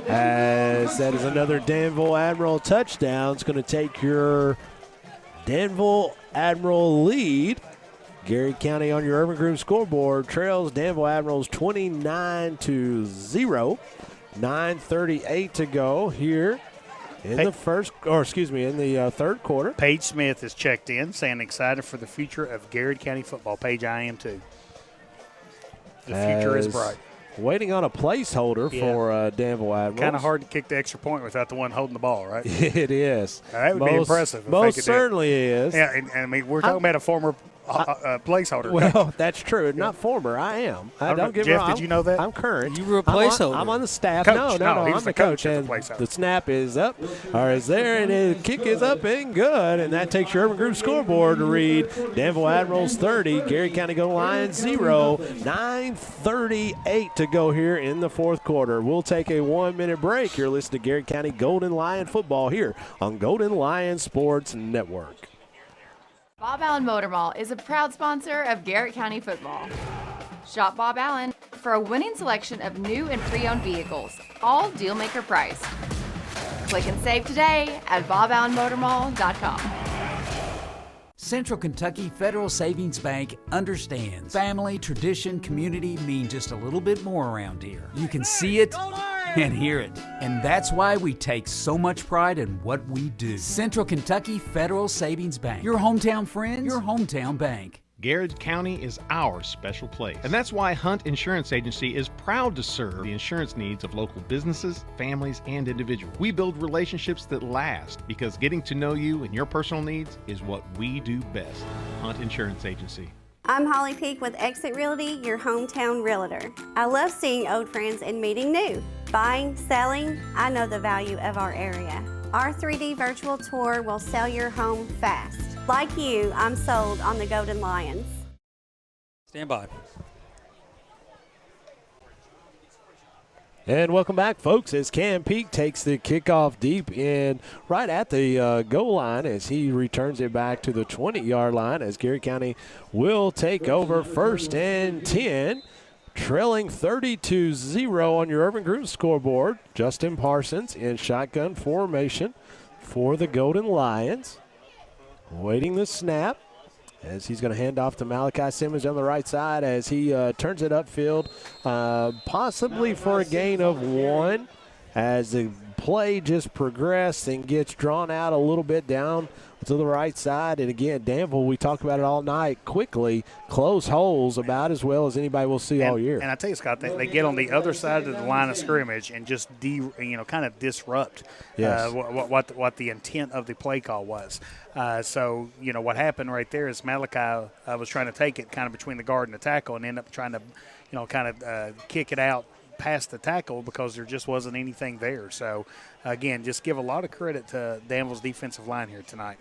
As that is another Danville Admiral touchdown. It's going to take your Danville Admiral lead. Garrard County on your Urban Group scoreboard trails Danville Admirals 29-0. 9:38 to go here in the third quarter. Paige Smith is checked in, saying excited for the future of Garrard County football. Paige, I am too. The future is bright. Waiting on a placeholder for Danville Admirals. Kind of hard to kick the extra point without the one holding the ball, right? It is. That would be impressive. Most certainly is. Yeah, and I mean, we're talking about a former placeholder. Well, that's true. Not former. I am. Don't get me wrong. Jeff, did you know that? I'm current. You were a placeholder. I'm on the staff. Coach. No, He was I'm the the coach. coach of And the placeholder. the snap is up, or is there, and the kick is up and good. And that takes your Urban Group scoreboard to read Danville Admirals 30, Garrard County Golden Lions 0, 9:38 to go here in the fourth quarter. We'll take a 1-minute break. You're listening to Garrard County Golden Lion football here on Golden Lion Sports Network. Bob Allen Motor Mall is a proud sponsor of Garrard County football. Shop Bob Allen for a winning selection of new and pre-owned vehicles, all deal-maker priced. Click and save today at boballenmotormall.com. Central Kentucky Federal Savings Bank understands family, tradition, community mean just a little bit more around here. You can see it and hear it, and that's why we take so much pride in what we do. Central Kentucky Federal Savings Bank, your hometown friends, your hometown bank. Garrard County is our special place. And that's why Hunt Insurance Agency is proud to serve the insurance needs of local businesses, families, and individuals. We build relationships that last because getting to know you and your personal needs is what we do best. Hunt Insurance Agency. I'm Holly Peak with Exit Realty, your hometown realtor. I love seeing old friends and meeting new. Buying, selling, I know the value of our area. Our 3D virtual tour will sell your home fast. Like you, I'm sold on the Golden Lions. Stand by. And welcome back, folks, as Cam Peak takes the kickoff deep in right at the goal line as he returns it back to the 20-yard line as Garrard County will take over 1st and 10, trailing 32-0 on your Urban Group scoreboard. Justin Parsons in shotgun formation for the Golden Lions. Waiting the snap as he's going to hand off to Malachi Simmons on the right side as he turns it upfield, possibly for a gain of 1 as the play just progressed and gets drawn out a little bit down to the right side. And again, Danville, we talked about it all night, quickly close holes about as well as anybody will see all year. And I tell you, Scott, they get on the other side of the line of scrimmage and just kind of disrupt what the intent of the play call was. So what happened right there is Malachi was trying to take it kind of between the guard and the tackle and end up trying to kick it out past the tackle because there just wasn't anything there. So again, just give a lot of credit to Danville's defensive line here tonight.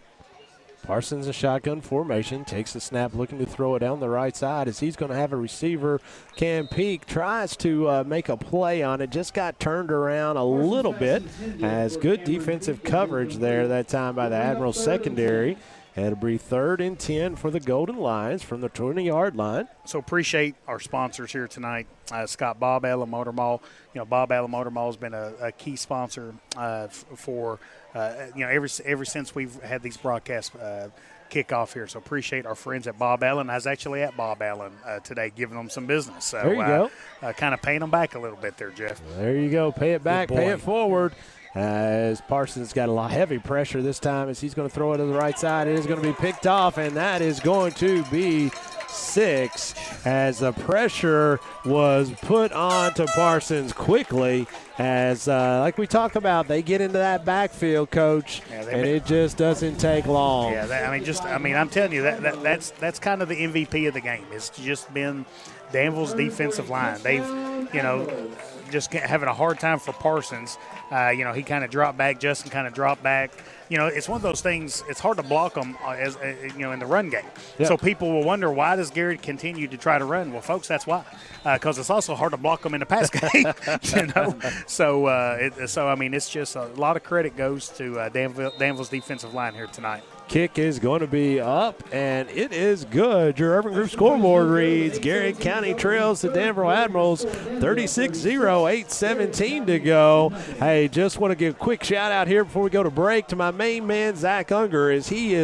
Parsons in shotgun formation, takes the snap, looking to throw it down the right side as he's going to have a receiver. Cam Peak tries to make a play on it, just got turned around a little bit as good defensive coverage there that time by the Admirals secondary. And it'll be 3rd and 10 for the Golden Lions from the 20-yard line. So appreciate our sponsors here tonight. Scott, Bob Allen Motor Mall. Bob Allen Motor Mall has been a key sponsor for ever since we've had these broadcasts kick off here. So appreciate our friends at Bob Allen. I was actually at Bob Allen today giving them some business. So there you go. Kind of paying them back a little bit there, Jeff. There you go. Pay it back, pay it forward. As Parsons got a lot heavy pressure this time as he's going to throw it to the right side. It is going to be picked off, and that is going to be 6 as the pressure was put on to Parsons quickly as, like we talk about, they get into that backfield, Coach, and it just doesn't take long. Yeah, I'm telling you, that's kind of the MVP of the game. It's just been Danville's defensive line. They've, just having a hard time for Parsons. He kind of dropped back. Justin kind of dropped back. It's one of those things. It's hard to block them in the run game. Yep. So people will wonder, why does Garrard continue to try to run? Well, folks, that's why. Because it's also hard to block them in the pass game. So it's just a lot of credit goes to Danville's defensive line here tonight. Kick is going to be up, and it is good. Your Urban Group scoreboard reads Garrard County trails the Danville Admirals 36-0, 8:17 to go. Hey, just want to give a quick shout-out here before we go to break to my main man, Zach Unger, as he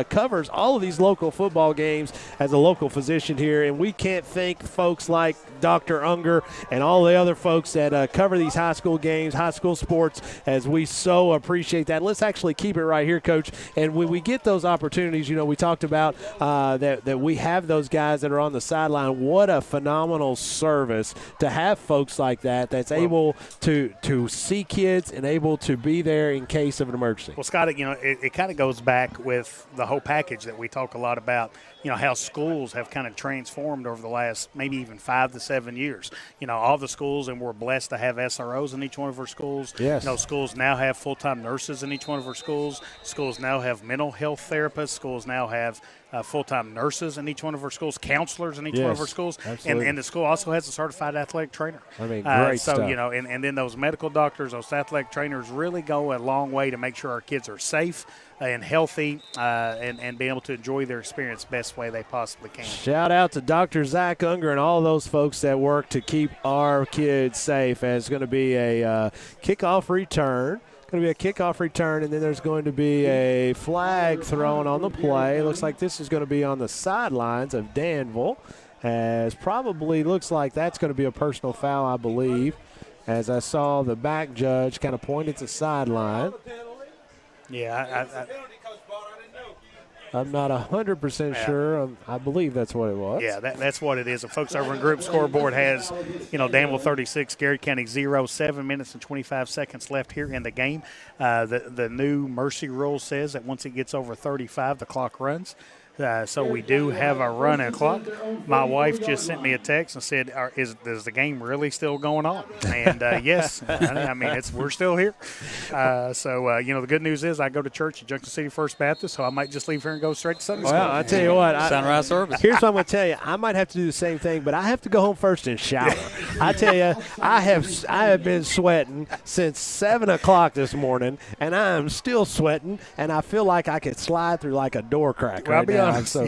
covers all of these local football games as a local physician here, and we can't thank folks like Dr. Unger, and all the other folks that cover these high school games, high school sports, as we so appreciate that. Let's actually keep it right here, Coach. And when we get those opportunities, we talked about that we have those guys that are on the sideline. What a phenomenal service to have folks like that's able to see kids and able to be there in case of an emergency. Well, Scott, it kind of goes back with the whole package that we talk a lot about, how schools have kind of transformed over the last maybe even 5 to 7 years. All the schools, and we're blessed to have SROs in each one of our schools. Yes. Schools now have full-time nurses in each one of our schools. Schools now have mental health therapists. Schools now have full-time nurses in each one of our schools, counselors in each one of our schools. And the school also has a certified athletic trainer. Great stuff. And then those medical doctors, those athletic trainers really go a long way to make sure our kids are safe and healthy and be able to enjoy their experience best way they possibly can. Shout out to Dr. Zach Unger and all those folks that work to keep our kids safe. As going to be a kickoff return. Going to be a kickoff return, and then there's going to be a flag thrown on the play. Looks like this is going to be on the sidelines of Danville, as probably looks like that's going to be a personal foul, I believe, as I saw the back judge kind of point at the sideline. Yeah, I'm not 100% sure. I believe that's what it was. Yeah, that's what it is. The folks over in Group Scoreboard has, Danville 36, Garrard County 0, 7 minutes and 25 seconds left here in the game. The new mercy rule says that once it gets over 35, the clock runs. So we do have a running clock. My wife just sent me a text and said, "Is the game really still going on?" And yes, we're still here. The good news is I go to church at Junction City First Baptist, so I might just leave here and go straight to Sunday school. Well, I tell you what, sunrise service. Here's what I'm going to tell you: I might have to do the same thing, but I have to go home first and shower. I tell you, I have been sweating since 7 o'clock this morning, and I am still sweating, and I feel like I could slide through like a door crack right now. I'm so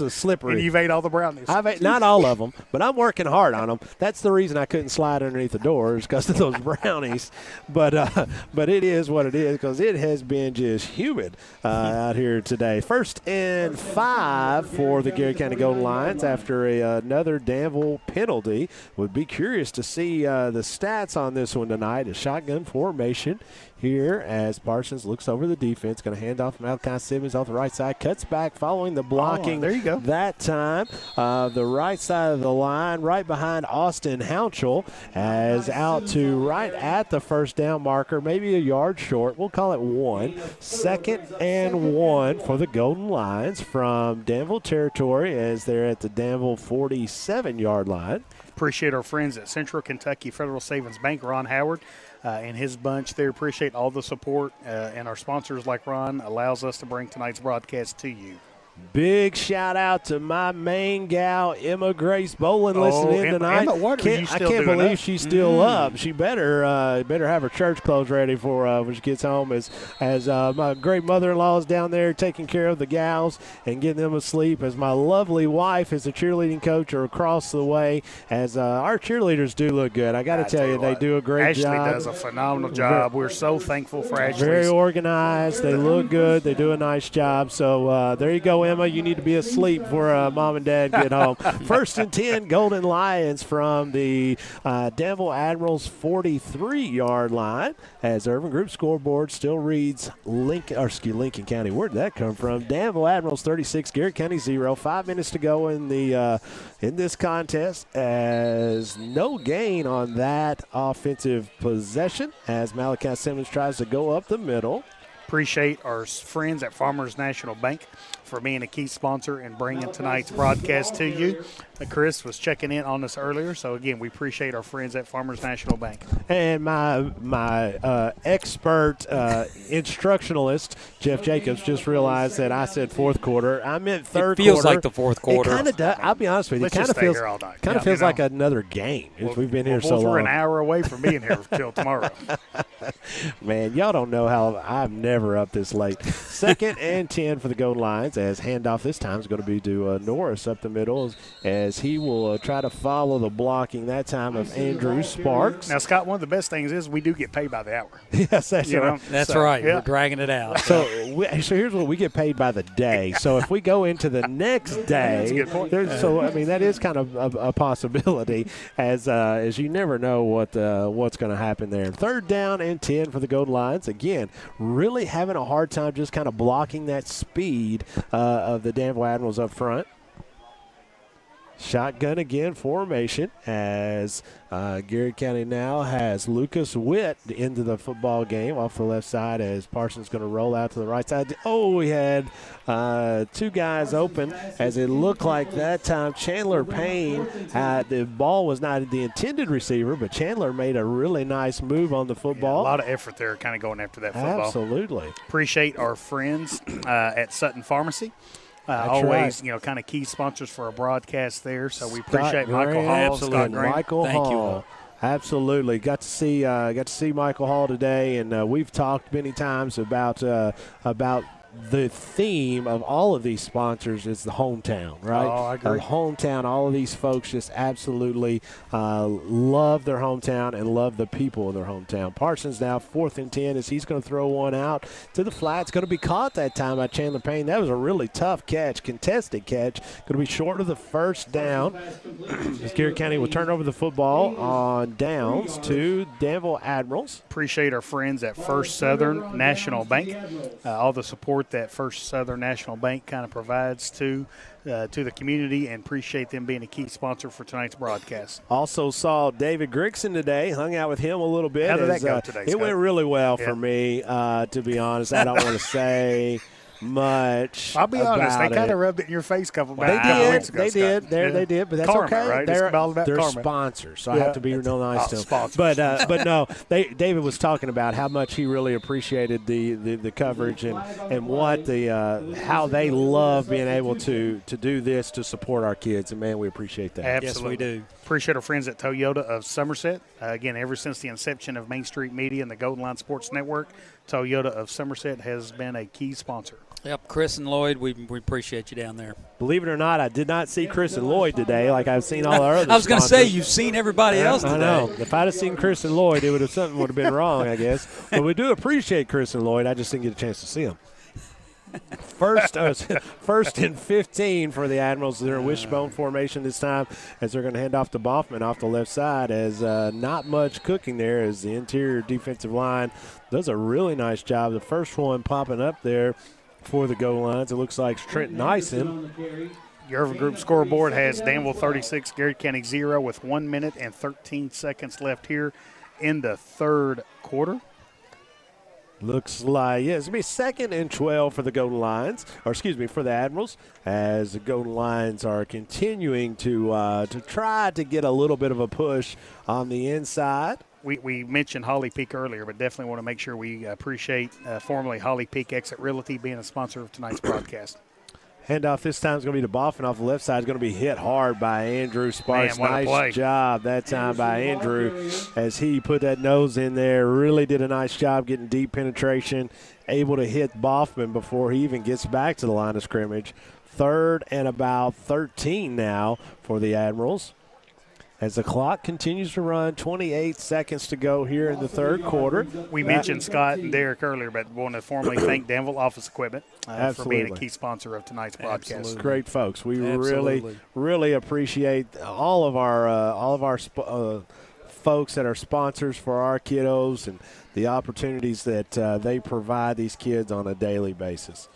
slippery. And you've ate all the brownies. I've ate not all of them, but I'm working hard on them. That's the reason I couldn't slide underneath the doors, because of those brownies. But it is what it is, because it has been just humid out here today. 1st and 5 for the Garrard County Golden Lions after another Danville penalty. Would be curious to see the stats on this one tonight. A shotgun formation here as Parsons looks over the defense. Going to hand off Malachi Simmons off the right side. Cuts back following the blocking. There you go. That time. The right side of the line, right behind Austin Hounchel, as out to right at the first down marker, maybe a yard short. We'll call it 1. 2nd and 1 for the Golden Lions from Danville territory, as they're at the Danville 47-yard line. Appreciate our friends at Central Kentucky Federal Savings Bank, Ron Howard and his bunch there. Appreciate all the support, and our sponsors like Ron allows us to bring tonight's broadcast to you. Big shout out to my main gal, Emma Grace Bolin, listening in tonight. Emma, what are you still I can't doing believe up? she's still up. She better have her church clothes ready for when she gets home. As my great mother-in-law is down there taking care of the gals and getting them asleep. As my lovely wife is a cheerleading coach across the way. As our cheerleaders do look good. I got to tell you, they do a great job. Ashley does a phenomenal job. We're so thankful for Ashley. Very organized. They look good. They do a nice job. So there you go, Emma. You need to be asleep before Mom and Dad get home. 1st and 10, Golden Lions from the Danville Admirals 43-yard line, as Urban Group Scoreboard still reads Lincoln County. Where did that come from? Danville Admirals 36, Garrard County 0. 5 minutes to go in this contest, as no gain on that offensive possession, as Malachi Simmons tries to go up the middle. Appreciate our friends at Farmers National Bank for being a key sponsor and bringing tonight's broadcast to you. Chris was checking in on us earlier, so again, we appreciate our friends at Farmers National Bank. And my expert instructionalist, Jeff Jacobs, just realized that I said fourth quarter. I meant third quarter. It feels like the fourth quarter. It kind of does. I'll be honest with you. Let's It kind of just stay feels here all night. kind of feels like another game. We've been here so long. We're an hour away from being here till tomorrow. Man, y'all don't know how I'm never up this late. 2nd and 10 for the Golden Lions Lions, as handoff this time is going to be to Norris up the middle as he will try to follow the blocking that time of Andrew Sparks. Now, Scott, one of the best things is we do get paid by the hour. Yes, that's right. That's right. Yeah. We're dragging it out. So here's what we get paid by the day. So if we go into the next day, that is kind of a possibility, as you never know what's going to happen there. 3rd down and 10 for the Golden Lions. Again, really having a hard time just kind of blocking that speed of the Danville Admirals up front. Shotgun again formation as Garrard County now has Lucas Witt into the football game off the left side as Parsons going to roll out to the right side. Oh, we had 2 guys open as it looked like that time Chandler Payne, the ball was not the intended receiver, but Chandler made a really nice move on the football. A lot of effort there kind of going after that football. Absolutely. Appreciate our friends at Sutton Pharmacy. Always, kind of key sponsors for our broadcast there. So we appreciate Michael Hall, Scott Green. Michael Hall. Absolutely. Got to see Michael Hall today, and we've talked many times about the theme of all of these sponsors is the hometown, right? Oh, I agree. Hometown, all of these folks just absolutely love their hometown and love the people in their hometown. Parsons now 4th and 10 as he's going to throw one out to the flat. It's going to be caught that time by Chandler Payne. That was a really tough catch, contested catch. Going to be short of the 1st down. As Garrard County will turn over the football on downs to Danville Admirals. Appreciate our friends at First Southern National Bank. All the support that First Southern National Bank kind of provides to the community, and appreciate them being a key sponsor for tonight's broadcast. Also saw David Grigson today, hung out with him a little bit. How did that go today, It went really well for me, to be honest. I don't want to say much. I'll be honest, they kind of rubbed it in your face a couple weeks ago. They did, but that's karma, okay. Right? They're sponsors, so I have to be real nice to them. Sponsors. But no, David was talking about how much he really appreciated the coverage and what how they love being able to do this to support our kids, and man, we appreciate that. Absolutely. Yes, we do. Appreciate our friends at Toyota of Somerset. Again, ever since the inception of Main Street Media and the Golden Line Sports Network, Toyota of Somerset has been a key sponsor. Yep, Chris and Lloyd, we appreciate you down there. Believe it or not, I did not see Chris and Lloyd today like I've seen all our other I was going to sponsors. say, you've seen everybody else today. I know. If I'd have seen Chris and Lloyd, something would have been wrong, I guess. But we do appreciate Chris and Lloyd. I just didn't get a chance to see them. First and 15 for the Admirals. They're in wishbone formation this time as they're going to hand off to Boffman off the left side, as not much cooking there as the interior defensive line does a really nice job. The first one popping up there for the goal lines, it looks like Trent Nyson. Your Irvin Group scoreboard has Danville 36, Garrard County 0 with 1 minute and 13 seconds left here in the 3rd quarter. Looks like, it's going to be 2nd and 12 for the Golden Lions, for the Admirals, as the Golden Lions are continuing to try to get a little bit of a push on the inside. We mentioned Holly Peak earlier, but definitely want to make sure we appreciate formerly Holly Peak Exit Realty being a sponsor of tonight's broadcast. Handoff this time is going to be to Boffin off the left side. It's going to be hit hard by Andrew Sparks. Man, nice job that time by Andrew as he put that nose in there. Really did a nice job getting deep penetration, able to hit Boffman before he even gets back to the line of scrimmage. 3rd and about 13 now for the Admirals. As the clock continues to run, 28 seconds to go here in the 3rd quarter. We mentioned Scott and Derek earlier, but want to formally thank Danville Office Equipment for being a key sponsor of tonight's broadcast. Absolutely. Great folks. We really appreciate all of our folks that are sponsors for our kiddos and the opportunities that they provide these kids on a daily basis.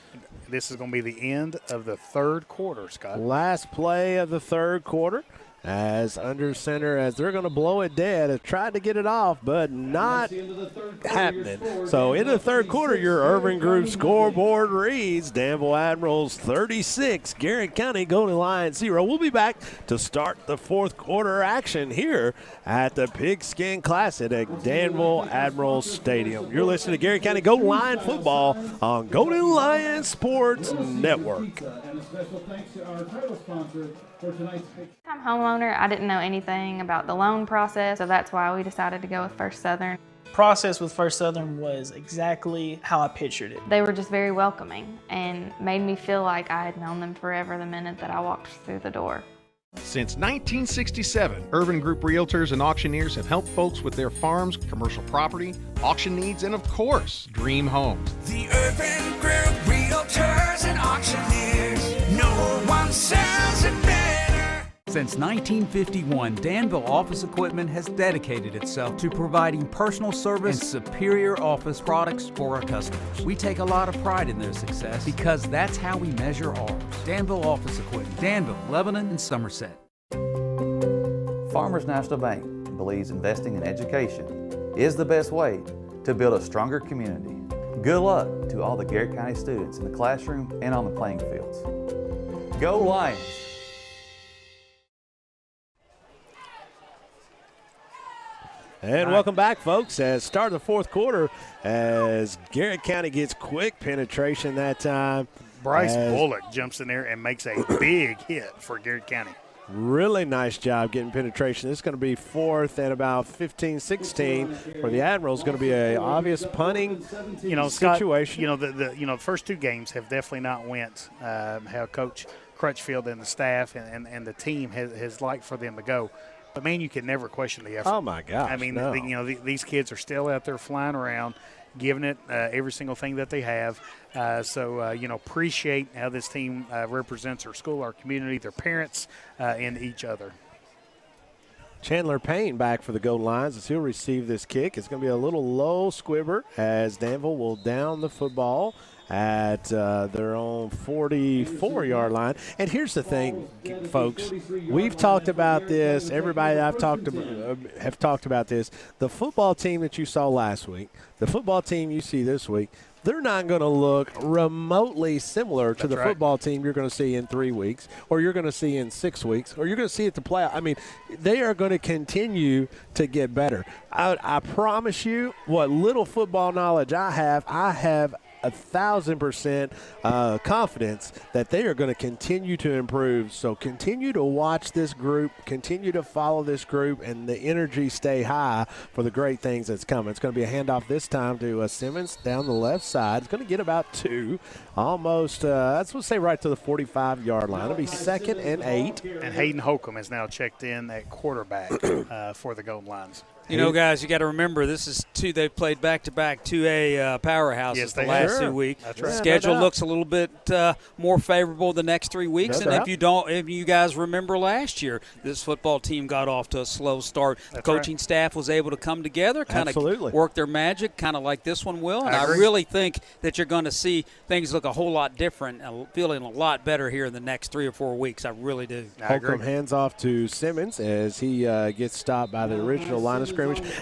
This is going to be the end of the 3rd quarter, Scott. Last play of the 3rd quarter. As under center, as they're going to blow it dead, have tried to get it off, but not happening. So in the 3rd quarter, your Irvin Group scoreboard reads Danville Admirals 36, Garrard County Golden Lions 0. We'll be back to start the 4th quarter action here at the Pigskin Classic at Danville Admirals Stadium. You're listening to Garrard County Golden Lion football on Golden Lion Sports Network. I'm homeowner. I didn't know anything about the loan process, so that's why we decided to go with First Southern. Process with First Southern was exactly how I pictured it. They were just very welcoming and made me feel like I had known them forever the minute that I walked through the door. Since 1967, Urban Group Realtors and Auctioneers have helped folks with their farms, commercial property, auction needs, and of course, dream homes. The Urban Group Realtors and Auctioneers. No one sells it better. Since 1951, Danville Office Equipment has dedicated itself to providing personal service and superior office products for our customers. We take a lot of pride in their success because that's how we measure ours. Danville Office Equipment, Danville, Lebanon, and Somerset. Farmers National Bank believes investing in education is the best way to build a stronger community. Good luck to all the Garrard County students in the classroom and on the playing fields. Go Lions! And welcome back, folks, as start of the fourth quarter as Garrard County gets quick penetration that time. Bryce Bullock jumps in there and makes a big hit for Garrard County. Really nice job getting penetration. This is going to be fourth and about 15-16 for the Admirals. Going to be a obvious punting situation. Scott, the first two games have definitely not went how Coach Crutchfield and the staff and the team has liked for them to go. But, man, you can never question the effort. Oh, my gosh, I mean, no. These kids are still out there flying around, giving it every single thing that they have. Appreciate how this team represents our school, our community, their parents, and each other. Chandler Payne back for the Golden Lions as he'll receive this kick. It's going to be a little low squibber as Danville will down the football at their own 44-yard line. And here's the thing, folks. We've talked about this. Everybody that I've talked to have talked about this. The football team that you saw last week, the football team you see this week, they're not going to look remotely similar to the football team you're going to see in 3 weeks or you're going to see in 6 weeks or you're going to see at the playoff. I mean, they are going to continue to get better. I promise you what little football knowledge I have 1,000% confidence that they are going to continue to improve. So continue to watch this group, continue to follow this group, and the energy stay high for the great things that's coming. It's going to be a handoff this time to Simmons down the left side. It's going to get about 2, almost, let's say right to the 45-yard line. It'll be 2nd and 8. And Hayden Holcomb has now checked in at quarterback for the Golden Lions. Guys, you got to remember this is they've played back-to-back 2A powerhouses the last 2 weeks. That's right. The schedule looks a little bit more favorable the next 3 weeks. If you guys remember last year, this football team got off to a slow start. The coaching staff was able to come together, kind of work their magic, kind of like this one will. And I really think that you're going to see things look a whole lot different and feeling a lot better here in the next 3 or 4 weeks. I really do. Holcomb hands off to Simmons as he gets stopped by the original line of scrimmage.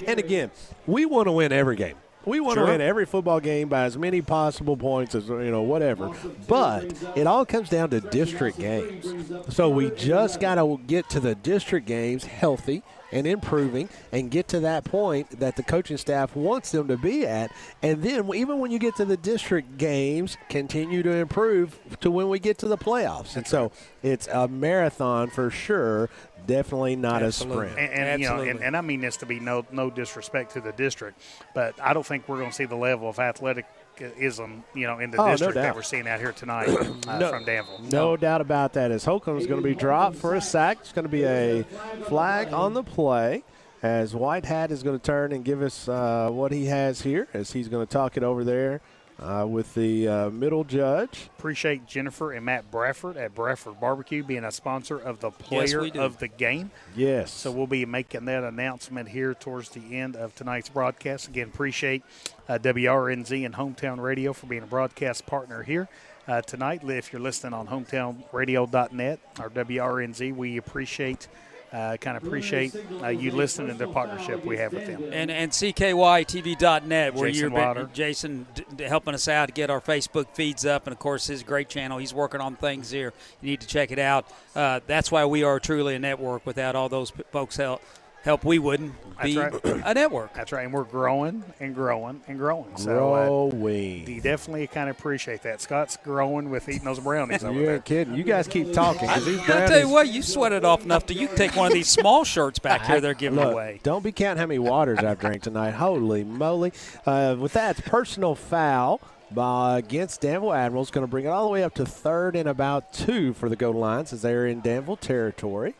And again, we want to win every game. We want to win every football game by as many possible points as, whatever. But it all comes down to district games. So we just got to get to the district games healthy and improving and get to that point that the coaching staff wants them to be at. And then even when you get to the district games, continue to improve to when we get to the playoffs. And so it's a marathon for sure. Definitely not a sprint. And I mean this to be no disrespect to the district, but I don't think we're going to see the level of athleticism, in the district that we're seeing out here tonight from Danville. No doubt about that. As Holcomb is going to be dropped for a sack, it's going to be a flag on the play. As White Hat is going to turn and give us what he has here, as he's going to talk it over there with the middle judge. Appreciate Jennifer and Matt Bradford at Bradford Barbecue being a sponsor of the player of the game. Yes. So we'll be making that announcement here towards the end of tonight's broadcast. Again, appreciate WRNZ and Hometown Radio for being a broadcast partner here tonight. If you're listening on hometownradio.net or WRNZ, we appreciate you listening to the partnership we have with them. And CKYTV.net, where Jason Jason helping us out to get our Facebook feeds up, and, of course, his great channel. He's working on things here. You need to check it out. That's why we are truly a network. Without all those folks help we wouldn't be a network. That's right, and we're growing and growing and growing. So you definitely kind of appreciate that. Scott's growing with eating those brownies over You there. ain't kidding. You guys keep talking. 'Cause these I brownies, tell you what, you sweated off enough to you can take one of these small shirts back here they're giving Look, away. Don't be counting how many waters I've drank tonight. Holy moly. With that, it's personal foul against Danville Admirals. Going to bring it all the way up to 3rd and about 2 for the Golden Lions as they're in Danville territory.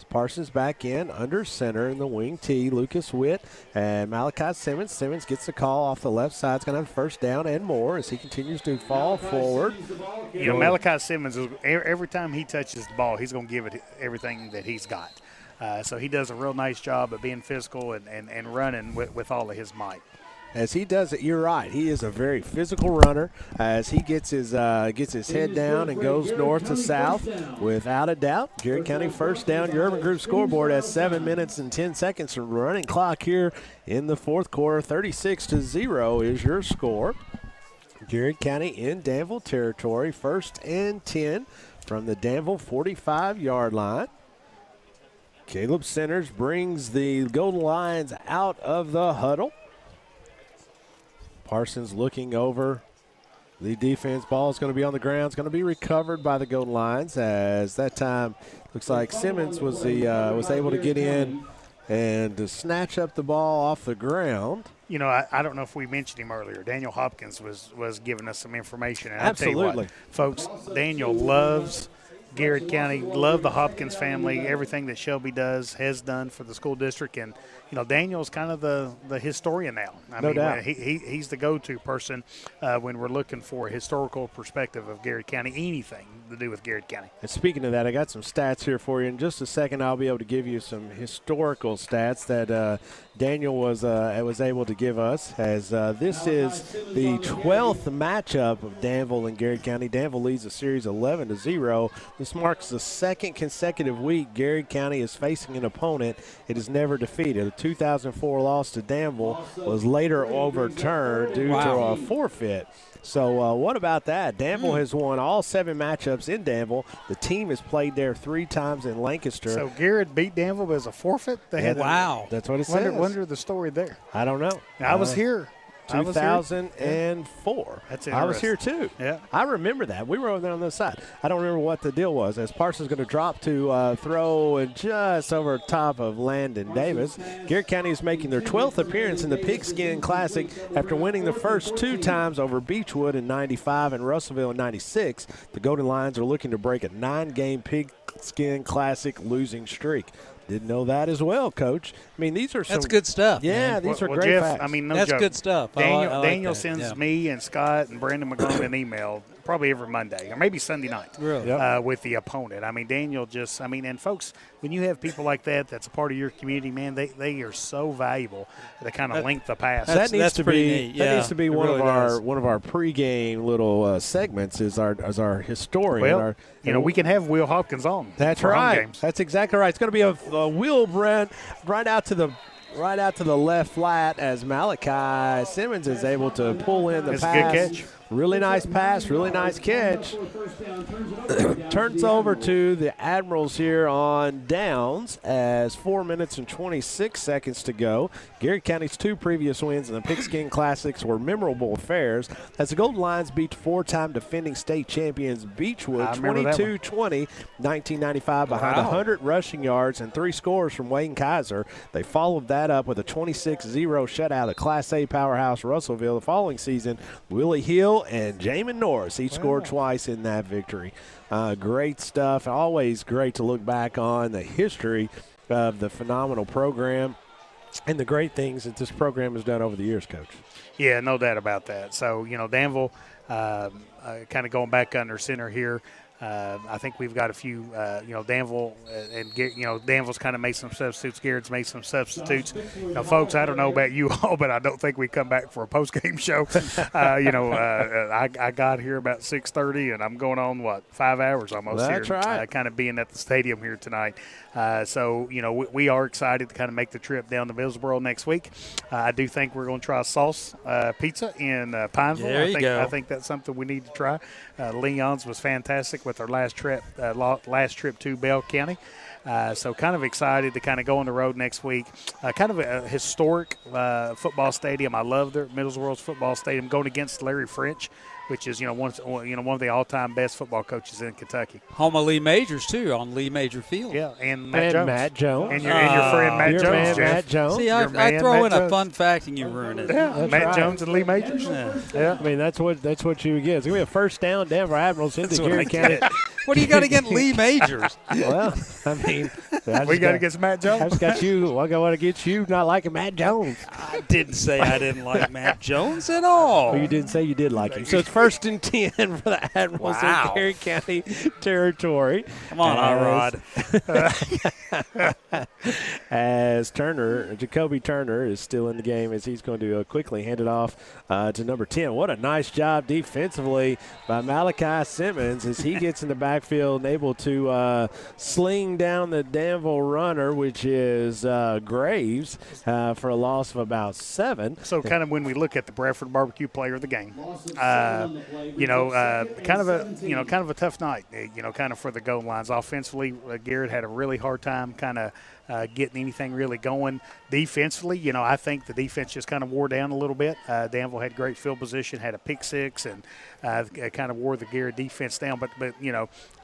Parsons back in under center in the wing T. Lucas Witt and Malachi Simmons. Simmons gets the call off the left side. It's going to have first down and more as he continues to fall forward. You know, Malachi Simmons, every time he touches the ball, he's going to give it everything that he's got. So he does a real nice job of being physical and running with all of his might. As he does it, you're right. He is a very physical runner as he gets his head down and goes north to south. Without a doubt, Garrard County first down. Your Urban Group scoreboard has 7 minutes and 10 seconds from running clock here in the fourth quarter. 36-0 is your score. Garrard County in Danville territory. 1st and 10 from the Danville 45-yard line. Caleb Centers brings the Golden Lions out of the huddle. Parsons looking over the defense. Ball is going to be on the ground. It's going to be recovered by the Golden Lions as that time looks like Simmons was able to get in and to snatch up the ball off the ground. You know, I don't know if we mentioned him earlier. Daniel Hopkins was giving us some information. And Absolutely. I'll tell you what, folks, Daniel loves Garrard County, love the Hopkins family, everything that Shelby has done for the school district. And, you know, Daniel's kind of the historian now. No doubt. He's the go-to person when we're looking for a historical perspective of Garrard County, anything to do with Garrard County. And speaking of that, I got some stats here for you. In just a second, I'll be able to give you some historical stats that Daniel was able to give us, as this is the 12th matchup of Danville and Garrard County. Danville leads the series 11-0. This marks the 2nd consecutive week Garrard County is facing an opponent it has never defeated. A 2004 loss to Danville was later overturned due to a forfeit. So what about that? Danville has won all 7 matchups in Danville. The team has played there 3 times in Lancaster. So Garrard beat Danville as a forfeit? That's what it says. Wonder the story there. I don't know. I was here. 2004. That's I was here too. Yeah. I remember that. We were over there on the side. I don't remember what the deal was. As Parsons going to drop to throw and just over top of Landon Davis. Garrard County is making their 12th appearance in the Pigskin Classic after winning the first 2 times over Beechwood in 95 and Russellville in 96. The Golden Lions are looking to break a 9-game Pigskin Classic losing streak. Didn't know that as well, Coach. I mean, these are some. That's good stuff. Yeah, these are great Jeff, facts. I mean, no That's joke. good stuff. Daniel that. sends me and Scott and Brandon McGone an email probably every Monday or maybe Sunday night with the opponent. I mean, Daniel just, and folks, when you have people like that, that's a part of your community, man, they are so valuable. They kind of link the past. That needs to be neat. That needs to be one of our pregame little segments. Is our historian. Well, we can have Will Hopkins on. That's for home right. games. That's exactly right. It's going to be a wheel right out to the left flat as Malachi Simmons is able to pull in the pass. That's a good catch. Really nice pass, really nice catch. Turns over to the Admirals here on downs as 4 minutes and 26 seconds to go. Garrard County's 2 previous wins in the Pigskin Classics were memorable affairs as the Golden Lions beat 4-time defending state champions Beechwood 22-20, 1995 behind 100 rushing yards and 3 scores from Wayne Kaiser. They followed that up with a 26-0 shutout of Class A powerhouse Russellville the following season. Willie Hill and Jamin Norris each scored twice in that victory. Great stuff. Always great to look back on the history of the phenomenal program and the great things that this program has done over the years, Coach. Yeah, no doubt about that. So, Danville kind of going back under center here. I think we've got a few, Danville Danville's kind of made some substitutes. Garrett's made some substitutes. Folks, I don't know about you all, but I don't think we come back for a post-game show. I got here about 6:30, and I'm going on, 5 hours almost here. That's right. Kind of being at the stadium here tonight. So, we are excited to kind of make the trip down to Millsboro next week. I do think we're going to try sauce pizza in Pineville. There you go. I think that's something we need to try. Leon's was fantastic. with our last trip to Bell County. So kind of excited to kind of go on the road next week. Kind of a historic football stadium. I love the Middlesboro's football stadium, going against Larry French, which is one of the all-time best football coaches in Kentucky. Home of Lee Majors too, on Lee Major Field. Yeah, and Matt Jones. And your friend Matt your Jones, man, Jeff. Matt Jones. See, I throw in a fun fact and you ruin it. Yeah, Matt Jones and Lee Majors. Yeah. I mean, that's what you would get. It's going to be a first down, Danville Admirals into Garrard County. What do you got against Lee Majors? Well, I mean, we got against Matt Jones. I just got you. I got against you not liking Matt Jones. I didn't say I didn't like Matt Jones at all. Well, you didn't say you did like him. So it's 1st and 10 for the Admirals in Garrard County territory. Come on, Rod. As Jacoby Turner is still in the game, as he's going to quickly hand it off to number 10. What a nice job defensively by Malachi Simmons as he gets in the backfield and able to sling down the Danville runner, which is Graves, for a loss of about 7. So kind of when we look at the Bradford Barbecue player of the game, kind of a tough night, kind of for the goal lines. Offensively, Garrett had a really hard time kind of getting anything really going. Defensively, I think the defense just kind of wore down a little bit. Danville had great field position, had a pick six, and kind of wore the Garrett defense down. But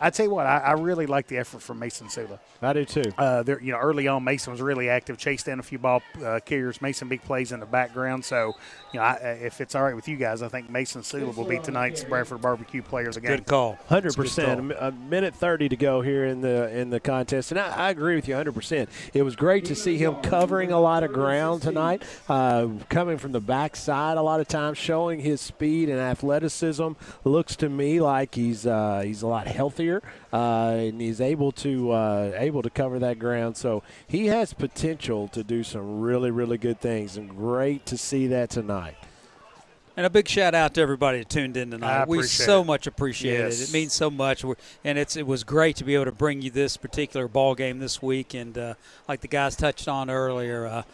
I tell you what, I really like the effort from Mason Sula. I do too. Early on, Mason was really active, chased down a few ball carriers, made some big plays in the background. So, if it's all right with you guys, I think Mason Sula will be tonight's Bradford Barbecue players again. Good call. 100%. A minute 30 to go here in the contest, and I agree with you 100%. It was great to see him covering a lot of ground tonight, coming from the backside a lot of times, showing his speed and athleticism. Looks to me like he's a lot healthier, and he's able to cover that ground. So he has potential to do some really, really good things, and great to see that tonight. And a big shout out to everybody that tuned in tonight. We so much appreciate it. It means so much. And it was great to be able to bring you this particular ball game this week. And like the guys touched on earlier,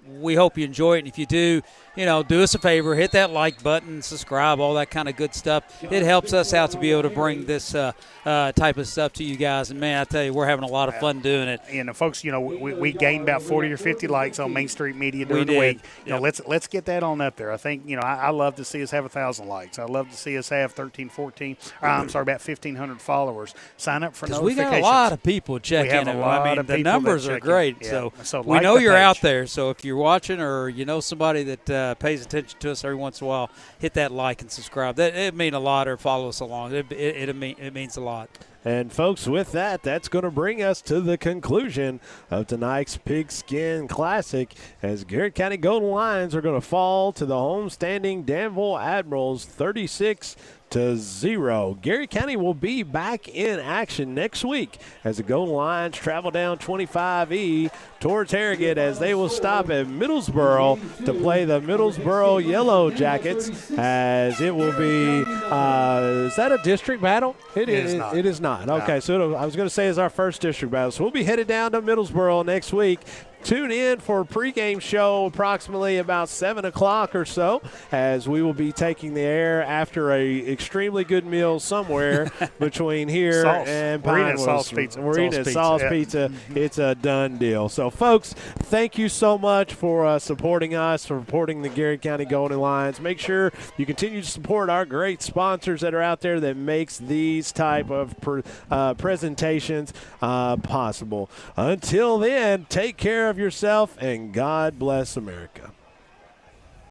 we hope you enjoy it. And if you do, do us a favor, hit that like button, subscribe, all that kind of good stuff. It helps us out to be able to bring this type of stuff to you guys. And, man, I tell you, we're having a lot of fun doing it. And, folks, we gained about 40 or 50 likes on Main Street Media during the week. Let's get that on up there. I think, I love to see us have 1,000 likes. I love to see us have about 1,500 followers. Sign up for notifications. We got a lot of people checking in. The numbers are great. Yeah. So we know you're out there. So if you're watching or you know somebody that pays attention to us every once in a while, hit that like and subscribe. It means a lot, or follow us along. It means a lot. And, folks, with that, that's going to bring us to the conclusion of tonight's Pigskin Classic, as Garrard County Golden Lions are going to fall to the homestanding Danville Admirals 36-0. Garrard County will be back in action next week as the Golden Lions travel down 25E towards Harrogate, as they will stop at Middlesboro to play the Middlesboro Yellow Jackets, as it will be is that a district battle? It is not. It is not. Okay, so I was going to say it's our first district battle. So we'll be headed down to Middlesboro next week. Tune in for a pregame show approximately about 7 o'clock or so, as we will be taking the air after a extremely good meal somewhere between here and Pinewoods. We're eating at Saul's Pizza. It's a done deal. So, folks, thank you so much for supporting us, for supporting the Garrard County Golden Lions. Make sure you continue to support our great sponsors that are out there that makes these type of presentations possible. Until then, take care of yourself, and God bless America.